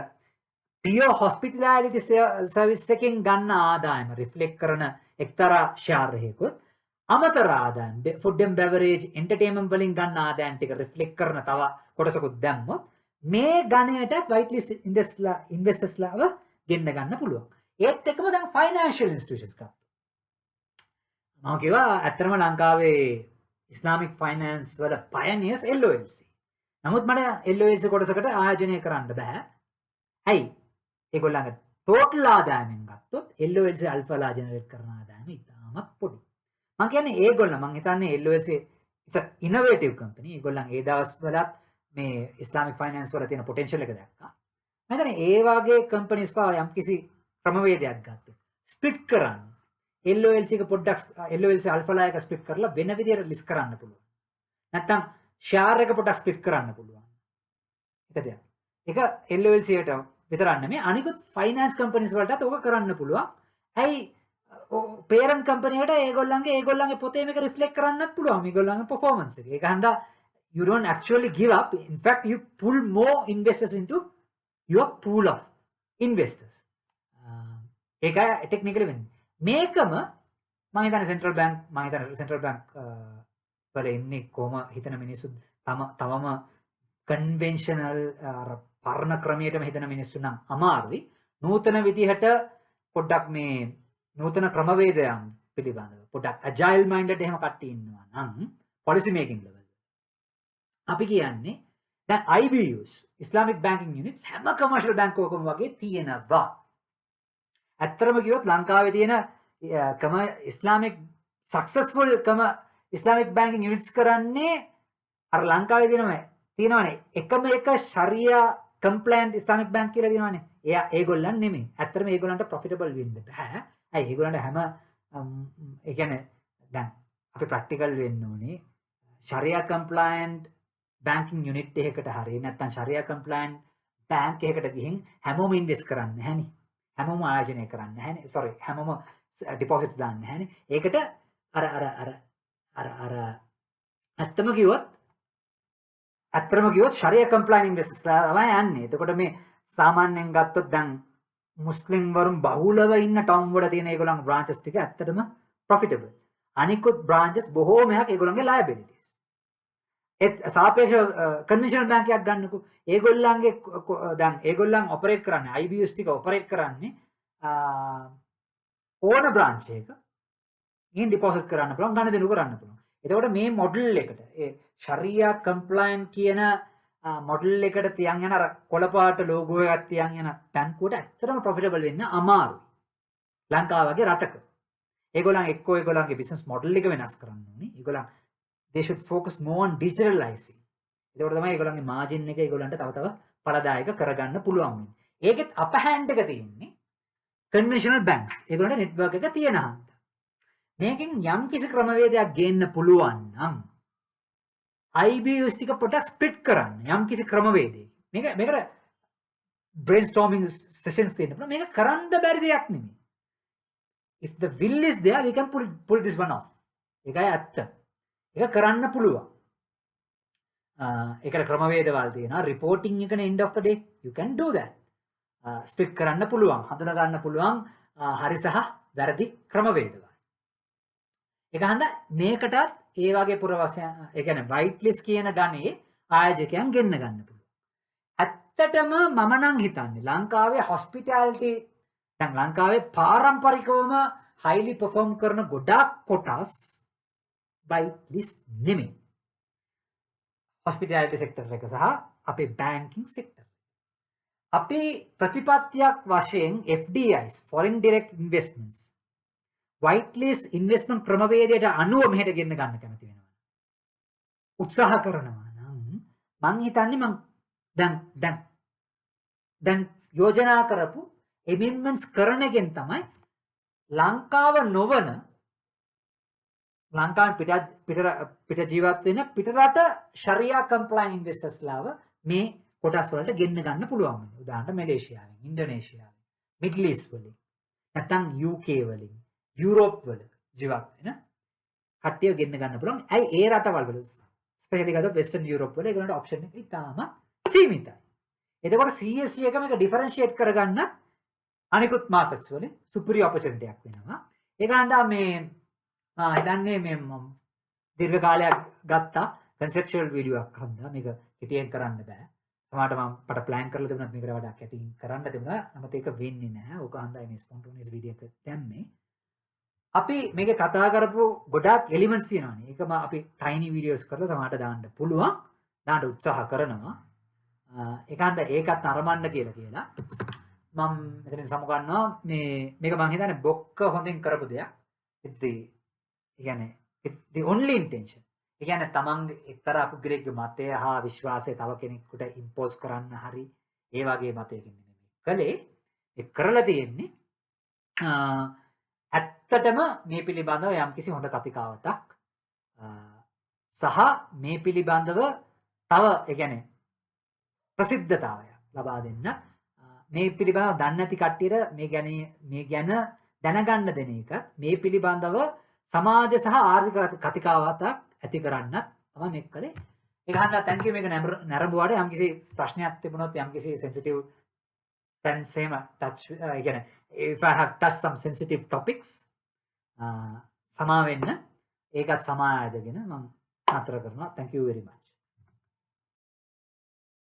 pure hospitality service එකෙන් ගන්න ආදායම රිෆ්ලෙක්ට් කරන එක්තරා share එකකුත් අමතර ආදායම් food and beverage entertainment වලින් ගන්න ආදායම් ටික රිෆ්ලෙක්ට් කරන තව කොටසකුත් දැම්මොත් මේ ගණයට white list investors ලාව ගෙන්න ගන්න පුළුවන්. ඒත් එක්කම දැන් financial institutions ගත්තා. මම කිව්වා ඇත්තටම ලංකාවේ ඉස්ලාමික් ෆයිනෑන්ස් වල pioneers LOLC. නමුත් මට LOLC කොටසකට ආයෝජනය කරන්න බෑ. ඇයි? ඒගොල්ලන්ගේ total ආදායමෙන් ගත්තොත් LOLC අල්ෆාලා ජෙනරේට් කරන ආදායම ඉතාමත් පොඩි. මම කියන්නේ ඒගොල්ලෝ මම හිතන්නේ LOLC it's a innovative company. ඒගොල්ලන් ඒ දවස්වලත් මේ ඉස්ලාමික් ෆයිනෑන්ස් වල තියෙන potential එක දැක්කා. මම හිතන්නේ ඒ වගේ companies පවා යම්කිසි ක්‍රමවේදයක් ගත්තොත් ස්ප්ලිට් කරන්න LOLC එක පොඩ්ඩක් LOLC අල්ෆාලා එක ස්ප්ලිට් කරලා වෙන විදියට ලිස්ට් කරන්න පුළුවන්. නැත්තම් ෂෙයාර් එක පොඩ්ඩක් ස්ප්ලිට් කරන්න පුළුවන්. එක දෙයක්. ඒක LOLC එකට විතරක් නෙමෙයි අනිකුත් ෆයිනෑන්ස් කම්පැනිස් වලටත් ඕක කරන්න පුළුවන්. ඇයි parent company එකට ඒගොල්ලන්ගේ පොතේ මේක රිෆ්ලෙක්ට් කරන්නත් පුළුවන්. මේගොල්ලන්ගේ performance එක. ඒක හන්දා you don't actually give up. In fact, you pull more investors into your pool of investors. ඒක ටෙක්නිකලි වෙන්නේ. මේකම මම හිතන්නේ සෙන්ට්‍රල් බැංක් වල ඉන්නේ කොහොම හිතන මිනිස්සු තවම කන්වෙන්ෂනල් පරණ ක්‍රමයටම හිතන මිනිස්සු නම් අමාරුයි. නූතන විදිහට පොඩ්ඩක් මේ නූතන ක්‍රමවේදයන් පිළිබඳව පොඩ්ඩක් ඇජයිල් මයින්ඩඩ් එහෙම කට්ටිය ඉන්නවා නම් policy making level අපි කියන්නේ දැන් IBUs Islamic banking units හැම commercial බැංකුවකම වගේ තියෙනවා. ඇත්තටම කිව්වොත් ලංකාවේ තියෙන Islamic successful Islamic banking units කරන්නේ අර ලංකාවේ තියෙනවනේ එකම එක sharia compliant Islamic bank කියලා තියෙනවනේ. ඒගොල්ලන් නෙමෙයි. ඇත්තටම ඒගොල්ලන්ට profitable වෙන්න බෑ. ඇයි ඒගොල්ලන්ට හැම ඒ කියන්නේ දැන් අපි practical වෙන්න ඕනේ. sharia compliant banking unit එකකට හරිය නැත්නම් sharia compliant bank එකකට ගිහින් හැමෝම invest කරන්නේ නැහනේ. හැමෝම ආයෝජනය කරන්නේ නැහනේ. sorry හැමෝම deposits දාන්නේ නැහනේ. ඒකට අර ඇත්තම කිව්වොත් sharia compliant investors තමයි යන්නේ. එතකොට මේ සාමාන්‍යයෙන් ගත්තොත් දැන් මුස්ලිම් වරුන් බහුලව ඉන්න ටවුන් වල තියෙන ඒගොල්ලන්ගේ branches ටික ඇත්තටම profitable. අනිකුත් branches බොහෝමයක් ඒගොල්ලන්ගේ liabilities. ඒත් සාපේක්ෂ කන්වෙන්ෂනල් බැංක් එකක් ගන්නකො ඒගොල්ලන්ගේ දැන් ඒගොල්ලන් ඔපරේට් කරන්නේ IBS ටික ඔපරේට් කරන්නේ ඕන branch එක ගිහින් ඩිපොසිට් කරන්න පුළුවන් ගණන් දෙනු කරන්න පුළුවන්. එතකොට මේ මොඩල් එකට ඒ sharia compliant කියන මොඩල් එකට තියන් යන අර කොළපාට ලෝගෝ එකක් තියන් යන බැංකුවට ඇත්තටම ප්‍රොෆිටබල් වෙන්න අමාරුයි. ලංකාව වගේ රටක. ඒගොල්ලන්ගේ බිස්නස් මොඩල් එක වෙනස් කරන්න ඕනේ. ඒගොල්ලන් they should focus more on digitalizing. ඒකට තමයි ඒගොල්ලන්ගේ මාජින් එක ඒගොල්ලන්ට තව පළදායක කරගන්න පුළුවන් වෙන්නේ. ඒකෙත් අප හැන්ඩ් එක තියෙන්නේ conventional banks. ඒගොල්ලන්ට network එක තියෙන හන්ද. මේකෙන් යම් කිසි ක්‍රමවේදයක් ගේන්න පුළුවන් නම් IBUs ටික පොඩ්ඩක් ස්ප්ලිට් කරන්න යම් කිසි ක්‍රමවේදයකින්. මේකට brainstorming sessions තියෙන්න පුළුවන්. මේක කරන්න බැරි දෙයක් නෙමෙයි. If the will is there, we can pull this one off. ඒකයි ඇත්ත. ඒක කරන්න පුළුවන්. ඒකට ක්‍රමවේදවල් තියෙනවා. reporting එකනේ end of the day. You can do that. Split කරන්න පුළුවන්. හඳුනා ගන්න පුළුවන් හරි සහ වැරදි ක්‍රමවේදවල්. ඒක හන්ද මේකටත් ඒ වගේ පුරවැසියන් ඒ කියන්නේ white list කියන ගණේ ආයෝජකයන් ගෙන්න ගන්න පුළුවන්. ඇත්තටම මම නම් හිතන්නේ ලංකාවේ hospitality දැන් ලංකාවේ පාරම්පරිකවම highly perform කරන ගොඩාක් කොටස් white list නෙමෙයි. hospitality sector එක සහ අපේ banking sector. අපි ප්‍රතිපත්තියක් වශයෙන් FDIs foreign direct investments white list investment ක්‍රමවේදයට අනුව මෙහෙට ගෙන්න ගන්න කැමති වෙනවා. උත්සාහ කරනවා නම් මං හිතන්නේ මං දැන් යෝජනා කරපු amendments කරන එකෙන් තමයි ලංකාව නොවන ලංකාවෙන් පිට ජීවත් වෙන පිටරට ශරියා කම්ප්ලයින් ඉන්වෙස්ටර්ස් ලාව මේ කොටස් වලට ගෙන්න ගන්න පුළුවන්. උදාහරණට මැලේසියාවෙන්, ඉන්ඩෝනේසියාවෙන්, මිඩල් ඊස්ට් වලින්, නැත්නම් UK වලින්, යුරෝප් වල ජීවත් වෙන කට්ටිය ගෙන්න ගන්න පුළුවන්. ඇයි ඒ රටවල් වල ස්පෙෂලි ගත්තොත් වෙස්ටර්න් යුරෝප් වල ඒගොල්ලන්ට ඔප්ෂන් එක ඉතාම සීමිතයි. එතකොට CSE එක මේක ඩිෆරන්ෂিয়েට් කරගන්න අනිකුත් මාකට්ස් වලින් සුපිරි ඔපචුනිටි එකක් වෙනවා. ඒක හන්දා මේ හිතන්නේ මේ දීර්ඝ කාලයක් ගත්තා කන්සෙප්චුවල් වීඩියෝ එකක් හන්දා මේක හිතියෙන් කරන්න බෑ. සමහරට මම පට ප්ලෑන් කරලා තිබුණත් මේකට වඩා කැටින් කරන්න තිබුණා. නමුත් ඒක වෙන්නේ නැහැ. ඕක හන්දා මේ ස්පොන්ටේනියස් වීඩියෝ එක දැම්මේ. අපි මේක කතා කරපු ගොඩාක් එලිමන්ට්ස් තියෙනවානේ. ඒකම අපි ටයිනි වීඩියෝස් කරලා සමහරට දාන්න පුළුවන්. දාන්න උත්සාහ කරනවා. ඒකන්ද ඒකත් අරමන්න කියලා මම මෙතන සමුගන්නවා මේක මම හිතන්නේ බොක්ක හොඳින් කරපු දෙයක්. the only intention. ඒ කියන්නේ තමන්ගේ එක්තරා පුද්ගලයෙක්ගේ මතය හා විශ්වාසය තව කෙනෙකුට ඉම්පෝස් කරන්න හරි ඒ වගේ මතයකින් නෙමෙයි. කලේ ඒ කරලා තියෙන්නේ ඇත්තටම මේ පිළිබඳව යම්කිසි හොඳ කතිකාවතක් සහ මේ පිළිබඳව තව ඒ කියන්නේ ප්‍රසිද්ධතාවයක් ලබා දෙන්න මේ පිළිබඳව දන්නේ නැති කට්ටියට මේ ගැන දැනගන්න දෙන එක මේ පිළිබඳව සමාජ සහ ආර්ථික කතිකාවතක් ඇති කරන්නත් තමයි මේක කළේ. ඒක හන්දා thank you මේක නරඹුවාට යම්කිසි ප්‍රශ්නයක් තිබුණොත් යම්කිසි sensitive things එහෙම touch ඒ කියන්නේ if I have touched some sensitive topics සමා වෙන්න ඒකත් සමායදගෙන මම නතර කරනවා. thank you very much.